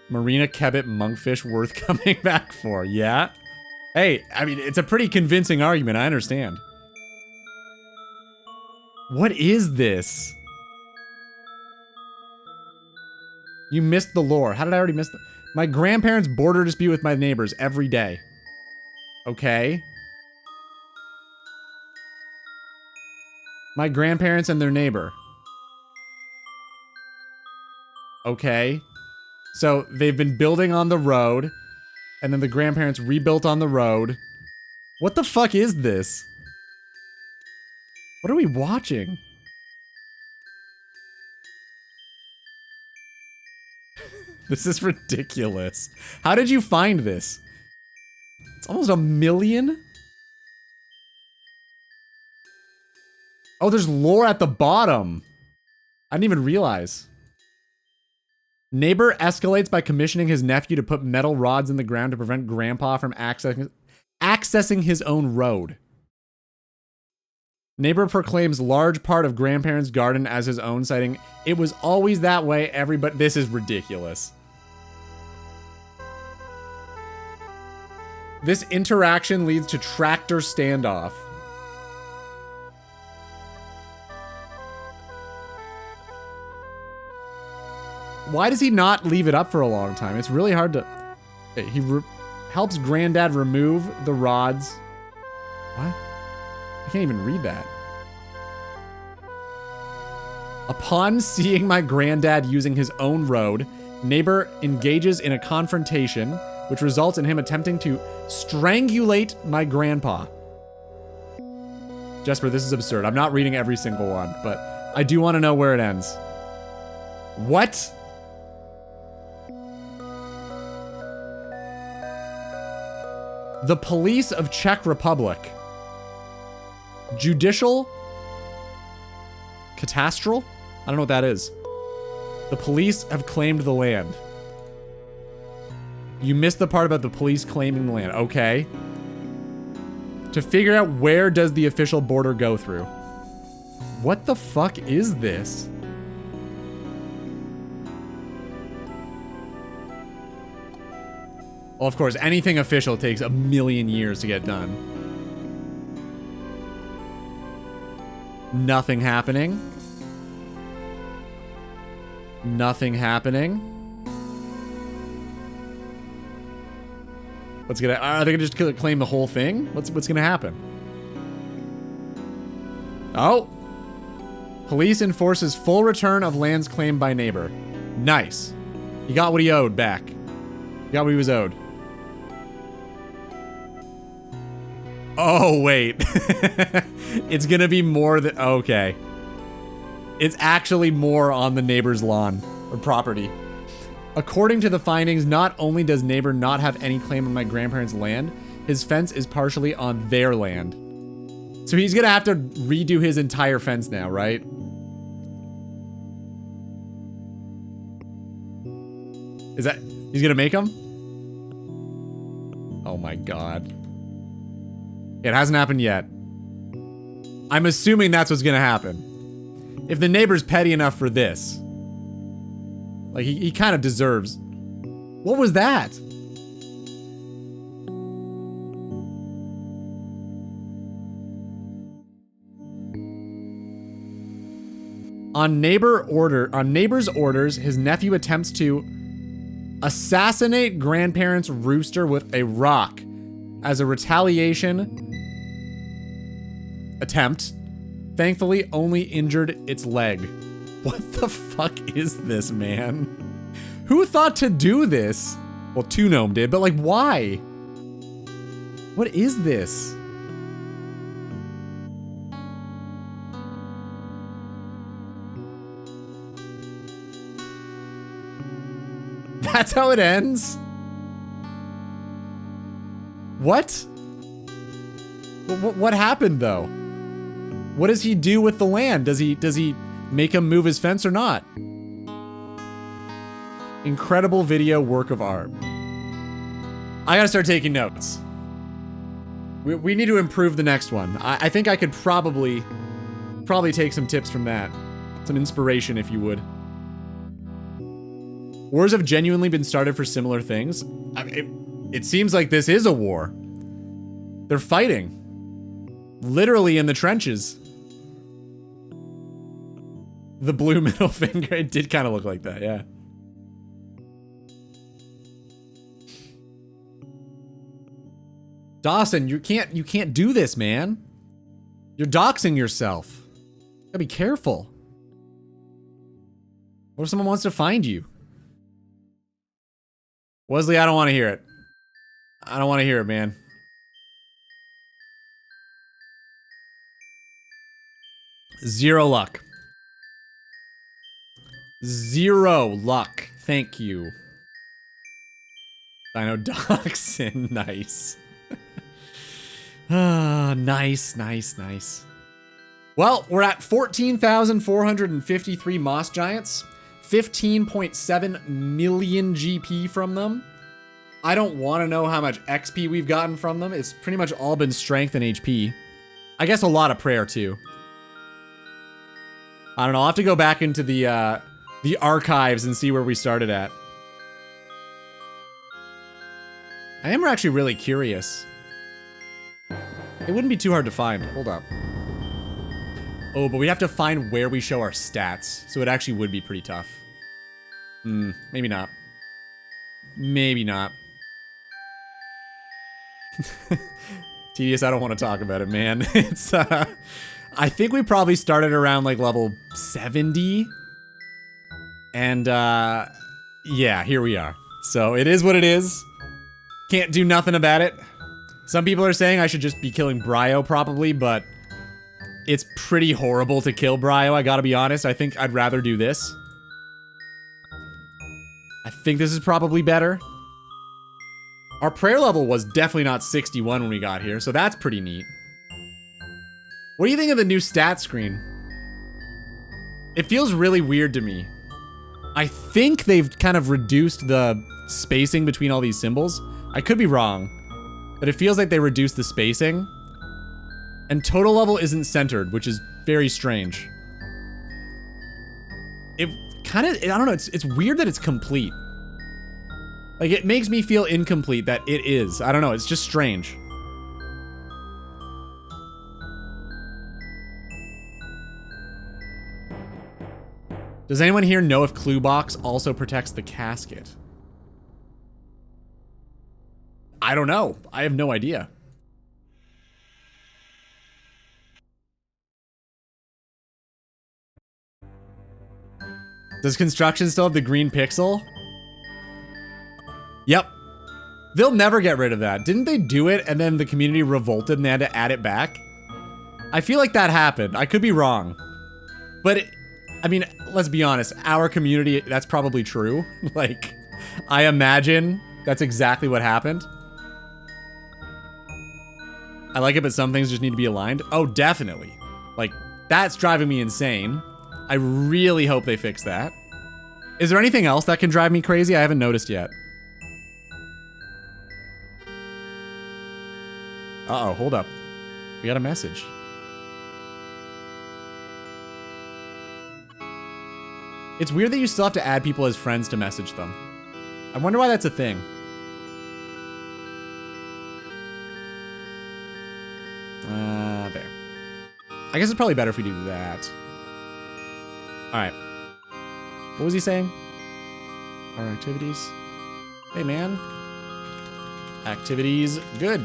Marina Kebbit monkfish worth coming back for. Yeah? Hey, I mean, it's a pretty convincing argument. I understand. What is this? You missed the lore. How did I already miss the... My grandparents' border dispute with my neighbors every day. Okay. My grandparents and their neighbor. Okay. So they've been building on the road, and then the grandparents rebuilt on the road. What the fuck is this? What are we watching? This is ridiculous. How did you find this? It's almost 1 million? Oh, there's lore at the bottom. I didn't even realize. Neighbor escalates by commissioning his nephew to put metal rods in the ground to prevent grandpa from accessing his own road. Neighbor proclaims large part of grandparents' garden as his own, citing, "It was always that way, everybody." This is ridiculous. This interaction leads to tractor standoff. Why does he not leave it up for a long time? It's really hard to... He helps granddad remove the rods. What? I can't even read that. Upon seeing my granddad using his own road, neighbor engages in a confrontation, which results in him attempting to strangulate my grandpa. Jesper, this is absurd. I'm not reading every single one, but I do want to know where it ends. What? The police of Czech Republic. Judicial? Catastral? I don't know what that is. The police have claimed the land. You missed the part about the police claiming the land. Okay. To figure out where does the official border go through. What the fuck is this? Well, of course, anything official takes 1 million years to get done. Nothing happening. Nothing happening. What's gonna... Are they gonna just claim the whole thing? What's gonna happen? Oh! Police enforces full return of lands claimed by neighbor. Nice. He got what he owed back. He got what he was owed. Oh, wait. It's gonna be more than... Okay. It's actually more on the neighbor's lawn or property. According to the findings, not only does neighbor not have any claim on my grandparents' land, his fence is partially on their land. So he's gonna have to redo his entire fence now, right? Is that... He's gonna make them? Oh my god. It hasn't happened yet. I'm assuming that's what's gonna happen. If the neighbor's petty enough for this. Like, he kind of deserves... What was that? On neighbor's orders, his nephew attempts to assassinate grandparents' rooster with a rock as a retaliation attempt. Thankfully, only injured its leg. What the fuck is this, man? Who thought to do this? Well, 2 gnome did, but like, why? What is this? That's how it ends? What? What happened though? What does he do with the land? Does he make him move his fence or not? Incredible video work of art. I gotta start taking notes. We need to improve the next one. I think I could probably take some tips from that. Some inspiration, if you would. Wars have genuinely been started for similar things. I mean, it seems like this is a war. They're fighting. Literally in the trenches. The blue middle finger, it did kind of look like that, yeah. Dawson, you can't do this, man. You're doxing yourself. Gotta be careful. What if someone wants to find you? Wesley, I don't want to hear it. I don't want to hear it, man. Zero luck. Zero luck. Thank you. Dino Dachshund. Nice. Ah, nice, nice, nice. Well, we're at 14,453 Moss Giants. 15.7 million GP from them. I don't want to know how much XP we've gotten from them. It's pretty much all been strength and HP. I guess a lot of prayer, too. I don't know. I'll have to go back into the archives and see where we started at. I am actually really curious. It wouldn't be too hard to find. Hold up. Oh, but we have to find where we show our stats. So it actually would be pretty tough. Maybe not. Maybe not. Tedious, I don't want to talk about it, man. It's, I think we probably started around like level 70. And, yeah, here we are. So it is what it is. Can't do nothing about it. Some people are saying I should just be killing Bryo probably, but it's pretty horrible to kill Bryo, I gotta be honest. I think I'd rather do this. I think this is probably better. Our prayer level was definitely not 61 when we got here, so that's pretty neat. What do you think of the new stat screen? It feels really weird to me. I think they've kind of reduced the spacing between all these symbols. I could be wrong, but it feels like they reduced the spacing. And total level isn't centered, which is very strange. It kind of, I don't know, it's weird that it's complete. Like, it makes me feel incomplete that it is. I don't know, it's just strange. Does anyone here know if Clue Box also protects the casket? I don't know. I have no idea. Does construction still have the green pixel? Yep. They'll never get rid of that. Didn't they do it and then the community revolted and they had to add it back? I feel like that happened. I could be wrong. But, I mean, let's be honest. Our community, that's probably true. Like, I imagine that's exactly what happened. I like it, but some things just need to be aligned. Oh, definitely. Like, that's driving me insane. I really hope they fix that. Is there anything else that can drive me crazy? I haven't noticed yet. Uh-oh, hold up. We got a message. It's weird that you still have to add people as friends to message them. I wonder why that's a thing. There. I guess it's probably better if we do that. Alright. What was he saying? Our activities. Hey, man. Activities. Good.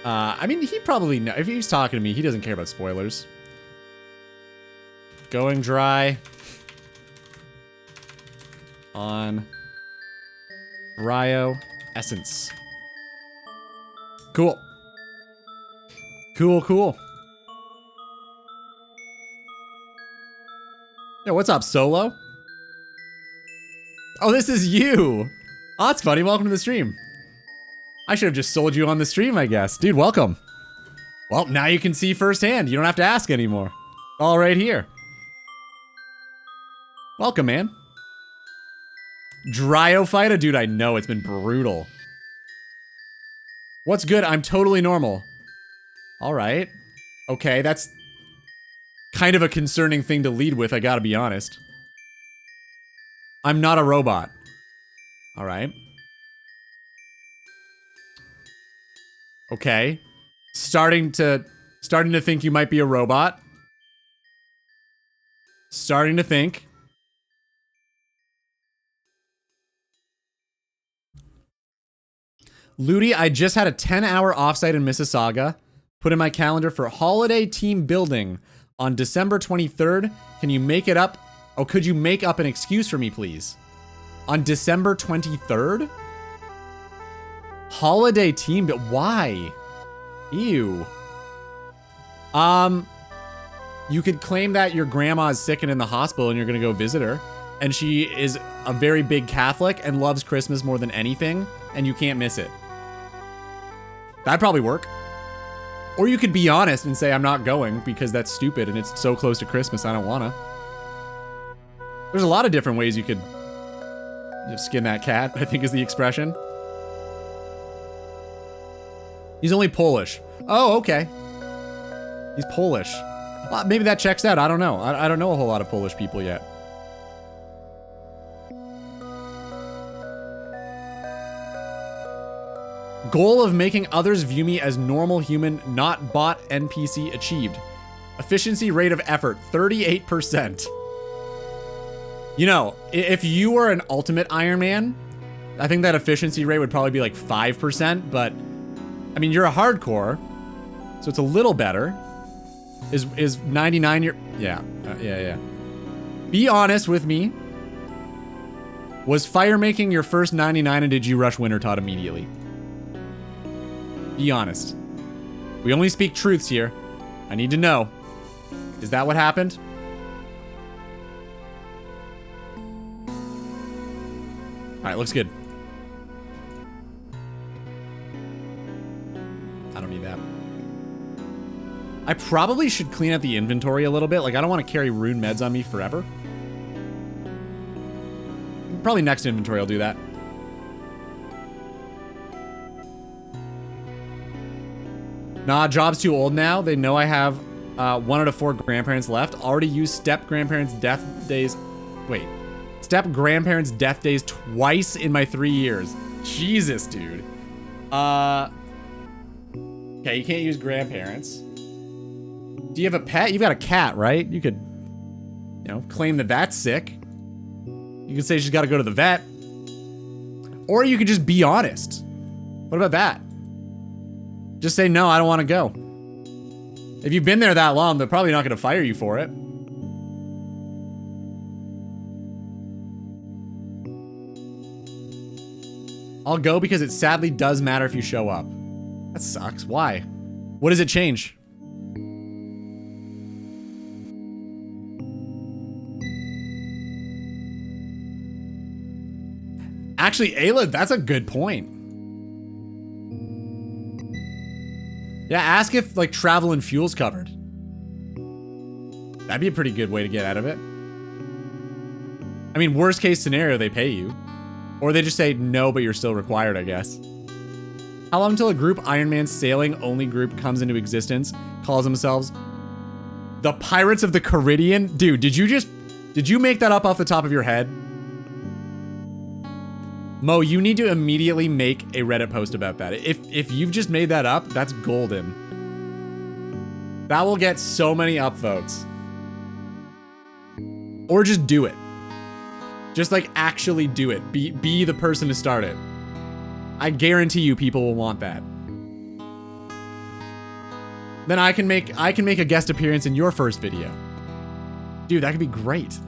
I mean, he probably know. If he's talking to me, he doesn't care about spoilers. Going dry. on Dryo Essence. Cool. Cool, cool. Yo, what's up, Solo? Oh, this is you. Oh, that's funny. Welcome to the stream. I should have just sold you on the stream, I guess. Dude, welcome. Well, now you can see firsthand. You don't have to ask anymore. All right here. Welcome, man. Dryophyta? Dude, I know. It's been brutal. What's good? I'm totally normal. All right. Okay, that's kind of a concerning thing to lead with, I gotta be honest. I'm not a robot. All right. Okay. Starting to think you might be a robot. Starting to think. Ludi, I just had a 10-hour offsite in Mississauga. Put in my calendar for holiday team building on December 23rd. Can you make it up? Oh, could you make up an excuse for me, please? On December 23rd? Holiday team, but why? Ew. You could claim that your grandma is sick and in the hospital and you're gonna go visit her. And she is a very big Catholic and loves Christmas more than anything, and you can't miss it. That'd probably work. Or you could be honest and say, I'm not going because that's stupid and it's so close to Christmas, I don't wanna. There's a lot of different ways you could just skin that cat, I think is the expression. He's only Polish. Oh, okay. He's Polish. Well, maybe that checks out. I don't know. I don't know a whole lot of Polish people yet. Goal of making others view me as normal human, not bot NPC achieved. Efficiency rate of effort, 38%. You know, if you were an ultimate Iron Man, I think that efficiency rate would probably be like 5%, but I mean, you're a hardcore, so it's a little better. Is 99 your... Yeah, yeah. Be honest with me. Was fire making your first 99 and did you rush Wintertot immediately? Be honest. We only speak truths here. I need to know. Is that what happened? Alright, looks good. I don't need that. I probably should clean out the inventory a little bit. Like, I don't want to carry rune meds on me forever. Probably next inventory I'll do that. Nah, Job's too old now. They know I have 1 out of 4 grandparents left. Already used step grandparents' death days. Wait. Step grandparents' death days twice in my 3 years. Jesus, dude. Okay, you can't use grandparents. Do you have a pet? You've got a cat, right? You could, you know, claim that that's sick. You could say she's got to go to the vet. Or you could just be honest. What about that? Just say, no, I don't want to go. If you've been there that long, they're probably not going to fire you for it. I'll go because it sadly does matter if you show up. That sucks. Why? What does it change? Actually, Ayla, that's a good point. Yeah, ask if, like, travel and fuel's covered. That'd be a pretty good way to get out of it. I mean, worst case scenario, they pay you. Or they just say no, but you're still required, I guess. How long until a group Iron Man sailing only group comes into existence, calls themselves the Pirates of the Caribbean? Dude, did you make that up off the top of your head? Mo, you need to immediately make a Reddit post about that. If you've just made that up, that's golden. That will get so many upvotes. Or just do it. Just like actually do it. Be the person to start it. I guarantee you people will want that. Then I can make a guest appearance in your first video. Dude, that could be great.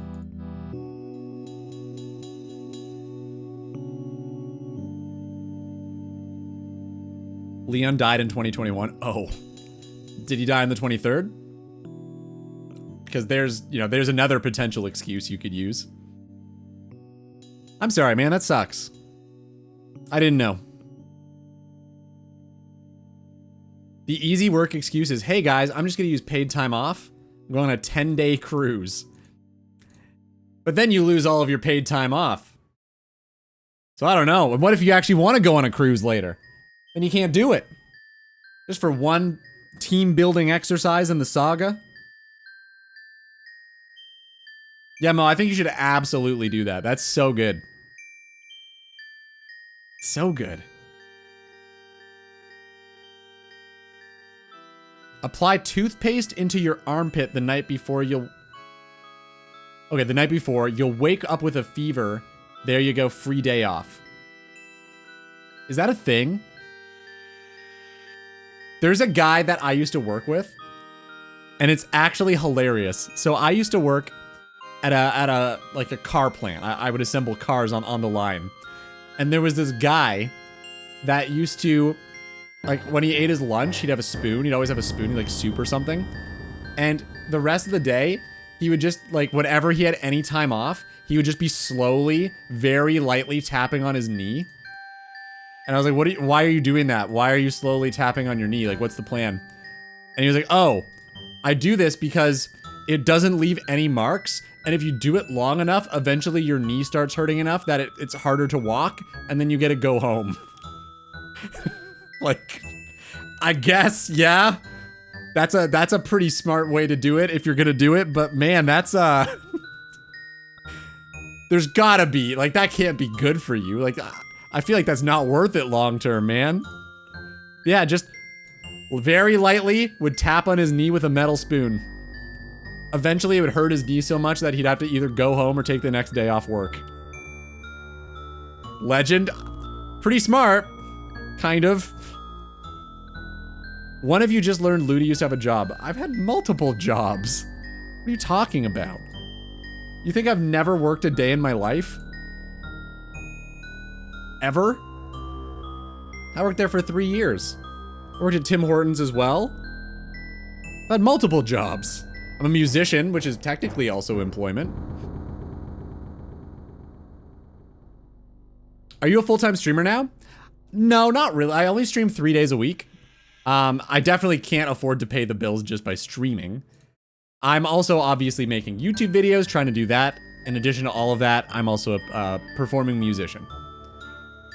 Leon died in 2021. Oh, did he die on the 23rd? Because there's another potential excuse you could use. I'm sorry, man, that sucks. I didn't know. The easy work excuse is, hey guys, I'm just gonna use paid time off. I'm going on a 10-day cruise. But then you lose all of your paid time off. So I don't know. What if you actually want to go on a cruise later? Then you can't do it. Just for one team building exercise in the saga? Yeah, Mo, I think you should absolutely do that. That's so good. So good. Apply toothpaste into your armpit the night before you'll... Okay, the night before, you'll wake up with a fever. There you go, free day off. Is that a thing? There's a guy that I used to work with, and it's actually hilarious. So I used to work at a car plant. I would assemble cars on the line. And there was this guy that used to, like, when he ate his lunch, he'd have a spoon. He'd always have a spoon, like soup or something. And the rest of the day, he would just, like, whenever he had any time off, he would just be slowly, very lightly tapping on his knee. And I was like, why are you doing that? Why are you slowly tapping on your knee? Like, what's the plan? And he was like, oh, I do this because it doesn't leave any marks. And if you do it long enough, eventually your knee starts hurting enough that it's harder to walk. And then you get to go home. Like, I guess, yeah. That's a pretty smart way to do it if you're gonna do it. But man, that's there's gotta be, like, that can't be good for you. Like, I feel like that's not worth it long term, man. Yeah, just very lightly would tap on his knee with a metal spoon. Eventually it would hurt his knee so much that he'd have to either go home or take the next day off work. Legend. Pretty smart. Kind of. One of you just learned Ludi used to have a job. I've had multiple jobs. What are you talking about? You think I've never worked a day in my life? Ever? I worked there for 3 years. I worked at Tim Hortons as well. I've had multiple jobs. I'm a musician, which is technically also employment. Are you a full-time streamer now? No, not really. I only stream 3 days a week. I definitely can't afford to pay the bills just by streaming. I'm also obviously making YouTube videos, trying to do that. In addition to all of that, I'm also a performing musician.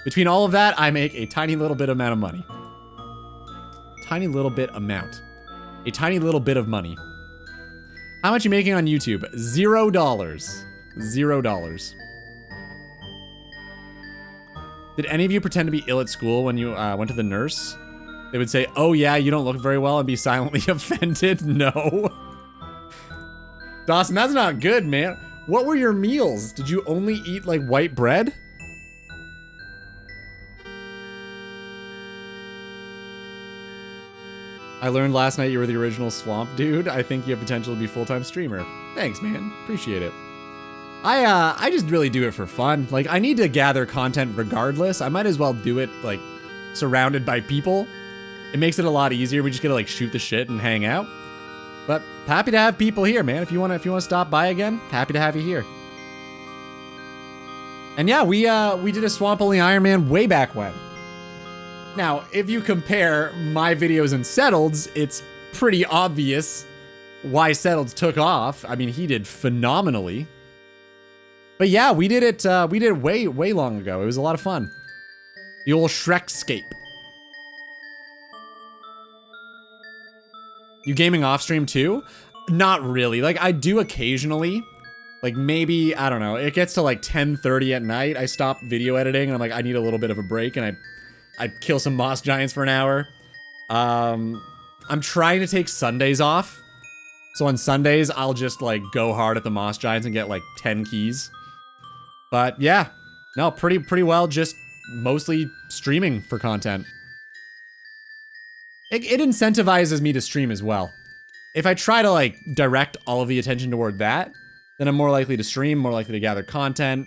Between all of that, I make a tiny little bit amount of money. Tiny little bit amount. A tiny little bit of money. How much are you making on YouTube? $0. $0. Did any of you pretend to be ill at school when you went to the nurse? They would say, oh yeah, you don't look very well, and be silently offended? No. Dawson, that's not good, man. What were your meals? Did you only eat, like, white bread? I learned last night you were the original Swamp Dude. I think you have potential to be a full-time streamer. Thanks, man. Appreciate it. I just really do it for fun. Like, I need to gather content regardless. I might as well do it, like, surrounded by people. It makes it a lot easier. We just get to, like, shoot the shit and hang out. But happy to have people here, man. If you wanna stop by again, happy to have you here. And yeah, we did a Swamp Only Iron Man way back when. Now, if you compare my videos and Settled's, it's pretty obvious why Settled's took off. I mean, he did phenomenally. But yeah, we did it way long ago. It was a lot of fun. The old Shrekscape. You gaming off stream too? Not really. Like, I do occasionally. Like, maybe, I don't know, it gets to like 10:30 at night. I stop video editing and I'm like, I need a little bit of a break, and I kill some moss giants for an hour. I'm trying to take Sundays off. So on Sundays, I'll just like go hard at the moss giants and get like 10 keys. But yeah, no, pretty well just mostly streaming for content. It incentivizes me to stream as well. If I try to like direct all of the attention toward that, then I'm more likely to stream, more likely to gather content,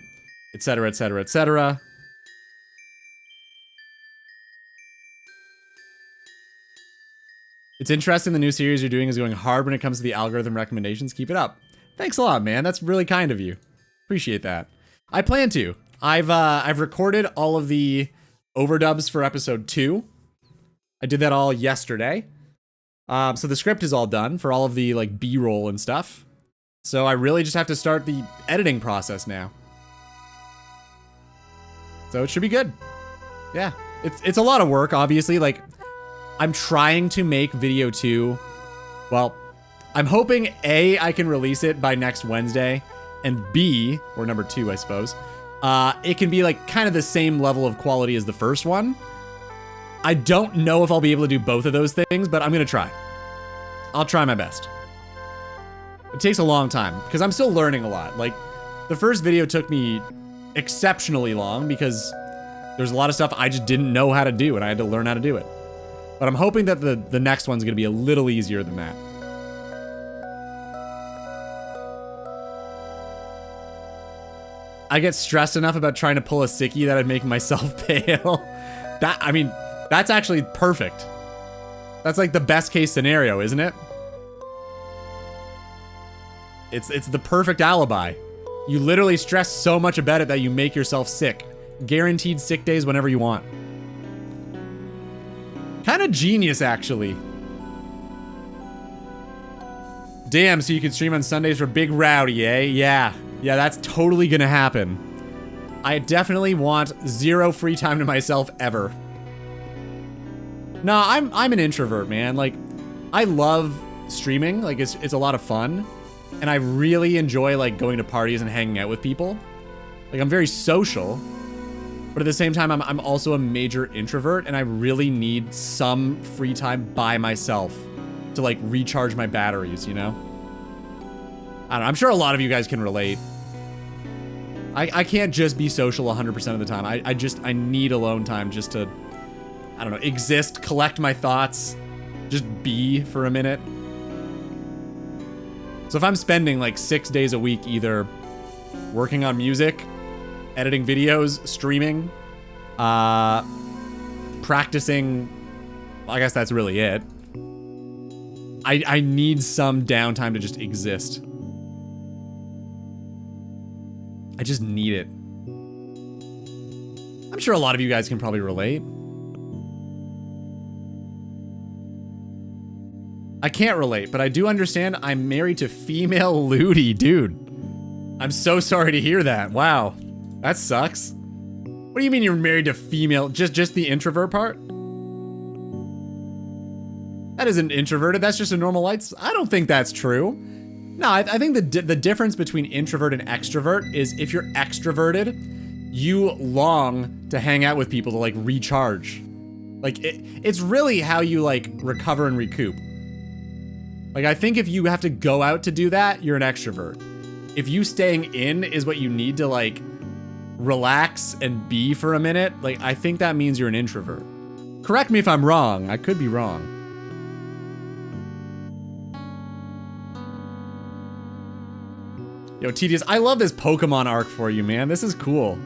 etc., etc., etc. It's interesting the new series you're doing is going hard when it comes to the algorithm recommendations. Keep it up. Thanks a lot, man. That's really kind of you. Appreciate that. I plan to. I've recorded all of the overdubs for episode 2. I did that all yesterday. So the script is all done for all of the like B-roll and stuff. So I really just have to start the editing process now. So it should be good. Yeah. It's a lot of work, obviously. Like, I'm trying to make video 2. Well, I'm hoping A, I can release it by next Wednesday, and B, or number 2, I suppose, it can be like kind of the same level of quality as the first one. I don't know if I'll be able to do both of those things, but I'm gonna try. I'll try my best. It takes a long time because I'm still learning a lot. Like, the first video took me exceptionally long because there's a lot of stuff I just didn't know how to do and I had to learn how to do it. But I'm hoping that the next one's gonna be a little easier than that. I get stressed enough about trying to pull a sickie that I'd make myself pale. I mean, that's actually perfect. That's like the best case scenario, isn't it? It's the perfect alibi. You literally stress so much about it that you make yourself sick. Guaranteed sick days whenever you want. Kind of genius, actually. Damn, so you can stream on Sundays for Big Rowdy, eh? Yeah, that's totally gonna happen. I definitely want 0 free time to myself ever. No, I'm an introvert, man. Like, I love streaming. Like, it's a lot of fun. And I really enjoy, like, going to parties and hanging out with people. Like, I'm very social. But at the same time, I'm also a major introvert, and I really need some free time by myself to, like, recharge my batteries, you know? I don't know. I'm sure a lot of you guys can relate. I can't just be social 100% of the time. I need alone time just to, I don't know, exist, collect my thoughts, just be for a minute. So if I'm spending like 6 days a week either working on music, editing videos, streaming, practicing, well, I guess that's really it. I need some downtime to just exist. I just need it. I'm sure a lot of you guys can probably relate. I can't relate, but I do understand I'm married to female Ludi, dude. I'm so sorry to hear that. Wow. That sucks. What do you mean you're married to female? Just the introvert part? That isn't introverted. That's just a normal light. I don't think that's true. No, I think the difference between introvert and extrovert is if you're extroverted, you long to hang out with people to like recharge. Like it's really how you like recover and recoup. Like, I think if you have to go out to do that, you're an extrovert. If you staying in is what you need to, like, relax and be for a minute, like, I think that means you're an introvert. Correct me if I'm wrong. I could be wrong. Yo, Tedious, I love this Pokemon arc for you, man. This is cool.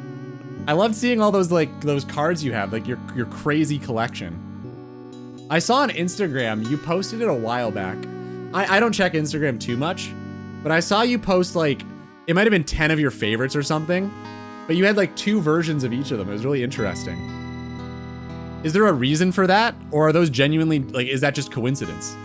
I love seeing all those, like, those cards you have, like, your crazy collection. I saw on Instagram, you posted it a while back. I don't check Instagram too much, but I saw you post like, it might have been 10 of your favorites or something, but you had like 2 versions of each of them. It was really interesting. Is there a reason for that? Or are those genuinely, like, is that just coincidence?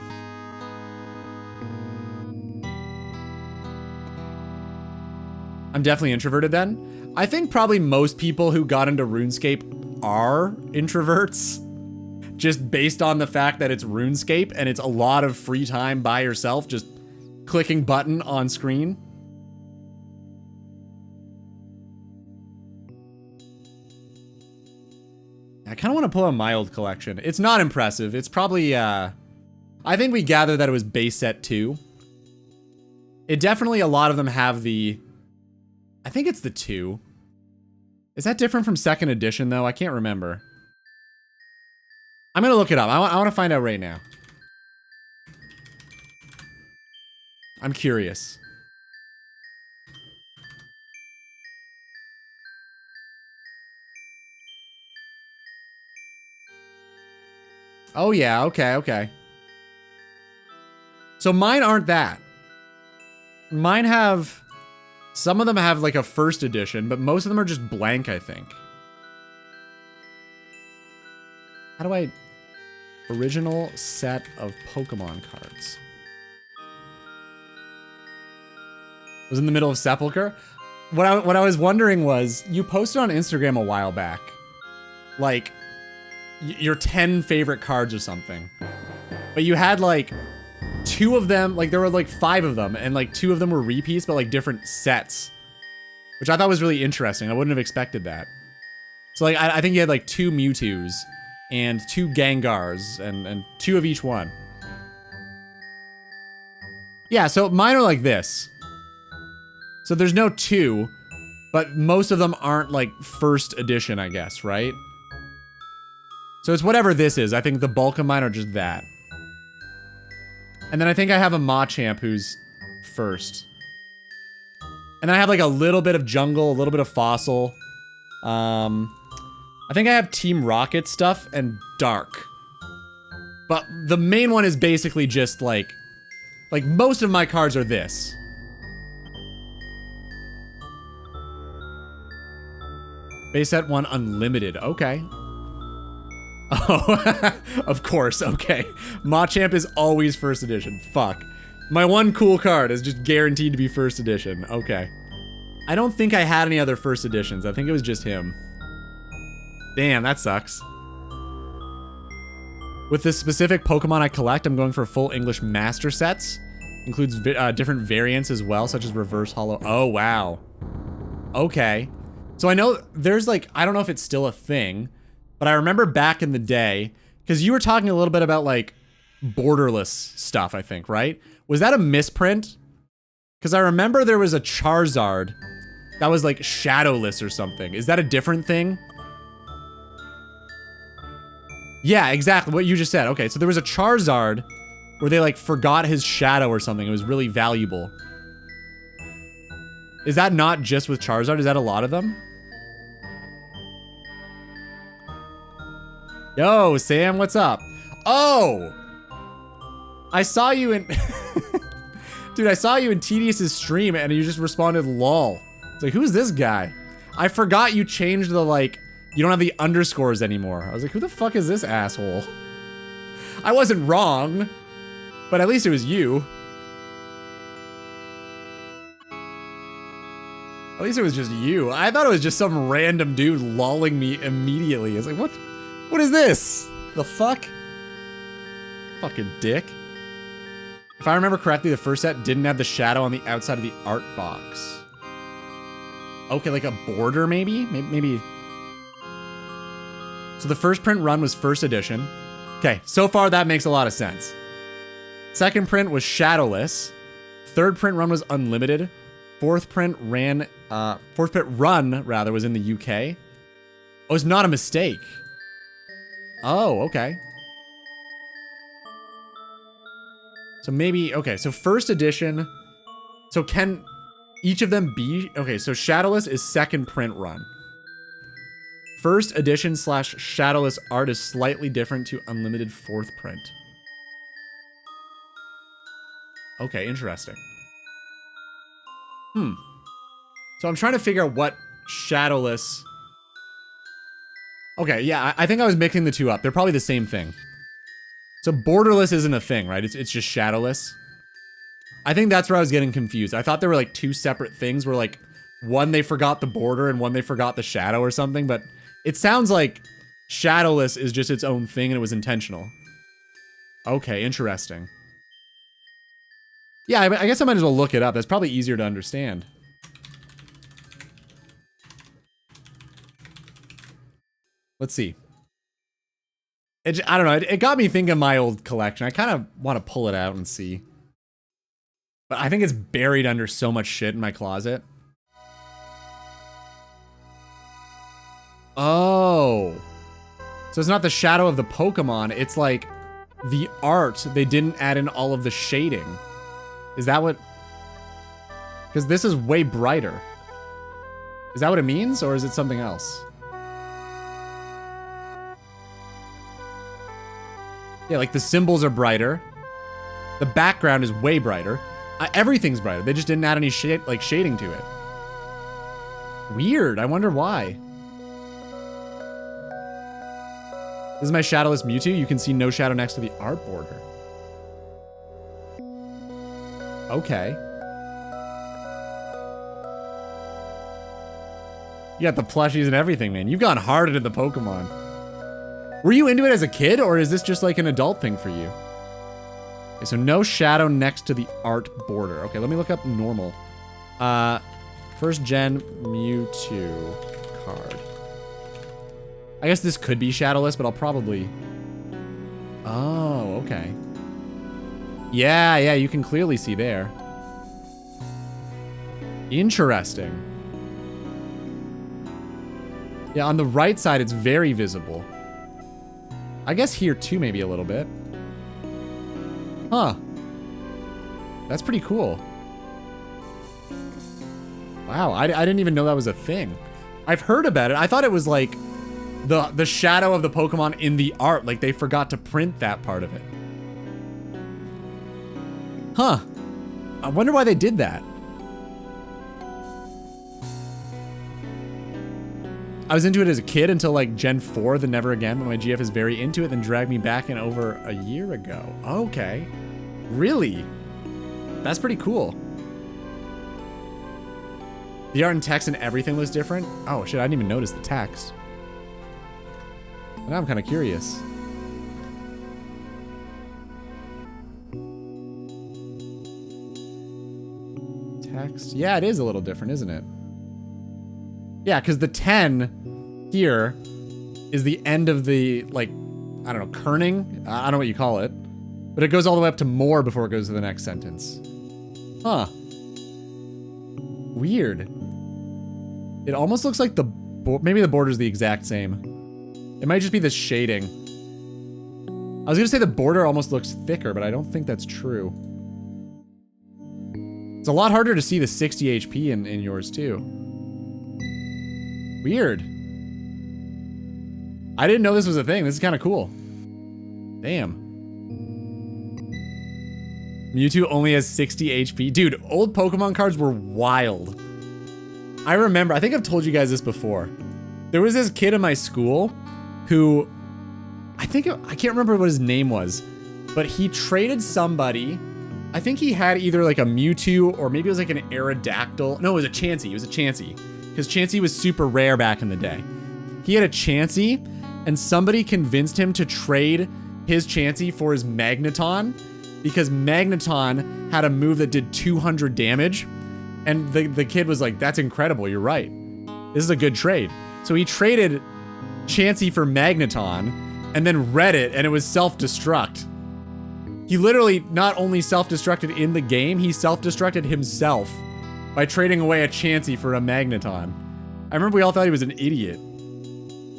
I'm definitely introverted then. I think probably most people who got into RuneScape are introverts. Just based on the fact that it's RuneScape and it's a lot of free time by yourself, just clicking button on screen. I kind of want to pull out my old collection. It's not impressive. It's probably, I think we gathered that it was base set 2. It definitely, a lot of them have the, I think it's the 2. Is that different from 2nd edition though? I can't remember. I'm gonna look it up. I want to find out right now. I'm curious. Oh yeah, okay. So mine aren't that. Mine have, some of them have like a first edition, but most of them are just blank, I think. How do I, original set of Pokemon cards. Was in the middle of Sepulcher. What I was wondering was, you posted on Instagram a while back, like, your 10 favorite cards or something. But you had like 2 of them, like there were like 5 of them, and like 2 of them were repeats, but like different sets. Which I thought was really interesting. I wouldn't have expected that. So like, I think you had like 2 Mewtwo's and 2 Gengars and 2 of each one. Yeah, so mine are like this. So there's no 2, but most of them aren't like first edition, I guess, right? So it's whatever this is. I think the bulk of mine are just that. And then I think I have a Machamp who's first. And then I have like a little bit of Jungle, a little bit of Fossil. I think I have Team Rocket stuff and Dark. But the main one is basically just like most of my cards are this. Base set 1 unlimited, okay. Oh, of course, okay. Machamp is always first edition, fuck. My one cool card is just guaranteed to be first edition, okay. I don't think I had any other first editions, I think it was just him. Damn, that sucks. With this specific Pokemon I collect, I'm going for full English master sets. Includes different variants as well, such as reverse holo. Oh, wow. Okay. So I know there's like, I don't know if it's still a thing, but I remember back in the day, because you were talking a little bit about like borderless stuff, I think, right? Was that a misprint? Because I remember there was a Charizard that was like shadowless or something. Is that a different thing? Yeah, exactly what you just said. Okay, so there was a Charizard where they like forgot his shadow or something. It was really valuable. Is that not just with Charizard? Is that a lot of them? Yo, Sam, what's up? Oh! I saw you in... Dude, I saw you in Tedious's stream and you just responded lol. It's like, who's this guy? I forgot you changed the like... You don't have the underscores anymore. I was like, who the fuck is this asshole? I wasn't wrong, but at least it was you. At least it was just you. I thought it was just some random dude lolling me immediately. I was like, what is this? The fuck? Fucking dick. If I remember correctly, the first set didn't have the shadow on the outside of the art box. Okay, like a border maybe? Maybe. So the first print run was first edition. Okay, so far that makes a lot of sense. Second print was shadowless. Third print run was unlimited. Fourth print run was in the UK. Oh, it's not a mistake. Oh, okay. So maybe, okay, so first edition. So can each of them be, okay, so shadowless is second print run. First edition / shadowless art is slightly different to unlimited fourth print. Okay, interesting. So I'm trying to figure out what shadowless... Okay, yeah, I think I was mixing the two up. They're probably the same thing. So borderless isn't a thing, right? It's just shadowless. I think that's where I was getting confused. I thought there were like 2 separate things where like one they forgot the border and one they forgot the shadow or something, but it sounds like shadowless is just its own thing and it was intentional. Okay, interesting. Yeah, I guess I might as well look it up. That's probably easier to understand. Let's see. I don't know. It got me thinking of my old collection. I kind of want to pull it out and see. But I think it's buried under so much shit in my closet. Oh. So it's not the shadow of the Pokemon. It's like the art. They didn't add in all of the shading. Is that what... Because this is way brighter. Is that what it means? Or is it something else? Yeah, like the symbols are brighter. The background is way brighter. Everything's brighter. They just didn't add any shading to it. Weird. I wonder why. This is my shadowless Mewtwo. You can see no shadow next to the art border. Okay. You got the plushies and everything, man. You've gone hard into the Pokemon. Were you into it as a kid, or is this just like an adult thing for you? Okay, so no shadow next to the art border. Okay, let me look up normal. First gen Mewtwo card. I guess this could be shadowless, but I'll probably... Oh, okay. Yeah, you can clearly see there. Interesting. Yeah, on the right side, it's very visible. I guess here too, maybe a little bit. Huh. That's pretty cool. Wow, I didn't even know that was a thing. I've heard about it. I thought it was like the shadow of the Pokemon in the art. Like they forgot to print that part of it. Huh. I wonder why they did that. I was into it as a kid until like Gen 4, then never again, but my GF is very into it, then dragged me back in over a year ago. Okay. Really? That's pretty cool. The art and text and everything looks different? Oh shit, I didn't even notice the text. Now I'm kind of curious. Text? Yeah, it is a little different, isn't it? Yeah, because the 10 here is the end of the, like, I don't know, kerning? I don't know what you call it. But it goes all the way up to more before it goes to the next sentence. Huh. Weird. It almost looks like the, maybe the border's the exact same. It might just be the shading. I was gonna say the border almost looks thicker, but I don't think that's true. It's a lot harder to see the 60 HP in yours too. Weird. I didn't know this was a thing. This is kind of cool. Damn. Mewtwo only has 60 HP. Dude, old Pokemon cards were wild. I remember, I think I've told you guys this before. There was this kid in my school who, I can't remember what his name was, but he traded somebody. I think he had either like a Mewtwo or maybe it was like an Aerodactyl. No, it was a Chansey. It was a Chansey. Because Chansey was super rare back in the day. He had a Chansey, and somebody convinced him to trade his Chansey for his Magneton, because Magneton had a move that did 200 damage, and the kid was like, that's incredible, you're right. This is a good trade. So he traded Chansey for Magneton, and then read it, and it was self-destruct. He literally not only self-destructed in the game, he self-destructed himself by trading away a Chansey for a Magneton. I remember we all thought he was an idiot.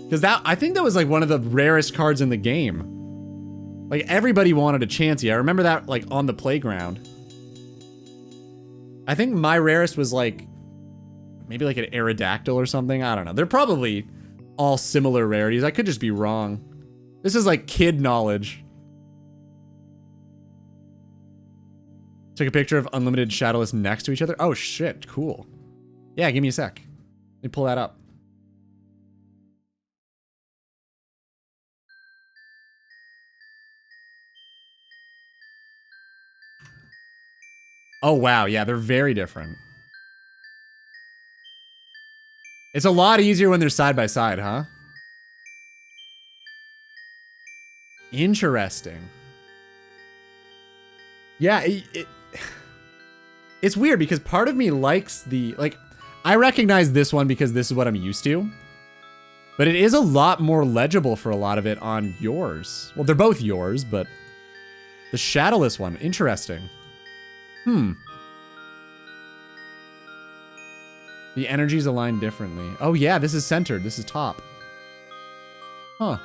Because I think that was like one of the rarest cards in the game. Like everybody wanted a Chansey. I remember that like on the playground. I think my rarest was like, maybe like an Aerodactyl or something. I don't know. They're probably all similar rarities. I could just be wrong. This is like kid knowledge. Took a picture of unlimited shadowless next to each other. Oh shit, cool. Yeah, give me a sec. Let me pull that up. Oh wow, yeah, they're very different. It's a lot easier when they're side by side, huh? Interesting. Yeah, it's weird because part of me likes the, like, I recognize this one because this is what I'm used to. But it is a lot more legible for a lot of it on yours. Well, they're both yours, but the shadowless one, interesting. The energies align differently. Oh yeah, this is centered. This is top. Huh.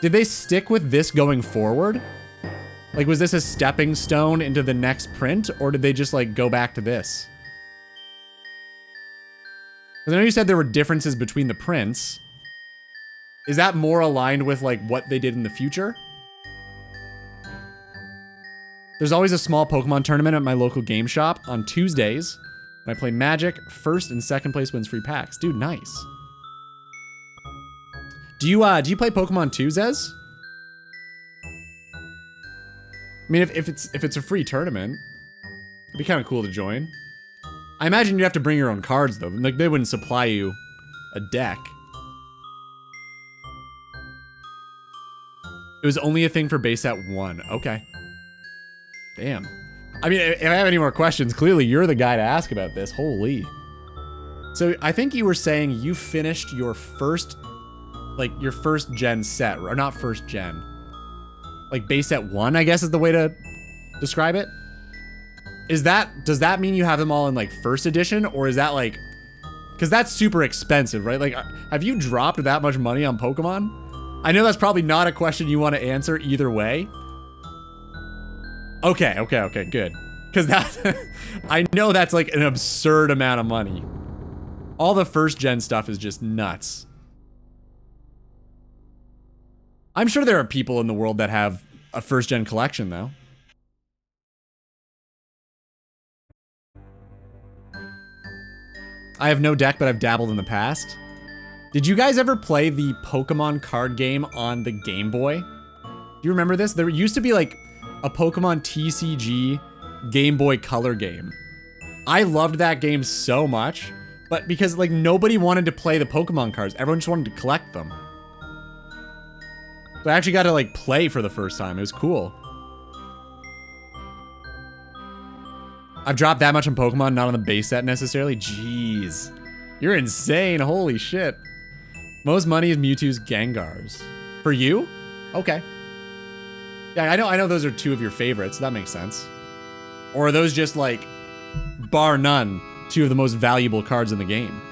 Did they stick with this going forward? Like, was this a stepping stone into the next print, or did they just, like, go back to this? Because I know you said there were differences between the prints. Is that more aligned with, like, what they did in the future? There's always a small Pokemon tournament at my local game shop on Tuesdays. When I play Magic, first and second place wins free packs. Dude, nice. Do you play Pokemon too, Zez? I mean, if it's a free tournament, it'd be kind of cool to join. I imagine you'd have to bring your own cards though. Like they wouldn't supply you a deck. It was only a thing for base set 1. Okay. Damn. I mean, if I have any more questions, clearly you're the guy to ask about this. Holy. So I think you were saying you finished your first gen set, or not first gen. Like base set 1, I guess is the way to describe it. Does that mean you have them all in like first edition, or is that like, because that's super expensive, right? Like, have you dropped that much money on Pokemon? I know that's probably not a question you want to answer either way. Okay, good. Because I know that's like an absurd amount of money. All the first gen stuff is just nuts. I'm sure there are people in the world that have a first gen collection though. I have no deck, but I've dabbled in the past. Did you guys ever play the Pokemon card game on the Game Boy? Do you remember this? There used to be like a Pokemon TCG Game Boy Color game. I loved that game so much, but because like nobody wanted to play the Pokemon cards, everyone just wanted to collect them. So I actually got to like play for the first time. It was cool. I've dropped that much on Pokemon, not on the base set necessarily. Jeez. You're insane. Holy shit. Most money is Mewtwo's Gengars. For you? Okay. Yeah, I know those are two of your favorites. That makes sense. Or are those just like, bar none, two of the most valuable cards in the game?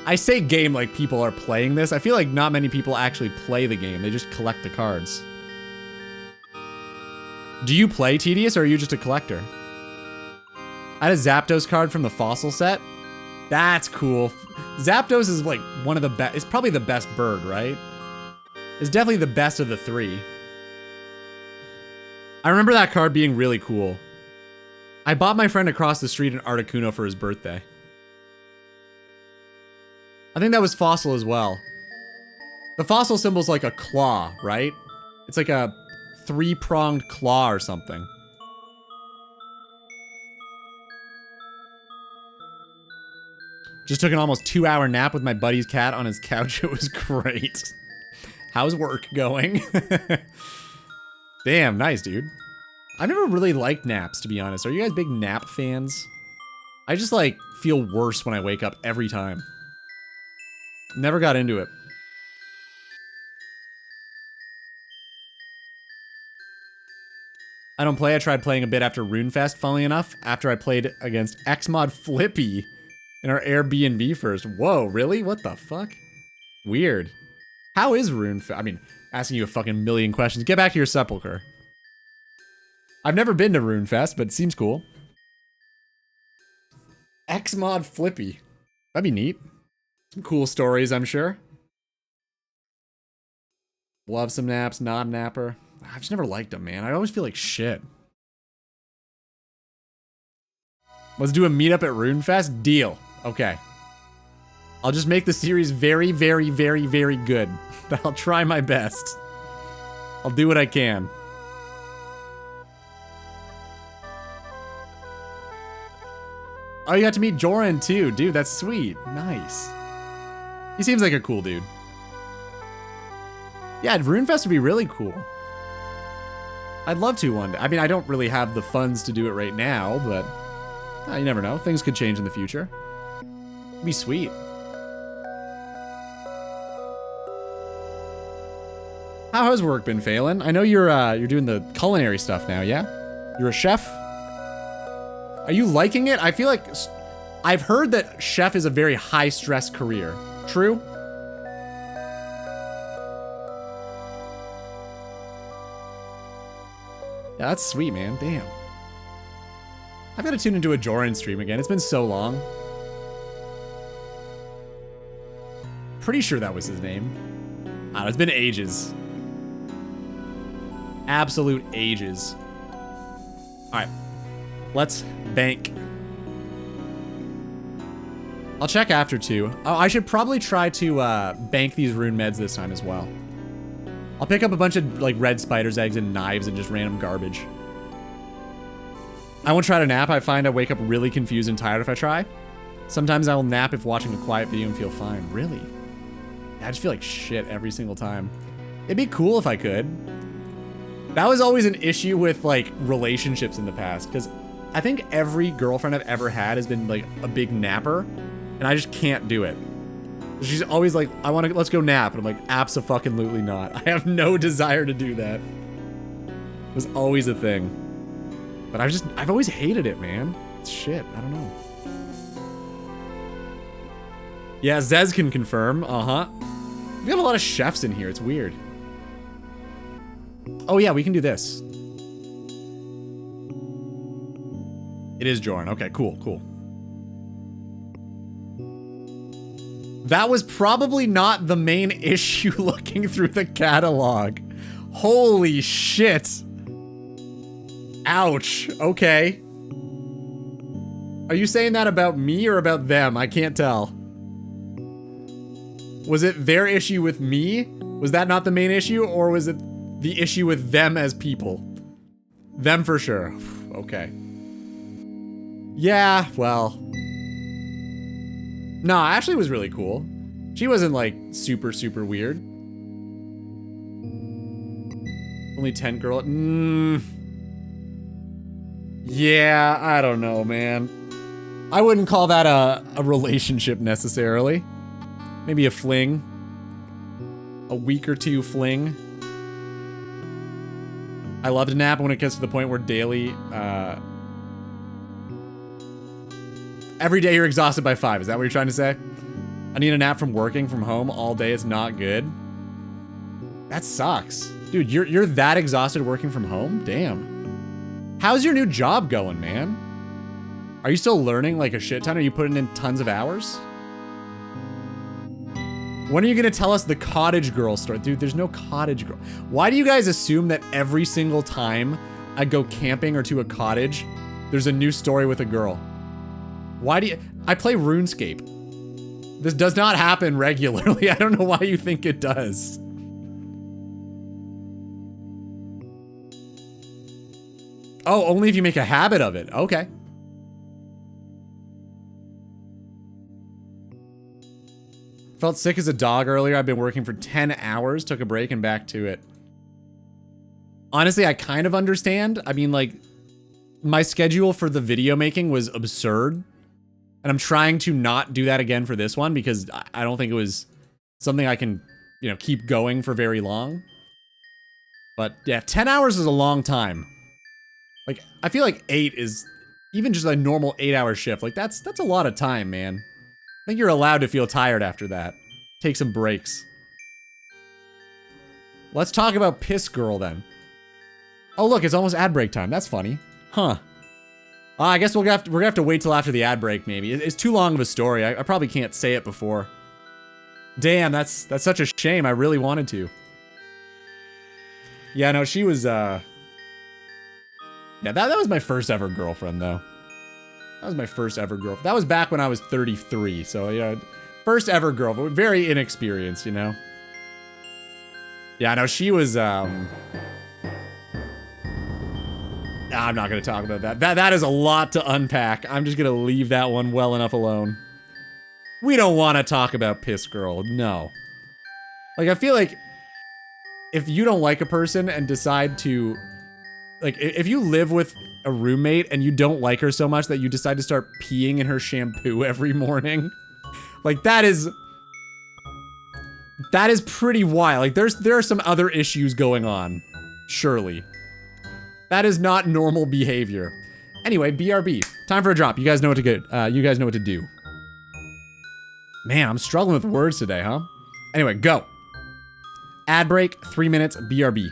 I say game like people are playing this. I feel like not many people actually play the game. They just collect the cards. Do you play Tedious, or are you just a collector? I had a Zapdos card from the Fossil set. That's cool. Zapdos is like one of the best. It's probably the best bird, right? It's definitely the best of the three. I remember that card being really cool. I bought my friend across the street an Articuno for his birthday. I think that was Fossil as well. The Fossil symbol's like a claw, right? It's like a 3-pronged claw or something. Just took an almost 2-hour nap with my buddy's cat on his couch. It was great. How's work going? Damn, nice, dude. I've never really liked naps, to be honest. Are you guys big nap fans? I just, like, feel worse when I wake up every time. Never got into it. I don't play. I tried playing a bit after RuneFest, funnily enough, after I played against Xmod Flippy in our Airbnb first. Whoa, really? What the fuck? Weird. How is RuneFest? I mean, asking you a fucking million questions. Get back to your sepulcher. I've never been to RuneFest, but it seems cool. Xmod Flippy. That'd be neat. Some cool stories, I'm sure. Love some naps, not a napper. I've just never liked them, man. I always feel like shit. Let's do a meetup at RuneFest? Deal. Okay. I'll just make the series very, very, very, very good. I'll try my best. I'll do what I can. Oh, you got to meet Joran too. Dude, that's sweet. Nice. He seems like a cool dude. Yeah, RuneFest would be really cool. I'd love to one day. I mean, I don't really have the funds to do it right now, but you never know. Things could change in the future. It'd be sweet. How has work been, Phelan? I know you're doing the culinary stuff now, yeah? You're a chef? Are you liking it? I feel like I've heard that chef is a very high-stress career. True? Yeah, that's sweet, man. Damn. I've got to tune into a Joran stream again. It's been so long. Pretty sure that was his name. I don't know, it's been ages. Absolute ages. All right, let's bank. I'll check after too. Oh, I should probably try to bank these rune meds this time as well. I'll pick up a bunch of like red spider's eggs and knives and just random garbage. I won't try to nap. I find I wake up really confused and tired if I try. Sometimes I will nap if watching a quiet video and feel fine. Really? I just feel like shit every single time. It'd be cool if I could. That was always an issue with like relationships in the past, because I think every girlfriend I've ever had has been like a big napper, and I just can't do it. She's always like, let's go nap. And I'm like, abso-fucking-lutely not. I have no desire to do that. It was always a thing. But I've always hated it, man. It's shit, I don't know. Yeah, Zez can confirm, We got a lot of chefs in here, it's weird. Oh yeah, we can do this. It is Jorn, okay, cool. That was probably not the main issue looking through the catalog. Holy shit. Ouch. Okay. Are you saying that about me or about them? I can't tell. Was it their issue with me? Was that not the main issue? Or was it the issue with them as people? Them for sure. Okay. Yeah, well. No, Ashley was really cool. She wasn't like super, super weird. Only 10 girl. Yeah, I don't know, man. I wouldn't call that a relationship necessarily. Maybe a fling. A week or two fling. I love to nap when it gets to the point where daily, every day you're exhausted by 5. Is that what you're trying to say? I need a nap from working from home all day. It's not good. That sucks. Dude, you're that exhausted working from home? Damn. How's your new job going, man? Are you still learning like a shit ton? Are you putting in tons of hours? When are you gonna tell us the cottage girl story? Dude, there's no cottage girl. Why do you guys assume that every single time I go camping or to a cottage, there's a new story with a girl? Why do you... I play RuneScape. This does not happen regularly. I don't know why you think it does. Oh, only if you make a habit of it. Okay. Felt sick as a dog earlier. I've been working for 10 hours, took a break and back to it. Honestly, I kind of understand. I mean, like, my schedule for the video making was absurd. And I'm trying to not do that again for this one because I don't think it was something I can, you know, keep going for very long. But yeah, 10 hours is a long time. Like, I feel like 8 is even just a normal 8-hour shift. Like, that's a lot of time, man. I think you're allowed to feel tired after that. Take some breaks. Let's talk about Piss Girl then. Oh look, it's almost ad break time. That's funny. Huh. I guess we're gonna have to wait till after the ad break maybe. It's too long of a story. I probably can't say it before. Damn, that's such a shame. I really wanted to. Yeah, no, she was yeah, that was my first ever girlfriend though. That was my first ever girlfriend. That was back when I was 33, so yeah, first ever girlfriend. Very inexperienced, you know. Yeah, no, she was I'm not gonna talk about that. That is a lot to unpack. I'm just gonna leave that one well enough alone. We don't want to talk about Piss Girl, no. Like, I feel like if you don't like a person and decide to, like, if you live with a roommate and you don't like her so much that you decide to start peeing in her shampoo every morning, like, that is pretty wild. Like, there are some other issues going on, surely. That is not normal behavior. Anyway, BRB. Time for a drop. You guys know what to get. You guys know what to do. Man, I'm struggling with words today, huh? Anyway, go. Ad break, 3 minutes, BRB.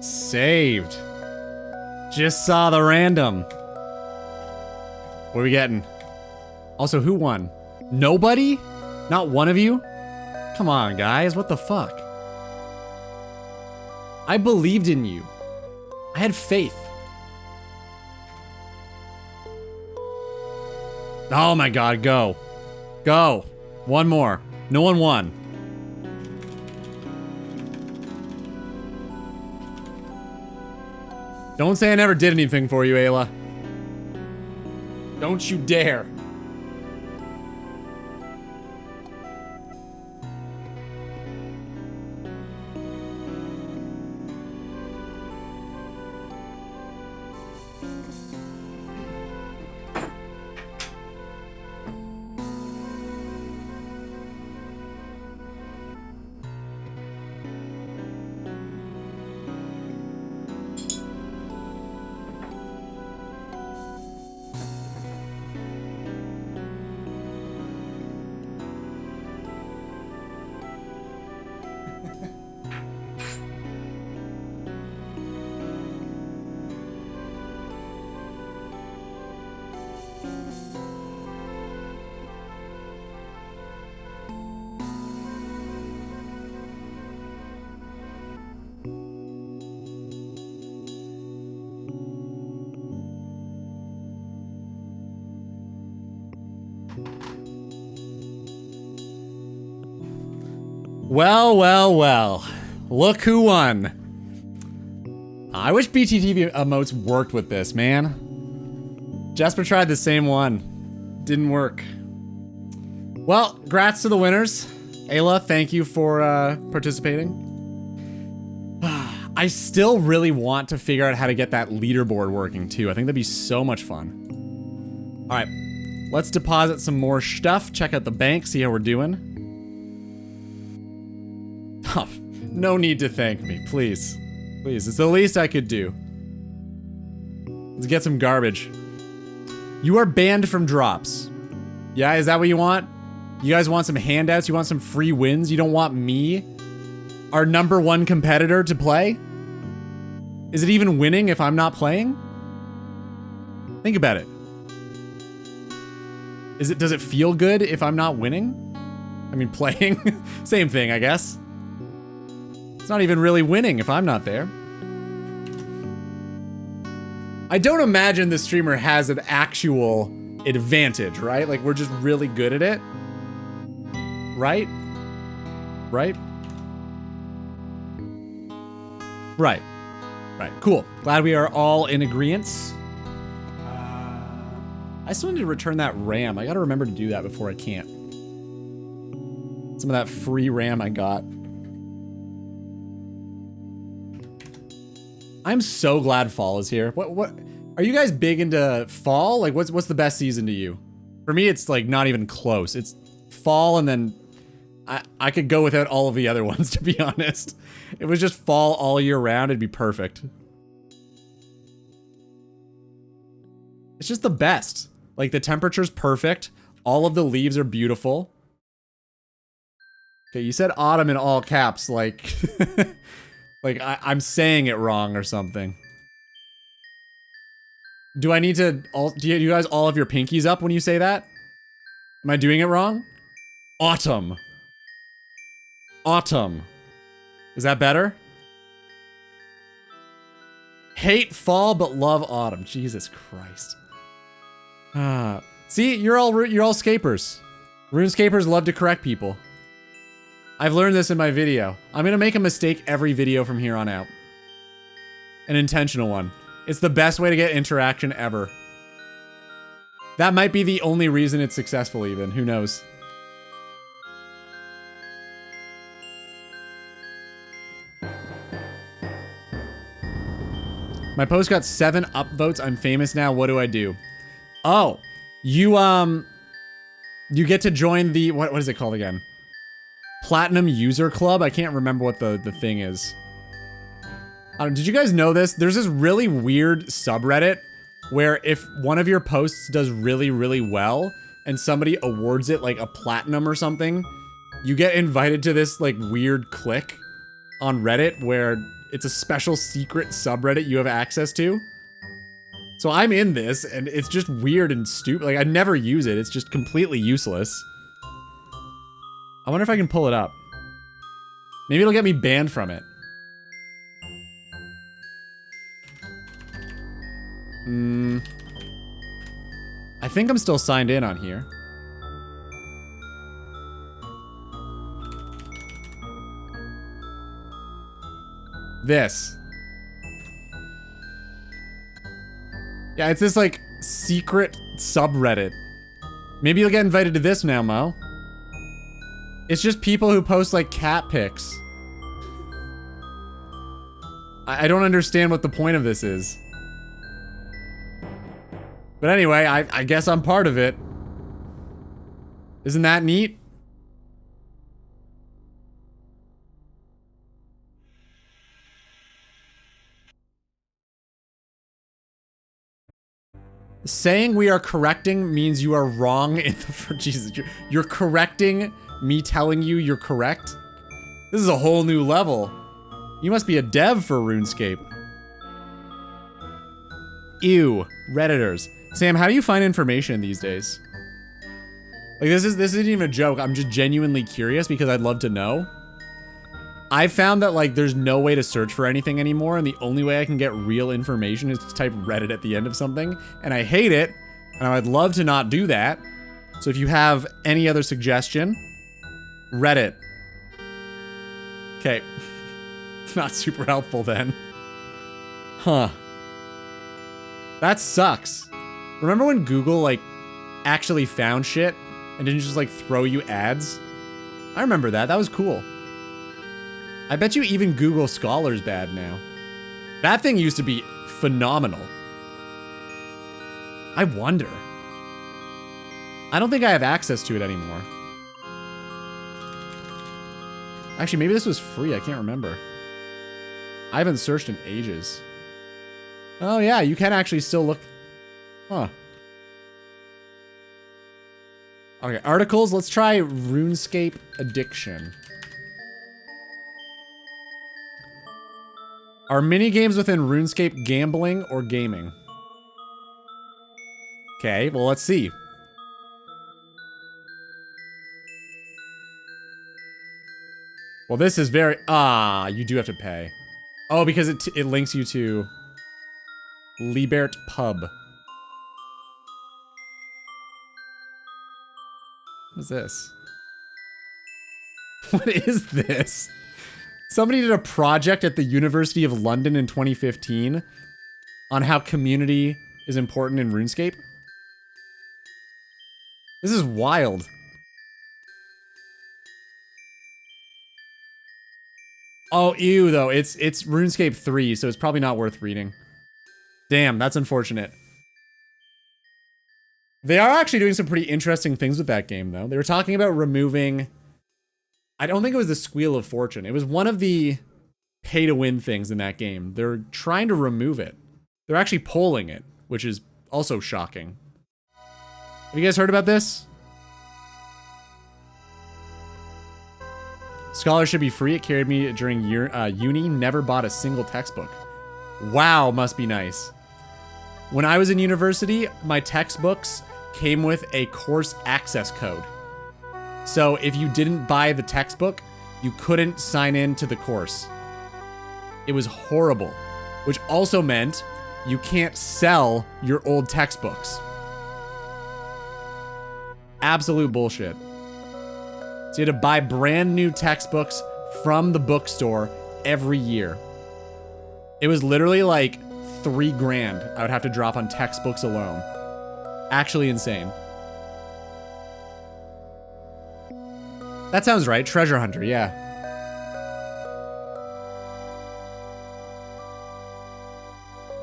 Saved. Just saw the random. What are we getting? Also, who won? Nobody? Not one of you? Come on, guys. What the fuck? I believed in you. I had faith. Oh my god, go. Go. One more. No one won. Don't say I never did anything for you, Ayla. Don't you dare. Well, well, well. Look who won. I wish BTTV emotes worked with this, man. Jasper tried the same one. Didn't work. Well, congrats to the winners. Ayla, thank you for participating. I still really want to figure out how to get that leaderboard working too. I think that'd be so much fun. All right, let's deposit some more stuff. Check out the bank, see how we're doing. Oh, no need to thank me, please. Please, it's the least I could do. Let's get some garbage. You are banned from drops. Yeah, is that what you want? You guys want some handouts? You want some free wins? You don't want me, our #1 competitor, to play? Is it even winning if I'm not playing? Think about it. Does it feel good if I'm not winning? I mean, playing? Same thing, I guess. It's not even really winning if I'm not there. I don't imagine the streamer has an actual advantage, right? Like, we're just really good at it. Right? Right? Right. Right. Cool. Glad we are all in agreement. I still need to return that RAM. I gotta remember to do that before I can't. Some of that free RAM I got. I'm so glad fall is here. What are you guys big into fall? Like what's the best season to you? For me, it's like not even close. It's fall and then I could go without all of the other ones, to be honest. If it was just fall all year round, it'd be perfect. It's just the best. Like the temperature's perfect. All of the leaves are beautiful. Okay, you said autumn in all caps, like like I'm saying it wrong or something. Do I need to do you guys all have your pinkies up when you say that? Am I doing it wrong? Autumn. Autumn. Is that better? Hate fall but love autumn. Jesus Christ. See, you're all scapers. RuneScapers love to correct people. I've learned this in my video. I'm gonna make a mistake every video from here on out. An intentional one. It's the best way to get interaction ever. That might be the only reason it's successful even. Who knows? My post got 7 upvotes. I'm famous now. What do I do? Oh, you get to join the, what is it called again? Platinum User Club? I can't remember what the thing is. Did you guys know this? There's this really weird subreddit where if one of your posts does really, really well and somebody awards it like a platinum or something, you get invited to this like weird clique on Reddit where it's a special secret subreddit you have access to. So I'm in this, and it's just weird and stupid. Like, I never use it. It's just completely useless. I wonder if I can pull it up. Maybe it'll get me banned from it. I think I'm still signed in on here. This. Yeah, it's this, like, secret subreddit. Maybe you'll get invited to this now, Mo. It's just people who post, like, cat pics. I don't understand what the point of this is. But anyway, I guess I'm part of it. Isn't that neat? Saying we are correcting means you are wrong in the... Jesus, you're correcting me telling you you're correct? This is a whole new level. You must be a dev for RuneScape. Ew, Redditors. Sam, how do you find information these days? Like, this isn't even a joke. I'm just genuinely curious because I'd love to know. I've found that, like, there's no way to search for anything anymore, and the only way I can get real information is to type Reddit at the end of something, and I hate it, and I'd love to not do that. So if you have any other suggestion, Reddit. Okay. It's not super helpful then. Huh. That sucks. Remember when Google, like, actually found shit and didn't just, like, throw you ads? I remember that. That was cool. I bet you even Google Scholar's bad now. That thing used to be phenomenal. I wonder. I don't think I have access to it anymore. Actually, maybe this was free. I can't remember. I haven't searched in ages. Oh yeah, you can actually still look. Huh. Okay, articles. Let's try RuneScape addiction. Are minigames within RuneScape gambling or gaming? Okay, well, let's see. Well, this is very... you do have to pay. Oh, because it links you to Libert Pub. What is this? What is this? Somebody did a project at the University of London in 2015 on how community is important in RuneScape. This is wild. Oh, ew, though. It's RuneScape 3, so it's probably not worth reading. Damn, that's unfortunate. They are actually doing some pretty interesting things with that game, though. They were talking about removing... I don't think it was the Squeal of Fortune. It was one of the pay-to-win things in that game. They're trying to remove it. They're actually polling it, which is also shocking. Have you guys heard about this? Scholar should be free. It carried me during uni. Never bought a single textbook. Wow, must be nice. When I was in university, my textbooks came with a course access code. So if you didn't buy the textbook, you couldn't sign in to the course. It was horrible, which also meant you can't sell your old textbooks. Absolute bullshit. So you had to buy brand new textbooks from the bookstore every year. It was literally like $3 grand I would have to drop on textbooks alone. Actually insane. That sounds right. Treasure Hunter, yeah.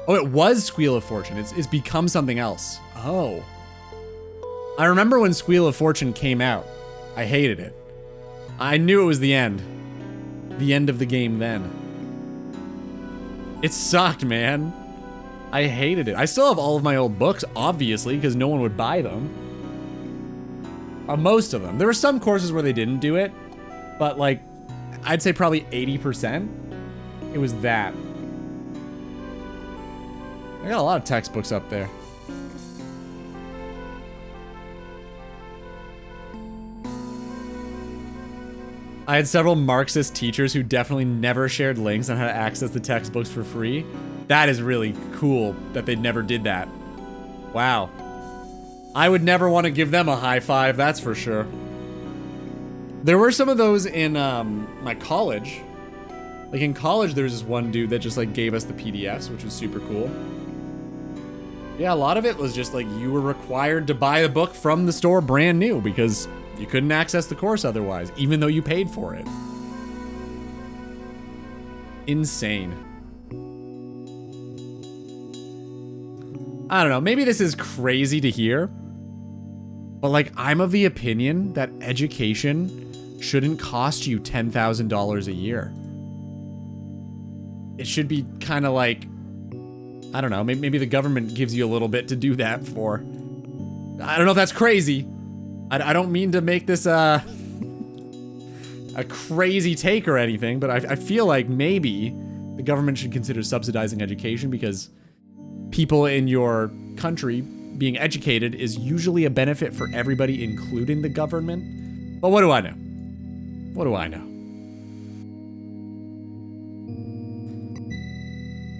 Oh, it was Squeal of Fortune. It's become something else. Oh. I remember when Squeal of Fortune came out. I hated it. I knew it was the end. The end of the game then. It sucked, man. I hated it. I still have all of my old books, obviously, because no one would buy them. Most of them. There were some courses where they didn't do it, but like, I'd say probably 80%. it was that. I got a lot of textbooks up there. I had several Marxist teachers who definitely never shared links on how to access the textbooks for free. That is really cool that they never did that. Wow. I would never want to give them a high five, that's for sure. There were some of those in my college. Like in college, there was this one dude that just like gave us the PDFs, which was super cool. Yeah, a lot of it was just like you were required to buy a book from the store brand new because you couldn't access the course otherwise, even though you paid for it. Insane. I don't know, maybe this is crazy to hear, but like I'm of the opinion that education shouldn't cost you $10,000 a year. It should be kind of like, I don't know, maybe the government gives you a little bit to do that for. I don't know if that's crazy. I don't mean to make this a crazy take or anything, but I feel like maybe the government should consider subsidizing education because people in your country being educated is usually a benefit for everybody, including the government. But what do I know? What do I know?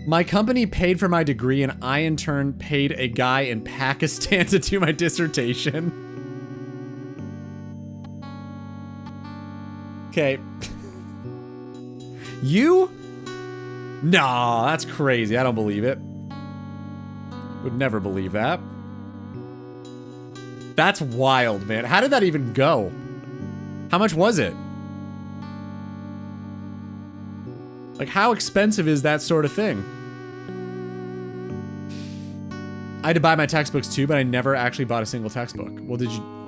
My company paid for my degree and I in turn paid a guy in Pakistan to do my dissertation. Okay. You? Nah, that's crazy. I don't believe it. Would never believe that. That's wild, man. How did that even go? How much was it? Like, how expensive is that sort of thing? I had to buy my textbooks too, but I never actually bought a single textbook. Well,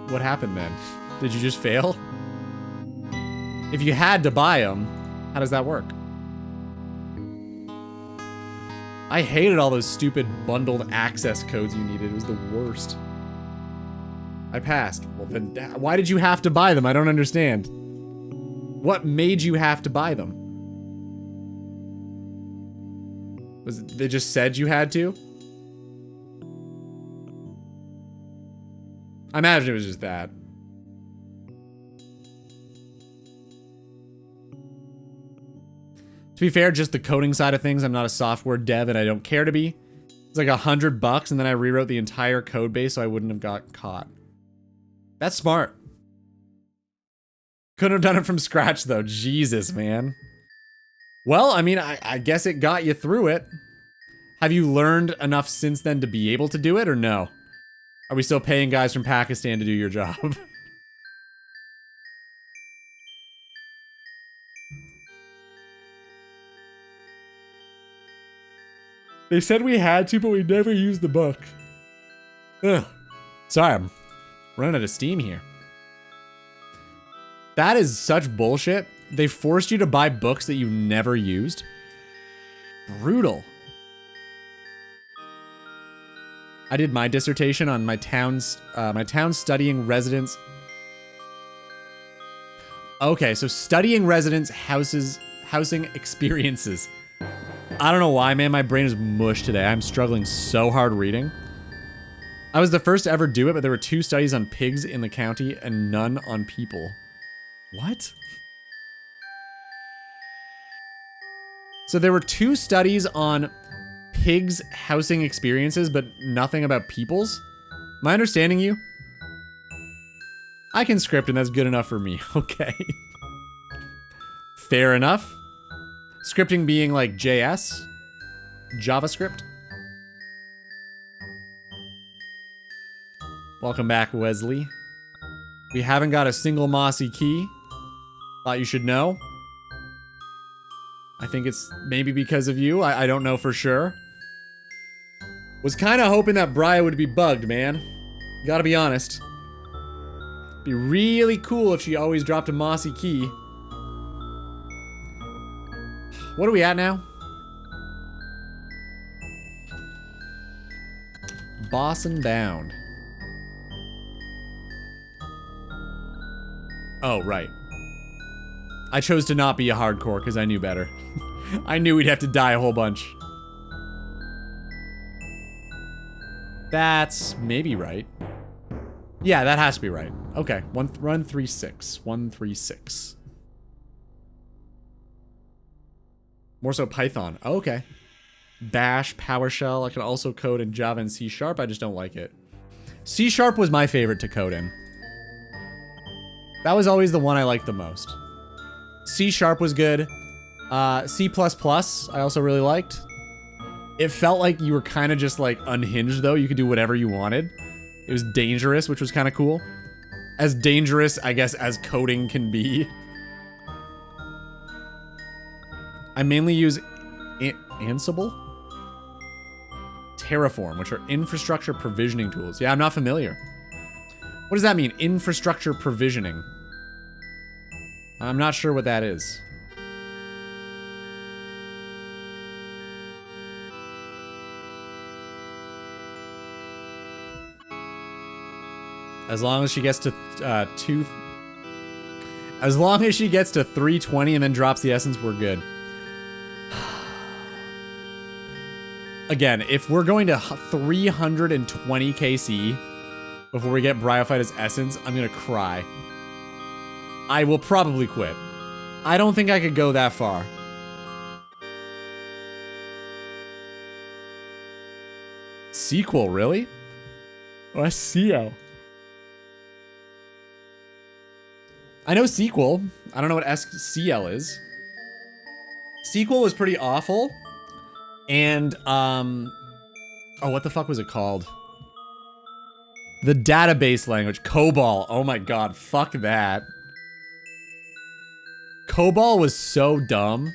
what happened then? Did you just fail? If you had to buy them, how does that work? I hated all those stupid bundled access codes you needed. It was the worst. I passed. Well, then why did you have to buy them? I don't understand. What made you have to buy them? Was it, they just said you had to? I imagine it was just that. To be fair, just the coding side of things, I'm not a software dev and I don't care to be. It's like $100 and then I rewrote the entire code base so I wouldn't have got caught. That's smart. Couldn't have done it from scratch though. Jesus, man. Well, I mean, I guess it got you through it. Have you learned enough since then to be able to do it or no? Are we still paying guys from Pakistan to do your job? They said we had to, but we never used the book. Ugh. Sorry, I'm running out of steam here. That is such bullshit. They forced you to buy books that you never used. Brutal. I did my dissertation on my town's studying residents. Okay, so studying residents' housing experiences. I don't know why, man. My brain is mush today. I'm struggling so hard reading. I was the first to ever do it, but there were 2 studies on pigs in the county and none on people. What? So there were 2 studies on pigs' housing experiences, but nothing about people's? Am I understanding you? I can script and that's good enough for me. Okay. Fair enough. Scripting being like JS? JavaScript? Welcome back, Wesley. We haven't got a single mossy key. Thought you should know. I think it's maybe because of you. I don't know for sure. Was kind of hoping that Briar would be bugged, man. Gotta be honest. Be really cool if she always dropped a mossy key. What are we at now? Boss and Bound. Oh, right. I chose to not be a hardcore because I knew better. I knew we'd have to die a whole bunch. That's maybe right. Yeah, that has to be right. Okay, run 3.6. 1.3.6. More so Python. Oh, okay. Bash, PowerShell. I can also code in Java and C#. I just don't like it. C# was my favorite to code in. That was always the one I liked the most. C# was good. C++ I also really liked. It felt like you were kind of just like unhinged though. You could do whatever you wanted. It was dangerous, which was kind of cool. As dangerous, I guess, as coding can be. I mainly use Ansible? Terraform, which are infrastructure provisioning tools. Yeah, I'm not familiar. What does that mean? Infrastructure provisioning. I'm not sure what that is. As long as she gets to as long as she gets to 320 and then drops the essence, we're good. Again, if we're going to 320 KC before we get Bryophyta's essence, I'm gonna cry. I will probably quit. I don't think I could go that far. Sequel, really? Oh, that's SEO. I know sequel. I don't know what SCL is. Sequel was pretty awful. And, oh, what the fuck was it called? The database language. COBOL. Oh my god, fuck that. COBOL was so dumb.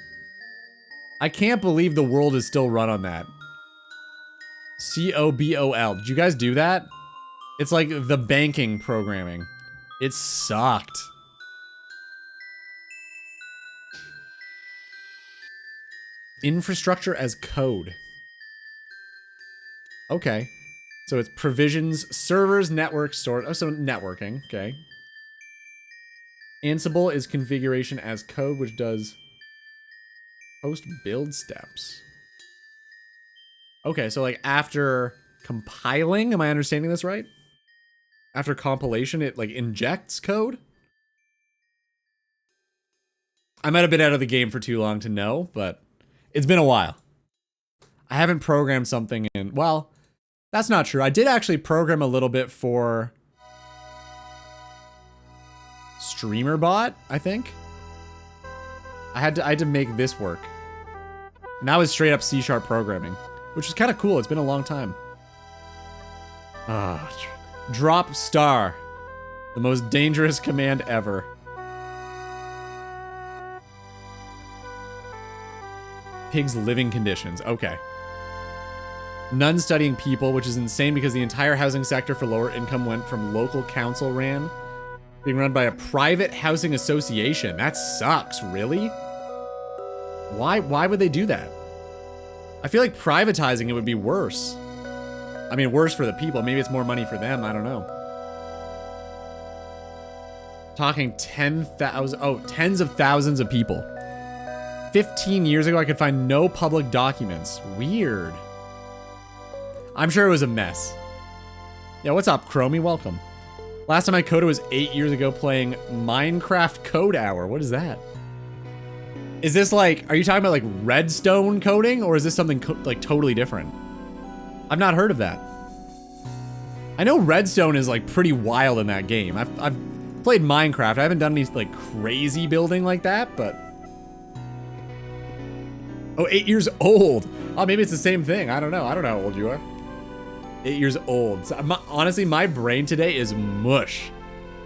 I can't believe the world is still run on that. COBOL. Did you guys do that? It's like the banking programming. It sucked. Infrastructure as code. Okay. So it's provisions, servers, network, storage. Oh, so networking. Okay. Ansible is configuration as code, which does post build steps. Okay, so like after compiling, am I understanding this right? After compilation, it like injects code? I might have been out of the game for too long to know, but it's been a while. I haven't programmed something in, well, that's not true. I did actually program a little bit for StreamerBot, I think. I had to make this work. And that was straight up C# programming, which is kind of cool. It's been a long time. Drop star. The most dangerous command ever. Pig's living conditions. Okay. None studying people, which is insane because the entire housing sector for lower income went from local council being run by a private housing association. That sucks, really? Why would they do that? I feel like privatizing it would be worse. I mean, worse for the people. Maybe it's more money for them. I don't know. Talking 10,000, tens of thousands of people. 15 years ago, I could find no public documents. Weird. I'm sure it was a mess. Yeah, what's up, Chromie? Welcome. Last time I coded was 8 years ago playing Minecraft Code Hour. What is that? Is this like, are you talking about like Redstone coding, or is this something like totally different? I've not heard of that. I know Redstone is like pretty wild in that game. I've played Minecraft. I haven't done any like crazy building like that, but... Oh, 8 years old. Oh, maybe it's the same thing. I don't know. I don't know how old you are. 8 years old. So, honestly, my brain today is mush.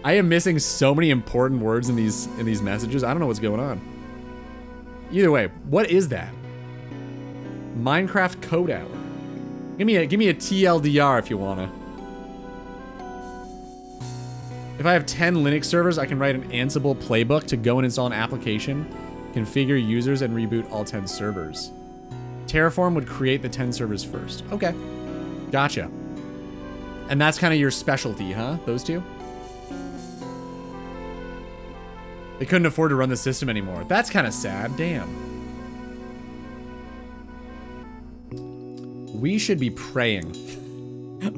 I am missing so many important words in these messages. I don't know what's going on. Either way, what is that? Minecraft Code Hour. Give me a TLDR if you wanna. If I have 10 Linux servers, I can write an Ansible playbook to go and install an application, configure users, and reboot all 10 servers. Terraform would create the 10 servers first. Okay. Gotcha. And that's kind of your specialty, huh? Those two? They couldn't afford to run the system anymore. That's kind of sad. Damn. We should be praying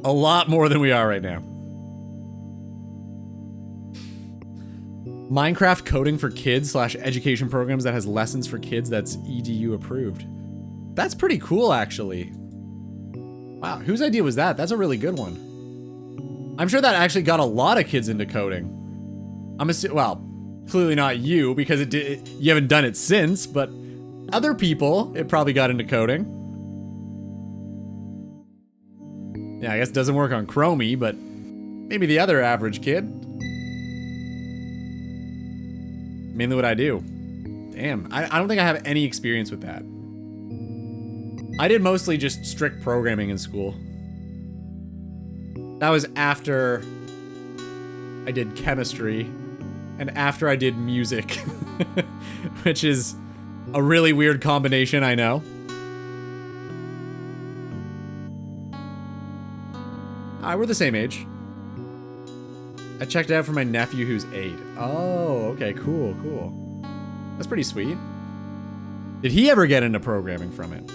a lot more than we are right now. Minecraft coding for kids / education programs that has lessons for kids that's EDU approved. That's pretty cool, actually. Wow, whose idea was that? That's a really good one. I'm sure that actually got a lot of kids into coding. Well, clearly not you, because you haven't done it since, but other people, it probably got into coding. Yeah, I guess it doesn't work on Chromie, but maybe the other average kid. Mainly what I do. Damn, I don't think I have any experience with that. I did mostly just strict programming in school. That was after I did chemistry and after I did music, which is a really weird combination, I know. We're the same age. I checked it out for my nephew who's 8. Oh, okay, cool, cool. That's pretty sweet. Did he ever get into programming from it?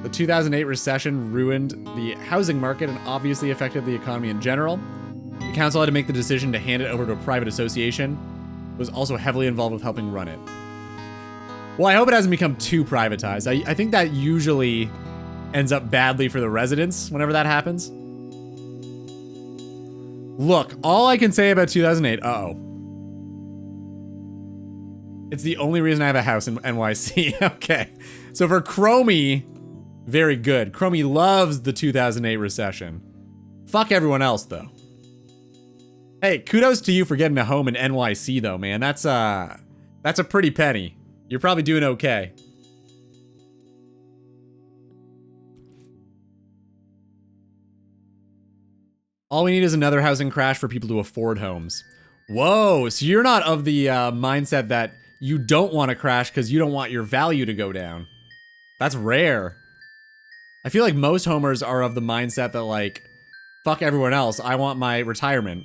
The 2008 recession ruined the housing market and obviously affected the economy in general. The council had to make the decision to hand it over to a private association. It was also heavily involved with helping run it. Well, I hope it hasn't become too privatized. I think that usually ends up badly for the residents whenever that happens. Look, all I can say about 2008, it's the only reason I have a house in NYC. Okay. So for Chromie, very good. Chromie loves the 2008 recession. Fuck everyone else, though. Hey, kudos to you for getting a home in NYC, though, man. That's a pretty penny. You're probably doing okay. All we need is another housing crash for people to afford homes. Whoa, so you're not of the mindset that you don't want to crash because you don't want your value to go down. That's rare. I feel like most homers are of the mindset that, like, fuck everyone else, I want my retirement.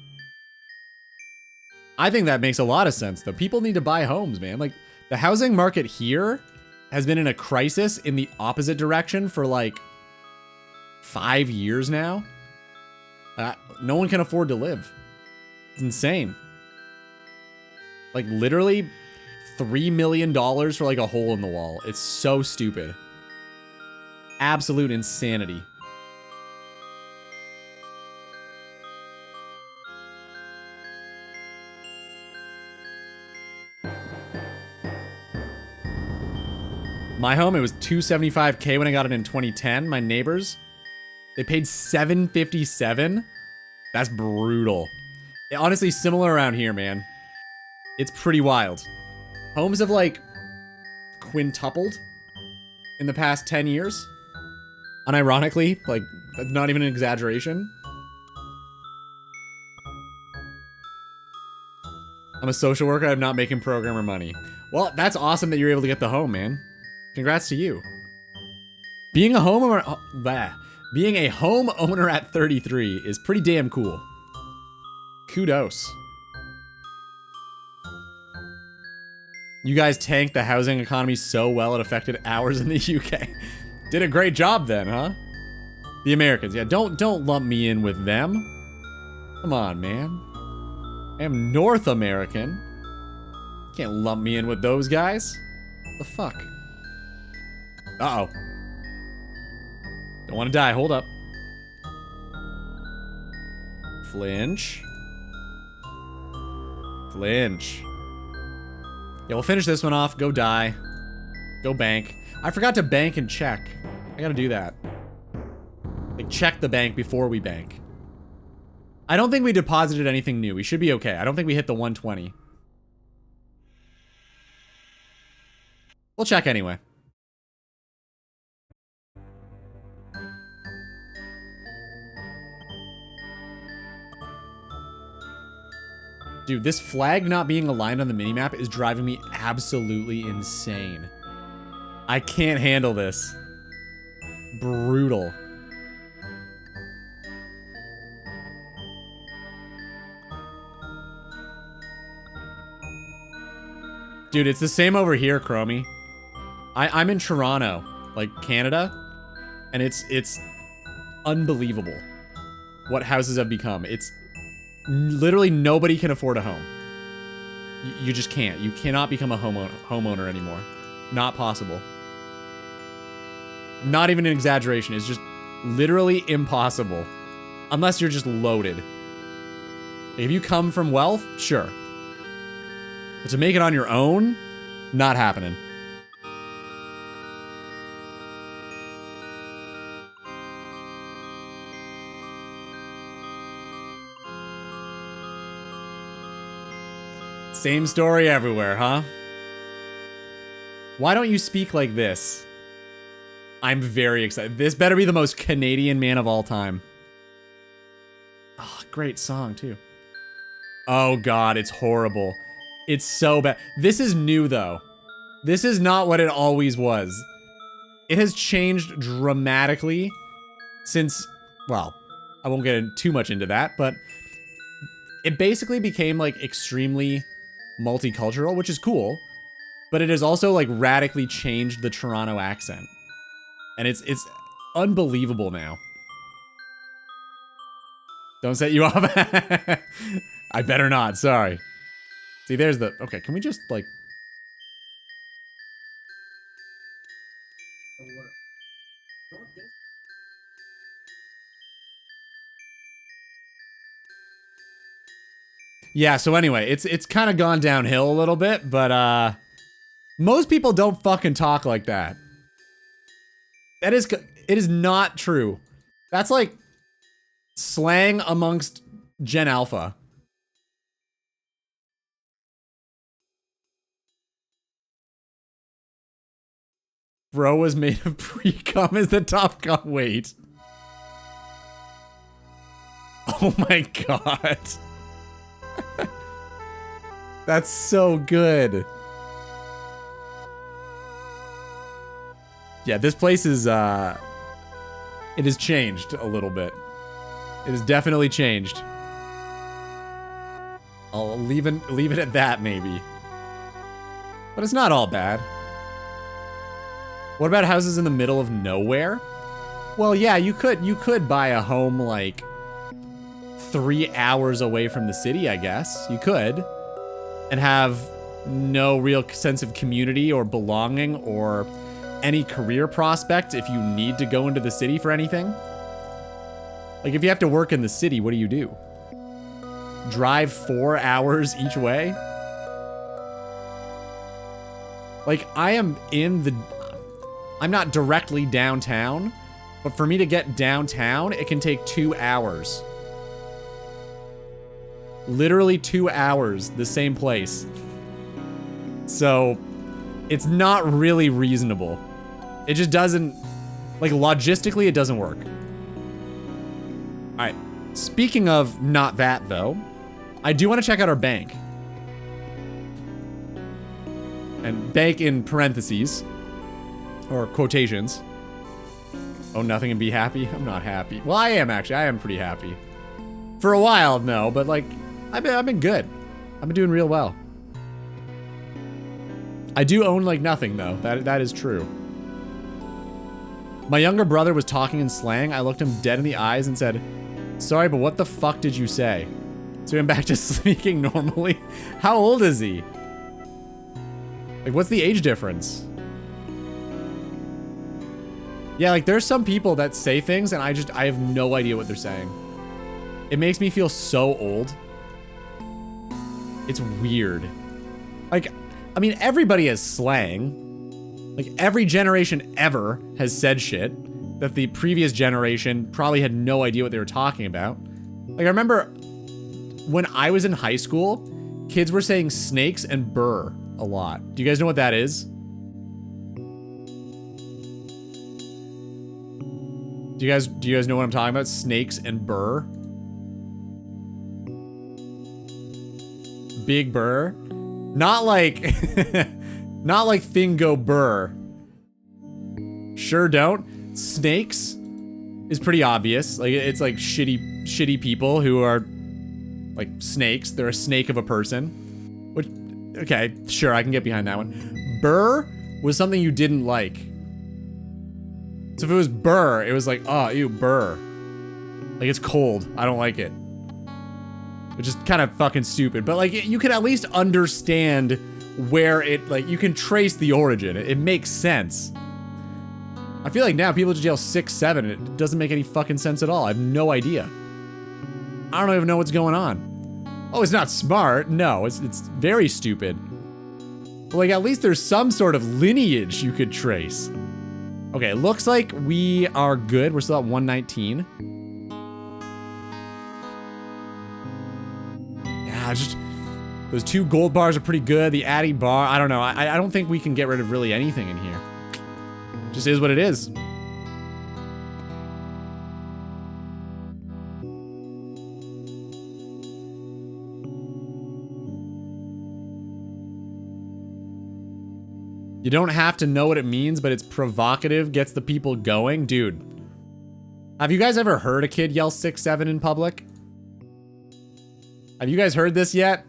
I think that makes a lot of sense, though. People need to buy homes, man. Like, the housing market here has been in a crisis in the opposite direction for, like, 5 years now. No one can afford to live. It's insane. Like, literally $3 million for, like, a hole in the wall. It's so stupid. Absolute insanity. My home, it was $275K when I got it in 2010. My neighbors, they paid $757. That's brutal. Honestly, similar around here, man. It's pretty wild. Homes have, like, quintupled in the past 10 years. Unironically, like, that's not even an exaggeration. I'm a social worker. I'm not making programmer money. Well, that's awesome that you're able to get the home, man. Congrats to you. Being a homeowner at 33 is pretty damn cool. Kudos. You guys tanked the housing economy so well it affected ours in the UK. Did a great job then, huh? The Americans, yeah, don't lump me in with them. Come on, man. I am North American. Can't lump me in with those guys. What the fuck? Uh-oh. Don't want to die. Hold up. Flinch. Flinch. Yeah, we'll finish this one off. Go die. Go bank. I forgot to bank and check. I gotta do that. Like, check the bank before we bank. I don't think we deposited anything new. We should be okay. I don't think we hit the 120. We'll check anyway. Dude, this flag not being aligned on the minimap is driving me absolutely insane. I can't handle this. Brutal. Dude, it's the same over here, Chromie. I'm in Toronto, like Canada, and it's unbelievable what houses have become. It's literally nobody can afford a home. You just can't. You cannot become a homeowner anymore. Not possible. Not even an exaggeration. It's just literally impossible. Unless you're just loaded. If you come from wealth, sure. But to make it on your own, not happening. Same story everywhere, huh? Why don't you speak like this? I'm very excited. This better be the most Canadian man of all time. Oh, great song, too. Oh, God, it's horrible. It's so bad. This is new, though. This is not what it always was. It has changed dramatically since, well, I won't get too much into that, but it basically became, like, extremely multicultural, which is cool, but it has also, like, radically changed the Toronto accent. And it's unbelievable now. Don't set you off. I better not, sorry. See, there's the... Okay, can we just, like... Yeah, so anyway, it's kind of gone downhill a little bit, but, most people don't fucking talk like that. It is not true. That's like slang amongst Gen Alpha. Bro was made of pre-cum as the top gun weight. Oh my god. That's so good. Yeah, this place is, it has changed a little bit. It has definitely changed. I'll leave it at that, maybe. But it's not all bad. What about houses in the middle of nowhere? Well, yeah, you could buy a home, like, 3 hours away from the city, I guess. You could. And have no real sense of community or belonging or any career prospect if you need to go into the city for anything. Like, if you have to work in the city, what do? Drive 4 hours each way? Like, I'm not directly downtown, but for me to get downtown, it can take 2 hours. Literally 2 hours, the same place. So, it's not really reasonable. It just doesn't, like, logistically, it doesn't work. Alright, speaking of not that, though, I do want to check out our bank. And bank in parentheses, or quotations. Oh, nothing and be happy? I'm not happy. Well, I am, actually. I am pretty happy. For a while, no, but, like, I've been good. I've been doing real well. I do own, like, nothing, though. That is true. My younger brother was talking in slang. I looked him dead in the eyes and said, "Sorry, but what the fuck did you say?" So I'm back to speaking normally. How old is he? Like, what's the age difference? Yeah, like, there's some people that say things and I have no idea what they're saying. It makes me feel so old. It's weird. Like, I mean, everybody has slang. Like, every generation ever has said shit that the previous generation probably had no idea what they were talking about. Like, I remember when I was in high school, kids were saying snakes and burr a lot. Do you guys know what that is? Do you guys know what I'm talking about? Snakes and burr? Big Burr. Not like not like Thingo Burr. Sure don't. Snakes is pretty obvious. Like, it's like shitty people who are like snakes. They're a snake of a person. Which Okay, sure, I can get behind that one. Burr was something you didn't like. So if it was burr, it was like, oh, ew, burr. Like, it's cold. I don't like it. Which is kind of fucking stupid. But, like, you can at least understand where it, like, you can trace the origin. It makes sense. I feel like now people just yell 6, 7, and it doesn't make any fucking sense at all. I have no idea. I don't even know what's going on. Oh, it's not smart. No, it's very stupid. But, like, at least there's some sort of lineage you could trace. Okay, looks like we are good. We're still at 119. Yeah, just those 2 gold bars are pretty good. The Addy bar, I don't know. I don't think we can get rid of really anything in here. Just is what it is. You don't have to know what it means, but it's provocative, gets the people going. Dude, have you guys ever heard a kid yell 6, 7 in public? Have you guys heard this yet?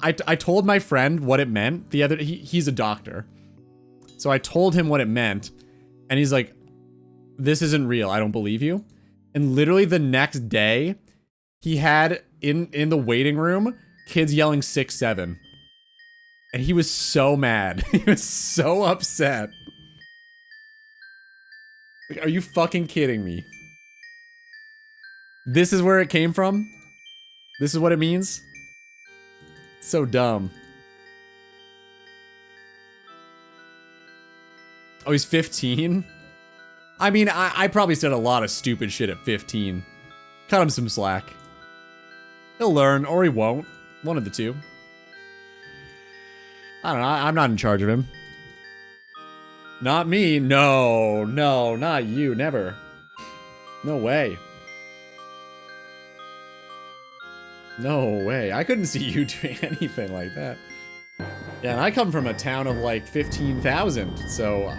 I told my friend what it meant the other, he's a doctor. So I told him what it meant, and he's like, this isn't real, I don't believe you. And literally the next day, he had in the waiting room, kids yelling 6, 7. And he was so mad. He was so upset. Like, are you fucking kidding me? This is where it came from? This is what it means? So dumb. Oh, he's 15? I mean, I probably said a lot of stupid shit at 15. Cut him some slack. He'll learn, or he won't. One of the two. I don't know, I'm not in charge of him. Not me, no, not you, never. No way. No way, I couldn't see you doing anything like that. Yeah, and I come from a town of like 15,000, so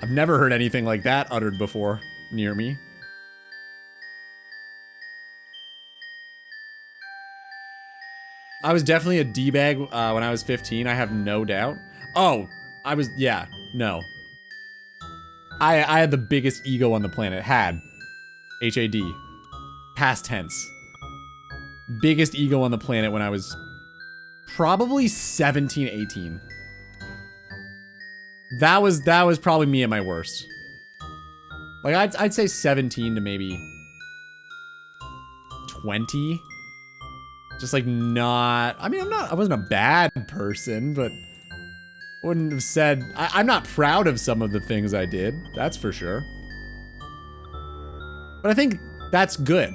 I've never heard anything like that uttered before near me. I was definitely a D-bag when I was 15, I have no doubt. Oh, I was, yeah, no. I had the biggest ego on the planet. Had. H-A-D. Past tense. Biggest ego on the planet when I was probably 17, 18. That was probably me at my worst. Like, I'd say 17 to maybe 20. Just like not, I mean, I wasn't a bad person, but wouldn't have said, I'm not proud of some of the things I did, that's for sure. But I think that's good.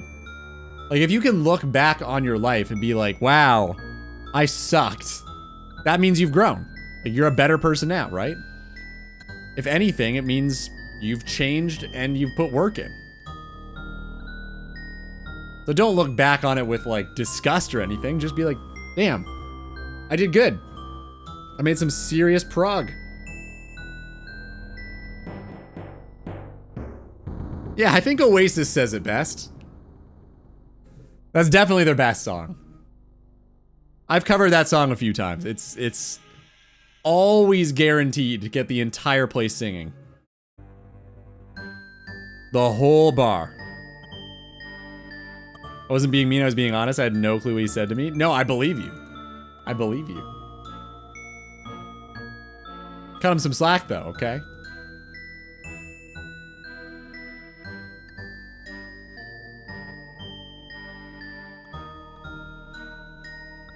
Like, if you can look back on your life and be like, wow, I sucked. That means you've grown. Like, you're a better person now, right? If anything, it means you've changed and you've put work in. So don't look back on it with, like, disgust or anything. Just be like, damn, I did good. I made some serious prog. Yeah, I think Oasis says it best. That's definitely their best song. I've covered that song a few times. It's always guaranteed to get the entire place singing. The whole bar. I wasn't being mean, I was being honest. I had no clue what he said to me. No, I believe you. I believe you. Cut him some slack though, okay?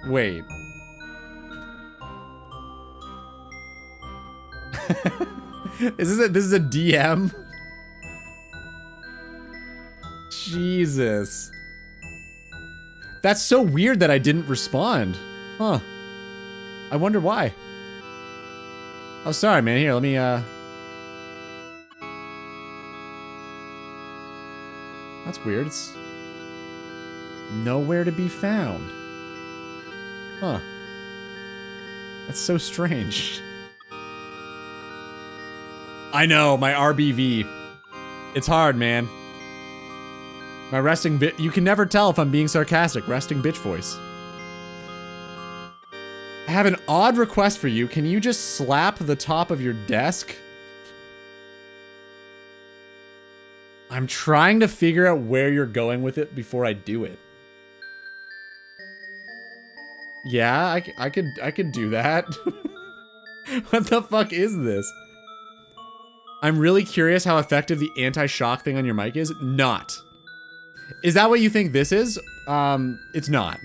Wait. This is a DM? Jesus. That's so weird that I didn't respond. Huh. I wonder why. Oh, sorry, man. Here, let me, That's weird. It's nowhere to be found. Huh. That's so strange. I know, my RBV. It's hard, man. My resting bit. You can never tell if I'm being sarcastic. Resting bitch voice. I have an odd request for you. Can you just slap the top of your desk? I'm trying to figure out where you're going with it before I do it. Yeah, I could do that. What the fuck is this? I'm really curious how effective the anti-shock thing on your mic is. Not. Is that what you think this is? It's not.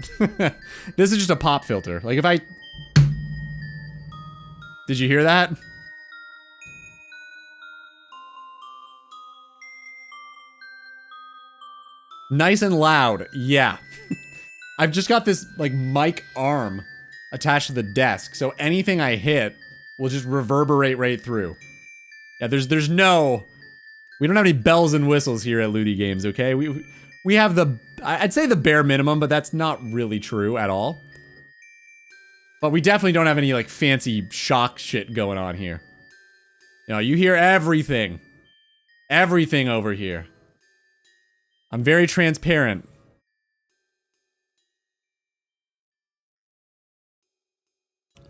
This is just a pop filter. Like if I... Did you hear that? Nice and loud. Yeah. I've just got this like mic arm attached to the desk, so anything I hit will just reverberate right through. Yeah, there's no... We don't have any bells and whistles here at Ludi Games, okay? We have the... I'd say the bare minimum, but that's not really true at all. But we definitely don't have any like fancy shock shit going on here. You know, you hear everything. Everything over here. I'm very transparent.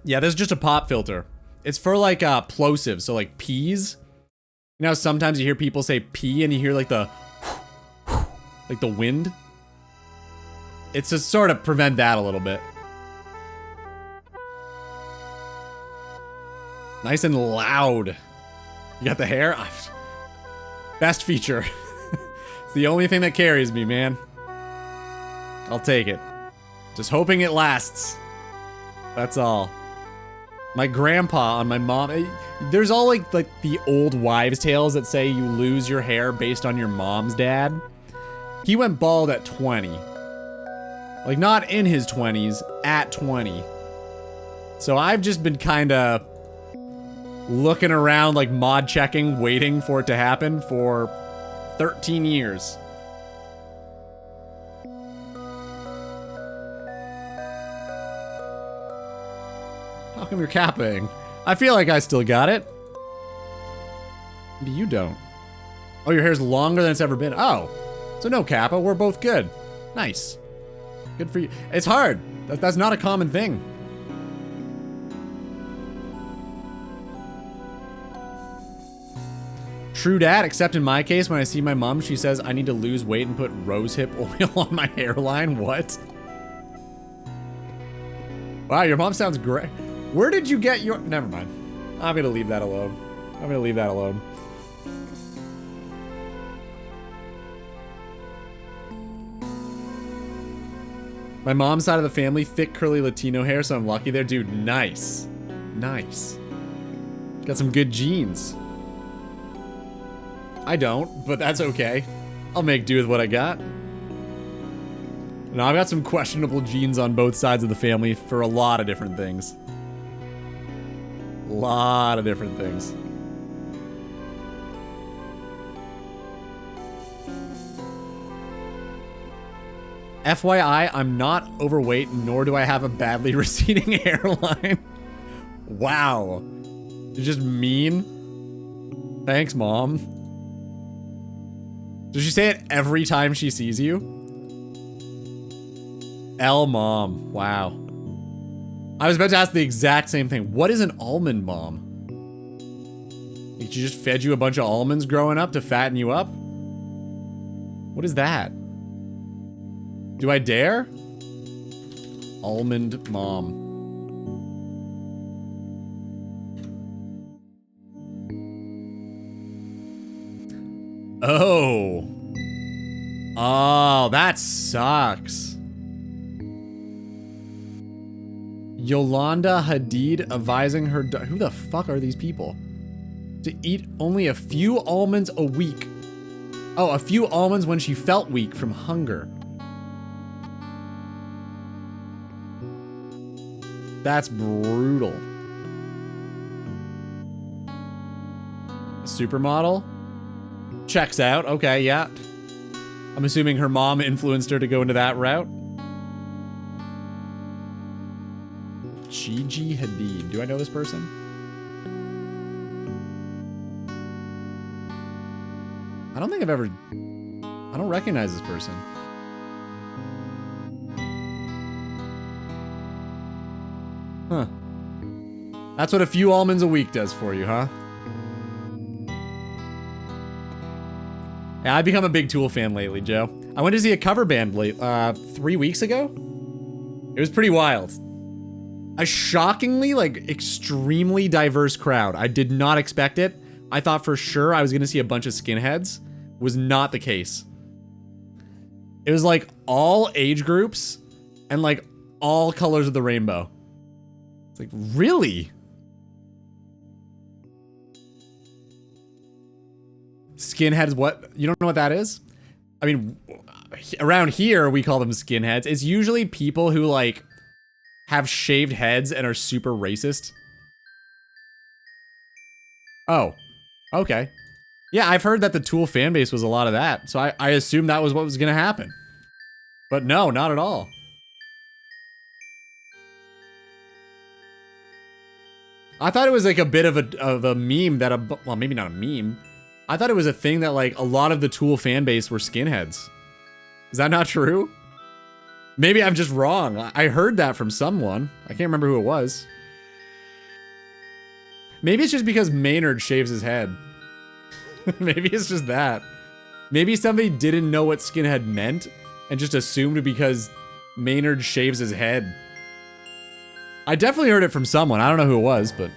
Yeah, this is just a pop filter. It's for like plosives, so like peas. You know, sometimes you hear people say pee and you hear like the like the wind. It's to sort of prevent that a little bit. Nice and loud. You got the hair? Best feature. It's the only thing that carries me, man. I'll take it. Just hoping it lasts. That's all. My grandpa on my mom... There's all like the old wives' tales that say you lose your hair based on your mom's dad. He went bald at 20. Like, not in his 20s, at 20. So I've just been kinda looking around, like mod checking, waiting for it to happen for 13 years. How come you're capping? I feel like I still got it. Maybe you don't. Oh, your hair's longer than it's ever been. Oh, so no kappa. We're both good. Nice. Good for you. It's hard. That's not a common thing. True dat, except in my case, when I see my mom, she says I need to lose weight and put rosehip oil on my hairline. What? Wow, your mom sounds great. Where did you get your... Never mind. I'm gonna leave that alone. I'm gonna leave that alone. My mom's side of the family, thick curly Latino hair, so I'm lucky there. Dude, nice. Nice. Got some good genes. I don't, but that's okay. I'll make do with what I got. No, I've got some questionable genes on both sides of the family for a lot of different things. A lot of different things. FYI, I'm not overweight, nor do I have a badly receding hairline. Wow. You're just mean. Thanks, Mom. Does she say it every time she sees you? L Mom. Wow. I was about to ask the exact same thing. What is an almond mom? She just fed you a bunch of almonds growing up to fatten you up? What is that? Do I dare? Almond mom. Oh. Oh, that sucks. Yolanda Hadid advising her who the fuck are these people? To eat only a few almonds a week. Oh, a few almonds when she felt weak from hunger. That's brutal. A supermodel? Checks out. Okay, yeah. I'm assuming her mom influenced her to go into that route. Gigi Hadid. Do I know this person? I don't think I've ever... I don't recognize this person. Huh. That's what a few almonds a week does for you, huh? Yeah, I've become a big Tool fan lately, Joe. I went to see a cover band 3 weeks ago. It was pretty wild. A shockingly, like, extremely diverse crowd. I did not expect it. I thought for sure I was gonna see a bunch of skinheads. Was not the case. It was like all age groups and like all colors of the rainbow. It's like, really? Skinheads, what? You don't know what that is? I mean, around here we call them skinheads. It's usually people who like have shaved heads and are super racist. Oh, okay. Yeah, I've heard that the Tool fan base was a lot of that, so I assumed that was what was gonna happen. But no, not at all. I thought it was like a bit of a meme that well, maybe not a meme. I thought it was a thing that like a lot of the Tool fan base were skinheads. Is that not true? Maybe I'm just wrong. I heard that from someone. I can't remember who it was. Maybe it's just because Maynard shaves his head. Maybe it's just that. Maybe somebody didn't know what skinhead meant and just assumed because Maynard shaves his head. I definitely heard it from someone. I don't know who it was, but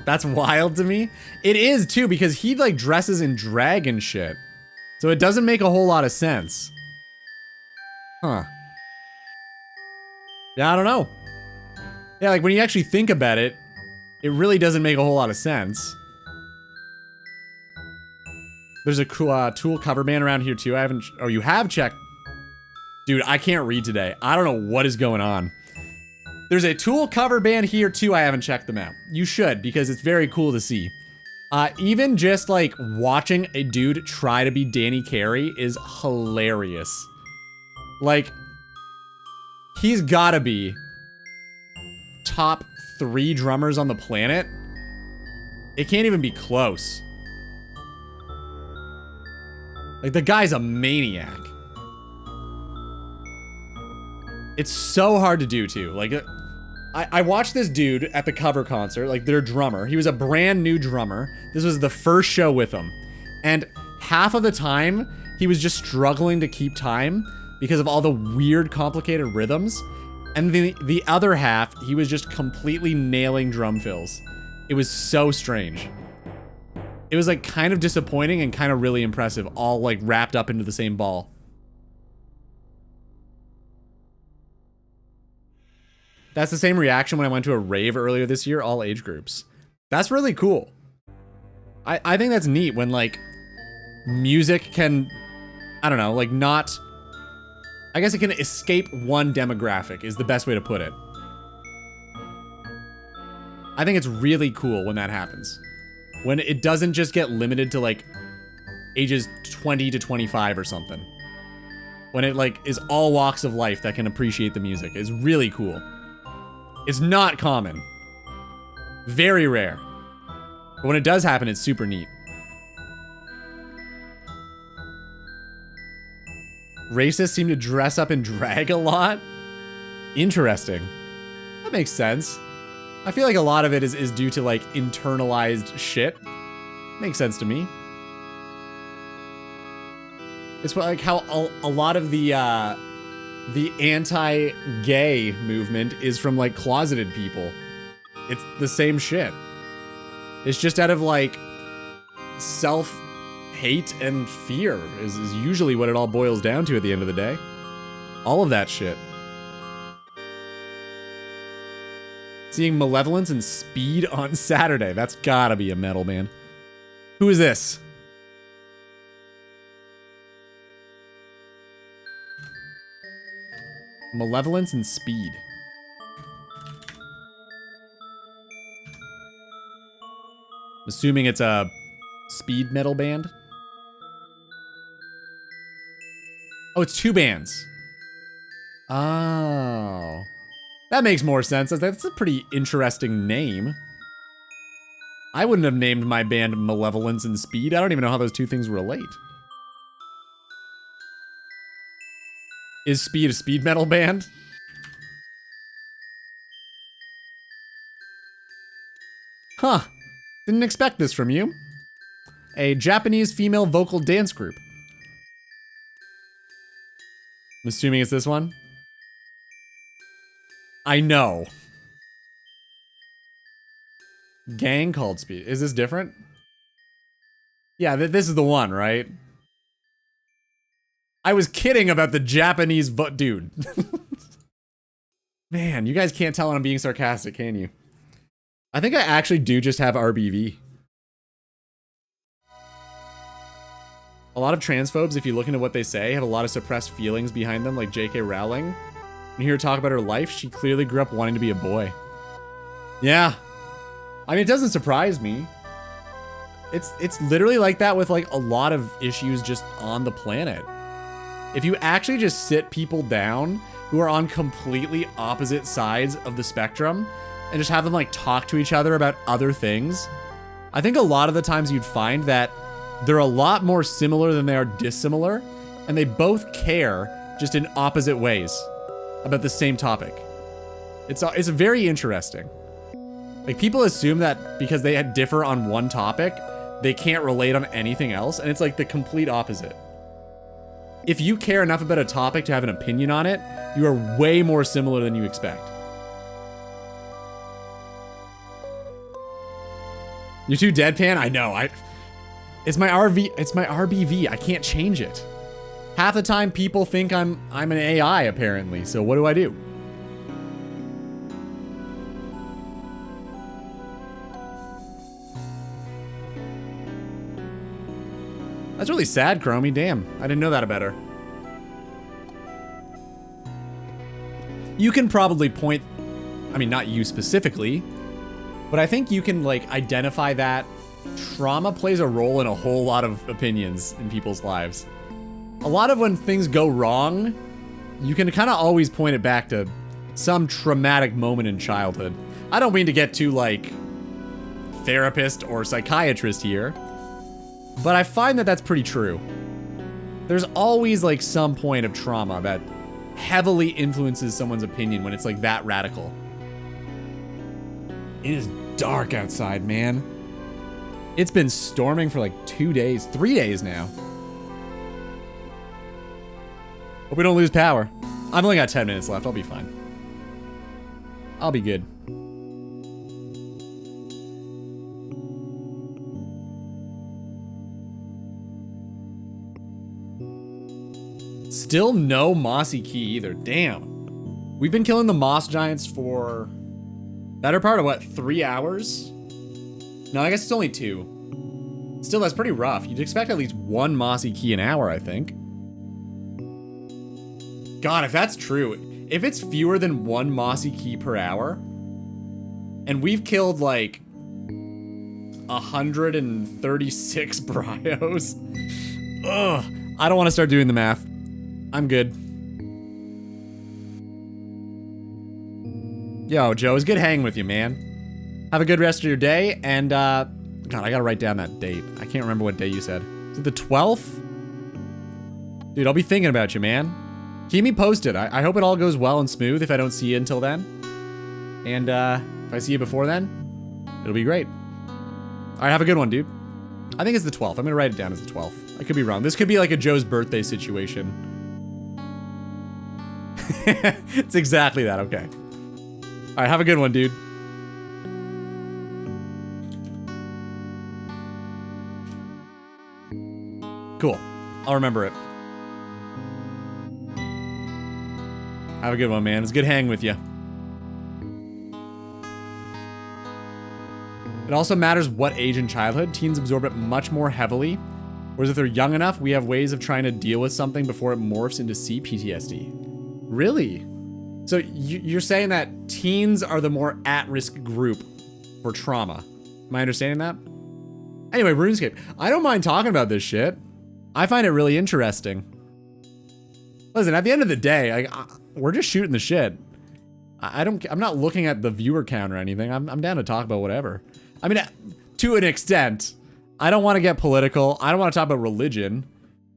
that's wild to me. It is too, because he like dresses in drag and shit. So it doesn't make a whole lot of sense. Huh. Yeah, I don't know. Yeah, like when you actually think about it, it really doesn't make a whole lot of sense. There's a cool Tool cover band around here too. I haven't, oh, you have checked. Dude, I can't read today. I don't know what is going on. There's a Tool cover band here too. I haven't checked them out. You should, because it's very cool to see. Even just like watching a dude try to be Danny Carey is hilarious. Like, he's gotta be top 3 drummers on the planet. It can't even be close. Like, the guy's a maniac. It's so hard to do too. Like, I watched this dude at the cover concert, like their drummer. He was a brand new drummer. This was the first show with him. And half of the time, he was just struggling to keep time because of all the weird, complicated rhythms. And the other half, he was just completely nailing drum fills. It was so strange. It was like kind of disappointing and kind of really impressive, all like wrapped up into the same ball. That's the same reaction when I went to a rave earlier this year, all age groups. That's really cool. I think that's neat when like music can, I don't know, like not, I guess it can escape one demographic is the best way to put it. I think it's really cool when that happens. When it doesn't just get limited to like ages 20 to 25 or something. When it like is all walks of life that can appreciate the music. It's really cool. It's not common. Very rare. But when it does happen, it's super neat. Racists seem to dress up in drag a lot. Interesting. That makes sense. I feel like a lot of it is due to like internalized shit. Makes sense to me. It's like how a lot of the anti-gay movement is from like closeted people. It's the same shit. It's just out of like self-hate and fear is usually what it all boils down to at the end of the day. All of that shit. Seeing Malevolence and Speed on Saturday. That's gotta be a metal band. Who is this? Malevolence and Speed. I'm assuming it's a speed metal band. Oh, it's 2 bands. Oh. That makes more sense. That's a pretty interesting name. I wouldn't have named my band Malevolence and Speed. I don't even know how those 2 things relate. Is Speed a speed metal band? Huh. Didn't expect this from you. A Japanese female vocal dance group. I'm assuming it's this one. I know. Gang called Speed. Is this different? Yeah, this is the one, right? I was kidding about the Japanese dude. Man, you guys can't tell when I'm being sarcastic, can you? I think I actually do just have RBV. A lot of transphobes, if you look into what they say, have a lot of suppressed feelings behind them, like J.K. Rowling. When you hear her talk about her life, she clearly grew up wanting to be a boy. Yeah. I mean, it doesn't surprise me. It's literally like that with like a lot of issues just on the planet. If you actually just sit people down who are on completely opposite sides of the spectrum and just have them like talk to each other about other things, I think a lot of the times you'd find that they're a lot more similar than they are dissimilar, and they both care just in opposite ways about the same topic. It's very interesting. Like, people assume that because they differ on one topic, they can't relate on anything else, and it's like the complete opposite. If you care enough about a topic to have an opinion on it, you are way more similar than you expect. You're too deadpan? I know. It's my RBV. I can't change it. Half the time people think I'm an AI apparently. So what do I do? That's really sad, Chromie. Damn, I didn't know that about her. You can probably point, I mean, not you specifically, but I think you can like identify that trauma plays a role in a whole lot of opinions in people's lives. A lot of when things go wrong, you can kind of always point it back to some traumatic moment in childhood. I don't mean to get too like therapist or psychiatrist here, but I find that that's pretty true. There's always like some point of trauma that heavily influences someone's opinion when it's like that radical. It is dark outside, man. It's been storming for like 2 days, 3 days now. Hope we don't lose power. I've only got 10 minutes left. I'll be fine. I'll be good. Still no Mossy Key either. Damn. We've been killing the Moss Giants for better part of what, 3 hours? No, I guess it's only 2. Still, that's pretty rough. You'd expect at least 1 Mossy Key an hour, I think. God, if that's true, if it's fewer than 1 Mossy Key per hour, and we've killed like 136 Bryos, ugh, I don't want to start doing the math. I'm good. Yo, Joe, it's good hanging with you, man. Have a good rest of your day, and, God, I gotta write down that date. I can't remember what day you said. Is it the 12th? Dude, I'll be thinking about you, man. Keep me posted. I hope it all goes well and smooth if I don't see you until then. And, if I see you before then, it'll be great. Alright, have a good one, dude. I think it's the 12th. I'm gonna write it down as the 12th. I could be wrong. This could be like a Joe's birthday situation. It's exactly that, okay. Alright, have a good one, dude. Cool. I'll remember it. Have a good one, man. It's good hanging with you. It also matters what age in childhood. Teens absorb it much more heavily. Whereas if they're young enough, we have ways of trying to deal with something before it morphs into CPTSD. Really? So you're saying that teens are the more at-risk group for trauma. Am I understanding that? Anyway, RuneScape. I don't mind talking about this shit. I find it really interesting. Listen, at the end of the day, we're just shooting the shit. I'm not looking at the viewer count or anything. I'm down to talk about whatever. I mean, to an extent. I don't want to get political. I don't want to talk about religion.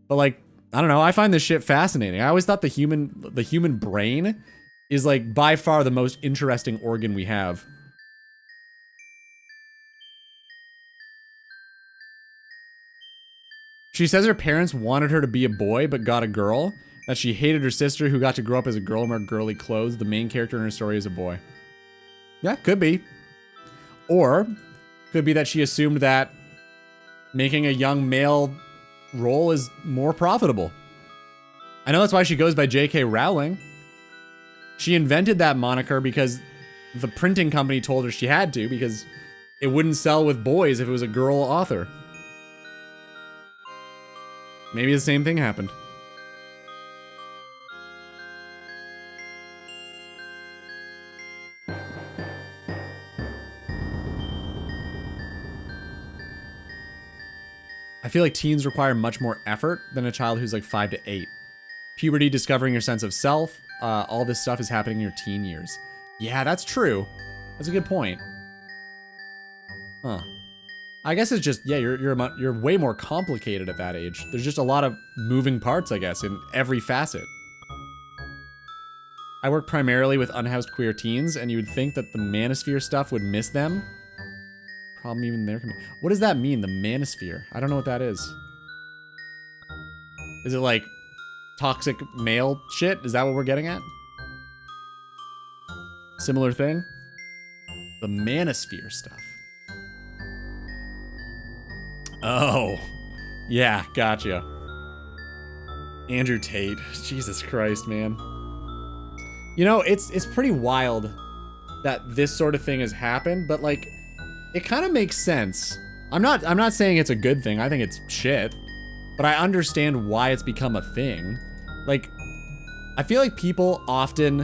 But like, I don't know. I find this shit fascinating. I always thought the human brain is like by far the most interesting organ we have. She says her parents wanted her to be a boy but got a girl. That she hated her sister who got to grow up as a girl and wear girly clothes. The main character in her story is a boy. Yeah, could be. Or could be that she assumed that making a young male role is more profitable. I know that's why she goes by J.K. Rowling. She invented that moniker because the printing company told her she had to, because it wouldn't sell with boys if it was a girl author. Maybe the same thing happened. I feel like teens require much more effort than a child who's like 5 to 8. Puberty, discovering your sense of self, all this stuff is happening in your teen years. Yeah, that's true. That's a good point. Huh. I guess it's just, yeah, you're way more complicated at that age. There's just a lot of moving parts, I guess, in every facet. I work primarily with unhoused queer teens, and you would think that the manosphere stuff would miss them. Problem even there can be. What does that mean, the manosphere? I don't know what that is. Is it like toxic male shit? Is that what we're getting at? Similar thing? The manosphere stuff. Oh. Yeah, gotcha. Andrew Tate. Jesus Christ, man. You know, it's pretty wild that this sort of thing has happened, but like, it kind of makes sense. I'm not saying it's a good thing. I think it's shit. But I understand why it's become a thing. Like, I feel like people often...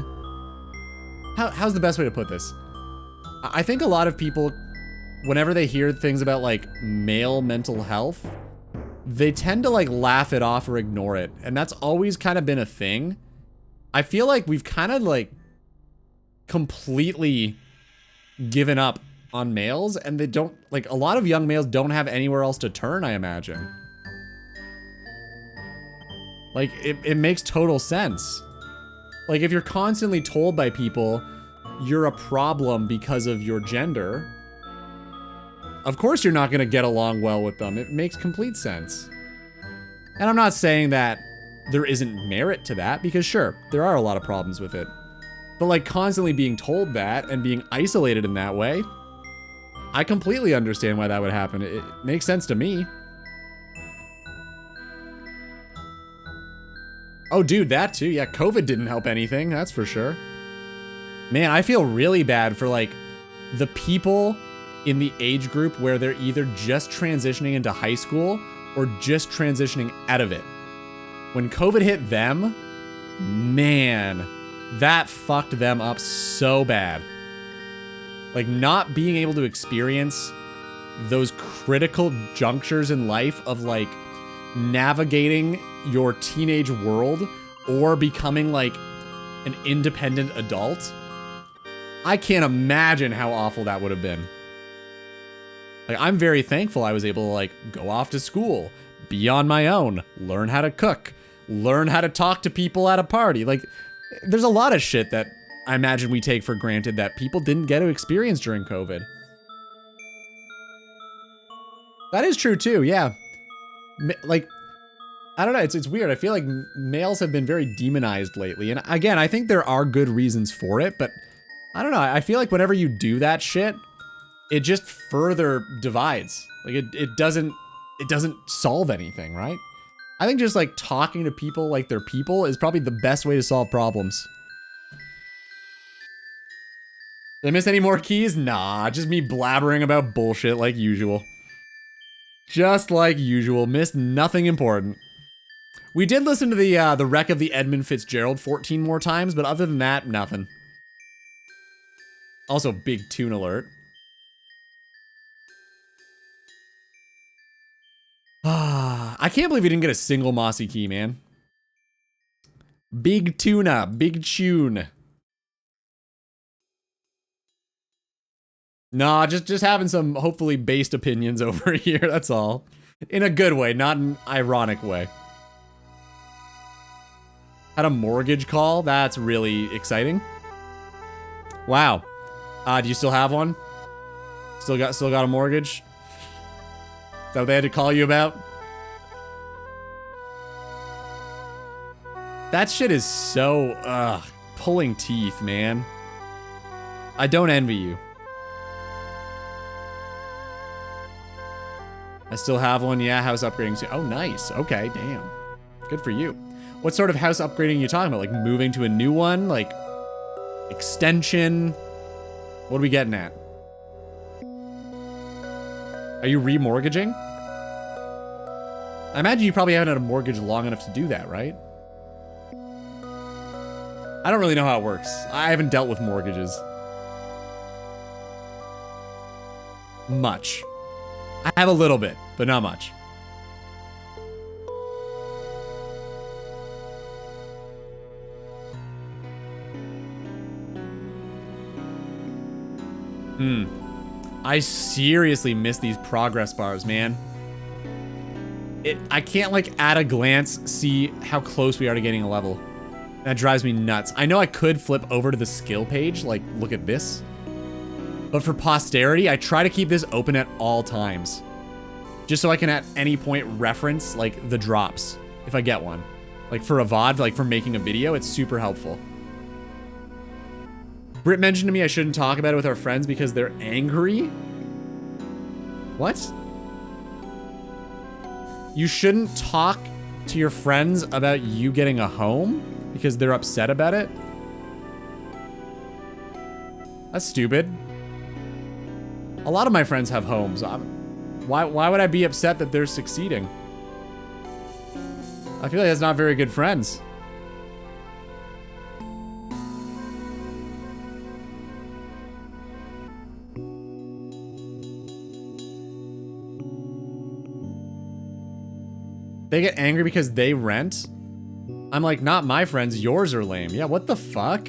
How's the best way to put this? I think a lot of people, whenever they hear things about, like, male mental health, they tend to, like, laugh it off or ignore it. And that's always kind of been a thing. I feel like we've kind of, like, completely given up on males, and they don't, like, a lot of young males don't have anywhere else to turn, I imagine. Like, it makes total sense. Like, if you're constantly told by people you're a problem because of your gender, of course you're not gonna get along well with them. It makes complete sense. And I'm not saying that there isn't merit to that, because sure, there are a lot of problems with it. But like, constantly being told that and being isolated in that way, I completely understand why that would happen. It makes sense to me. Oh, dude, that too. Yeah, COVID didn't help anything, that's for sure. Man, I feel really bad for, like, the people in the age group where they're either just transitioning into high school or just transitioning out of it. When COVID hit them, man, that fucked them up so bad. Like, not being able to experience those critical junctures in life of, like, navigating your teenage world or becoming, like, an independent adult. I can't imagine how awful that would have been. Like, I'm very thankful I was able to, like, go off to school, be on my own, learn how to cook, learn how to talk to people at a party. Like, there's a lot of shit that I imagine we take for granted that people didn't get to experience during COVID. That is true too, yeah. Like, I don't know, it's weird. I feel like males have been very demonized lately. And again, I think there are good reasons for it, but I don't know. I feel like whenever you do that shit, it just further divides. Like, it doesn't solve anything, right? I think just, like, talking to people like they're people is probably the best way to solve problems. Did I miss any more keys? Nah, just me blabbering about bullshit like usual. Just like usual, missed nothing important. We did listen to the wreck of the Edmund Fitzgerald 14 more times, but other than that, nothing. Also, big tune alert. I can't believe we didn't get a single Mossy key, man. Big tuna, big tune. Nah, just having some hopefully based opinions over here, that's all. In a good way, not an ironic way. Had a mortgage call? That's really exciting. Wow. Do you still have one? Still got a mortgage? Is that what they had to call you about? That shit is so, pulling teeth, man. I don't envy you. I still have one, yeah, house upgrading soon. Oh, nice, okay, damn. Good for you. What sort of house upgrading are you talking about? Like moving to a new one? Like extension? What are we getting at? Are you remortgaging? I imagine you probably haven't had a mortgage long enough to do that, right? I don't really know how it works. I haven't dealt with mortgages. Much. I have a little bit, but not much. I seriously miss these progress bars, man. I can't, like, at a glance see how close we are to getting a level. That drives me nuts. I know I could flip over to the skill page, like, look at this. But for posterity, I try to keep this open at all times. Just so I can at any point reference, like, the drops, if I get one. Like, for a VOD, like, for making a video, it's super helpful. Britt mentioned to me I shouldn't talk about it with our friends because they're angry? What? You shouldn't talk to your friends about you getting a home because they're upset about it? That's stupid. A lot of my friends have homes. Why would I be upset that they're succeeding? I feel like that's not very good friends. They get angry because they rent? I'm like, not my friends, yours are lame. Yeah, what the fuck?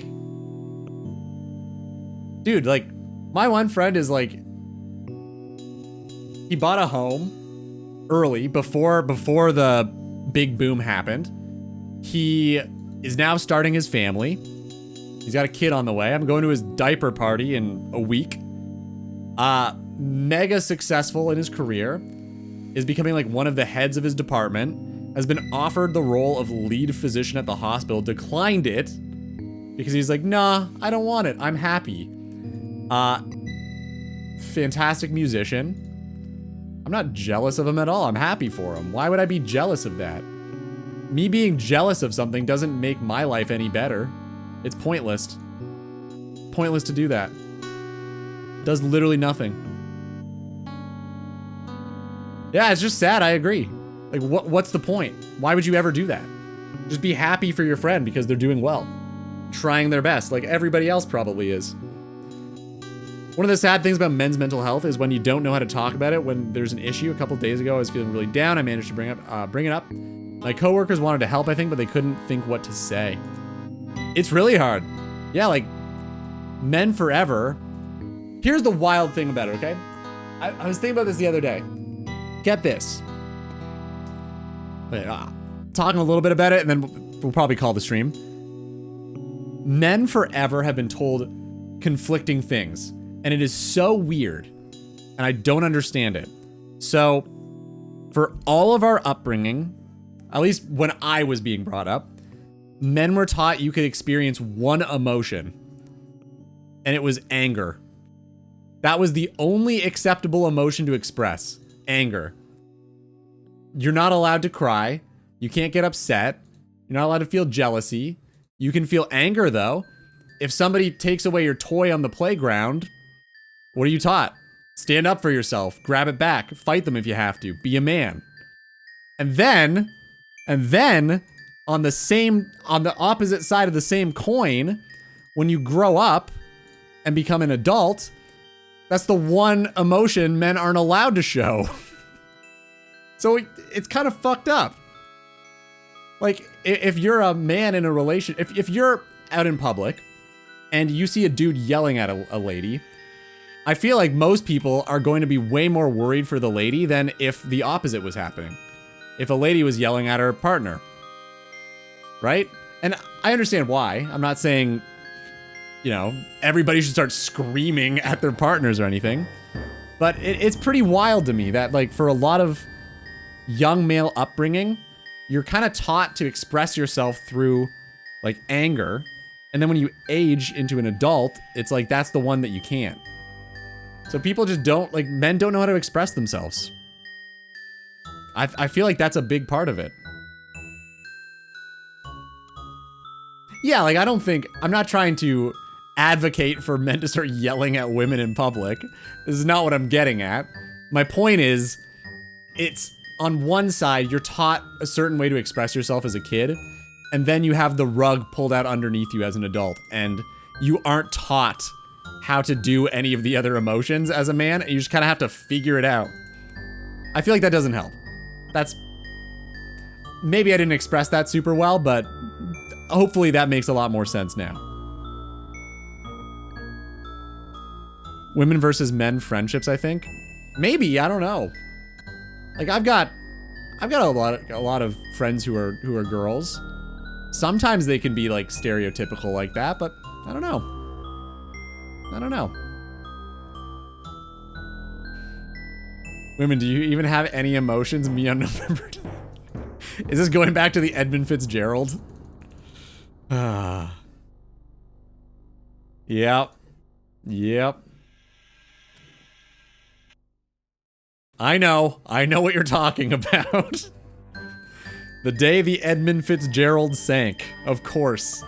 Dude, like, my one friend is like, he bought a home early, before the big boom happened. He is now starting his family. He's got a kid on the way. I'm going to his diaper party in a week. Mega successful in his career. Is becoming like one of the heads of his department, has been offered the role of lead physician at the hospital, declined it because he's like, nah, I don't want it. I'm happy. Fantastic musician. I'm not jealous of him at all. I'm happy for him. Why would I be jealous of that? Me being jealous of something doesn't make my life any better. It's pointless. Pointless to do that. Does literally nothing. Yeah, it's just sad. I agree. Like, what's the point? Why would you ever do that? Just be happy for your friend because they're doing well. Trying their best, like everybody else probably is. One of the sad things about men's mental health is when you don't know how to talk about it. When there's an issue, a couple days ago, I was feeling really down. I managed to bring it up. My coworkers wanted to help, I think, but they couldn't think what to say. It's really hard. Yeah, like, men forever. Here's the wild thing about it, okay? I was thinking about this the other day. Get this. Wait, talking a little bit about it, and then we'll probably call the stream. Men forever have been told conflicting things, and it is so weird, and I don't understand it. So, for all of our upbringing, at least when I was being brought up, men were taught you could experience one emotion, and it was anger. That was the only acceptable emotion to express. Anger. You're not allowed to cry. You can't get upset. You're not allowed to feel jealousy. You can feel anger, though. If somebody takes away your toy on the playground, what are you taught? Stand up for yourself. Grab it back. Fight them if you have to. Be a man. And then, on the opposite side of the same coin, when you grow up and become an adult, that's the one emotion men aren't allowed to show. So it's kind of fucked up. Like, if you're a man in a relation, if you're out in public and you see a dude yelling at a lady, I feel like most people are going to be way more worried for the lady than if the opposite was happening. If a lady was yelling at her partner. Right? And I understand why. I'm not saying, you know, everybody should start screaming at their partners or anything. But it's pretty wild to me that, like, for a lot of young male upbringing, you're kind of taught to express yourself through like anger. And then when you age into an adult, it's like that's the one that you can't. So people just don't, like, men don't know how to express themselves. I feel like that's a big part of it. Yeah, like I'm not trying to advocate for men to start yelling at women in public. This is not what I'm getting at. My point is, it's on one side, you're taught a certain way to express yourself as a kid, and then you have the rug pulled out underneath you as an adult, and you aren't taught how to do any of the other emotions as a man, and you just kind of have to figure it out. I feel like that doesn't help. Maybe I didn't express that super well, but hopefully that makes a lot more sense now. Women versus men friendships, I think. Maybe, I don't know. Like I've got a lot of friends who are girls. Sometimes they can be like stereotypical like that, but I don't know. Women, do you even have any emotions? Me on November. Is this going back to the Edmund Fitzgerald? Yep. I know what you're talking about. The day the Edmund Fitzgerald sank, of course.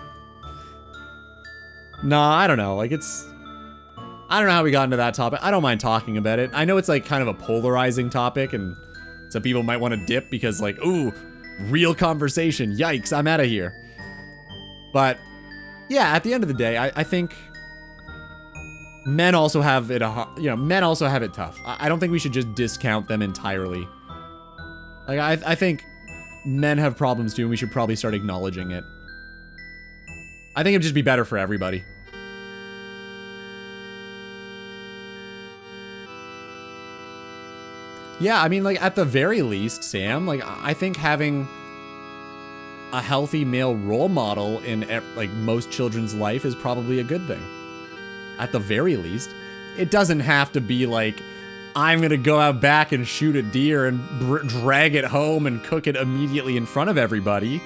Nah, I don't know, like I don't know how we got into that topic. I don't mind talking about it. I know it's like kind of a polarizing topic and some people might want to dip because like, ooh, real conversation, yikes, I'm out of here. But yeah, at the end of the day, I think men also have it, men also have it tough. I don't think we should just discount them entirely. Like, I think men have problems too, and we should probably start acknowledging it. I think it'd just be better for everybody. Yeah, I mean, like, at the very least, Sam, like, I think having a healthy male role model in, like, most children's life is probably a good thing. At the very least. It doesn't have to be like, I'm gonna go out back and shoot a deer and drag it home and cook it immediately in front of everybody.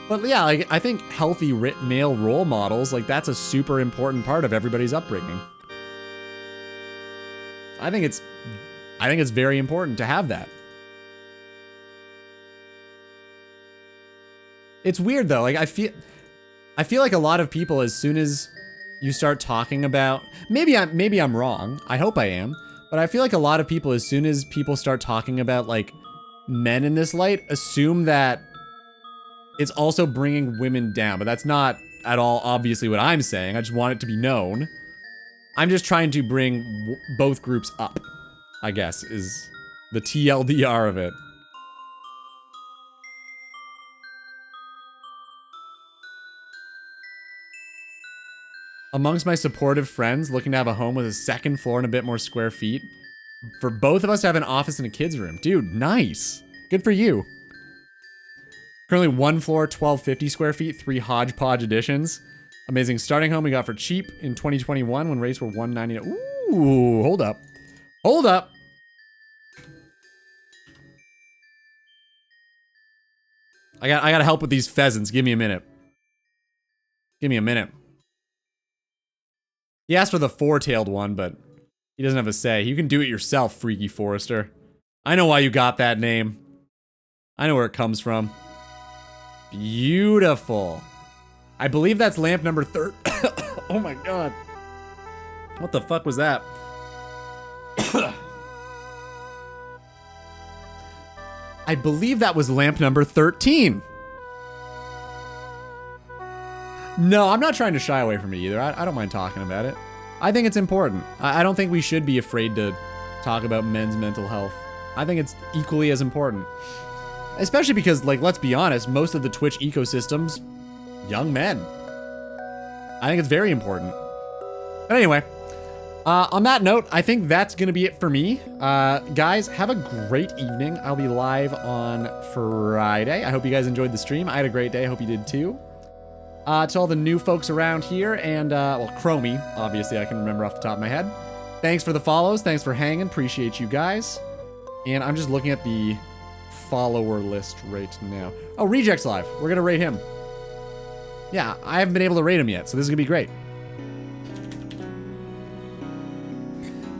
But yeah, like, I think healthy male role models, like, that's a super important part of everybody's upbringing. I think it's very important to have that. It's weird though, like, I feel like a lot of people, as soon as you start talking about, maybe I'm wrong, I hope I am, but I feel like a lot of people, as soon as people start talking about, like, men in this light, assume that it's also bringing women down, but that's not at all obviously what I'm saying. I just want it to be known. I'm just trying to bring both groups up, I guess, is the TLDR of it. Amongst my supportive friends looking to have a home with a second floor and a bit more square feet. For both of us to have an office and a kid's room. Dude, nice. Good for you. Currently 1 floor, 1,250 square feet, 3 hodgepodge additions. Amazing starting home we got for cheap in 2021 when rates were $190. Ooh, hold up. Hold up. I gotta help with these pheasants. Give me a minute. Give me a minute. He asked for the 4-tailed one, but he doesn't have a say. You can do it yourself, Freaky Forester. I know why you got that name. I know where it comes from. Beautiful. I believe that's lamp number 30. Oh my god. What the fuck was that? I believe that was lamp number 13. No, I'm not trying to shy away from it either. I don't mind talking about it. I think it's important. I don't think we should be afraid to talk about men's mental health. I think it's equally as important. Especially because, like, let's be honest, most of the Twitch ecosystem's young men. I think it's very important. But anyway, on that note, I think that's going to be it for me. Guys, have a great evening. I'll be live on Friday. I hope you guys enjoyed the stream. I had a great day. I hope you did too. To all the new folks around here, and, well, Chromie, obviously I can remember off the top of my head. Thanks for the follows, thanks for hanging, appreciate you guys. And I'm just looking at the follower list right now. Oh, Reject's live. We're gonna rate him. Yeah, I haven't been able to rate him yet, so this is gonna be great.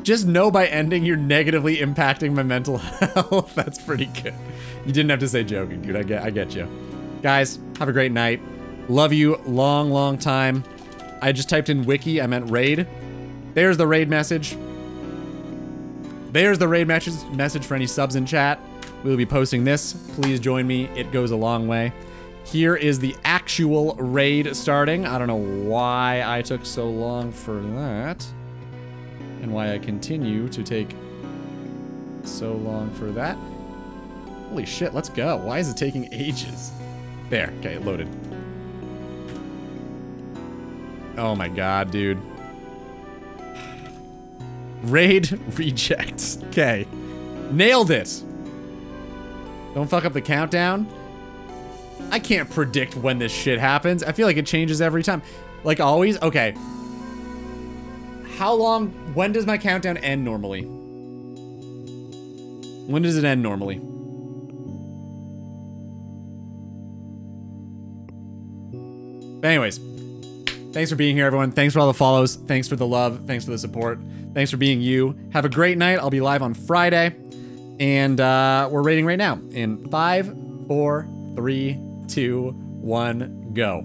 Just know by ending, you're negatively impacting my mental health. That's pretty good. You didn't have to say joking, dude. I get you. Guys, have a great night. Love you. Long, long time. I just typed in wiki. I meant raid. There's the raid message. There's the raid message for any subs in chat. We'll be posting this. Please join me. It goes a long way. Here is the actual raid starting. I don't know why I took so long for that. And why I continue to take so long for that. Holy shit, let's go. Why is it taking ages? There, okay, it loaded. Oh my god, dude. Raid rejects. Okay. Nailed it. Don't fuck up the countdown. I can't predict when this shit happens. I feel like it changes every time. Like always? Okay. How long? When does my countdown end normally? When does it end normally? But anyways, thanks for being here, everyone. Thanks for all the follows. Thanks for the love. Thanks for the support. Thanks for being you. Have a great night. I'll be live on Friday. And we're rating right now. In 5, 4, 3, 2, 1, go.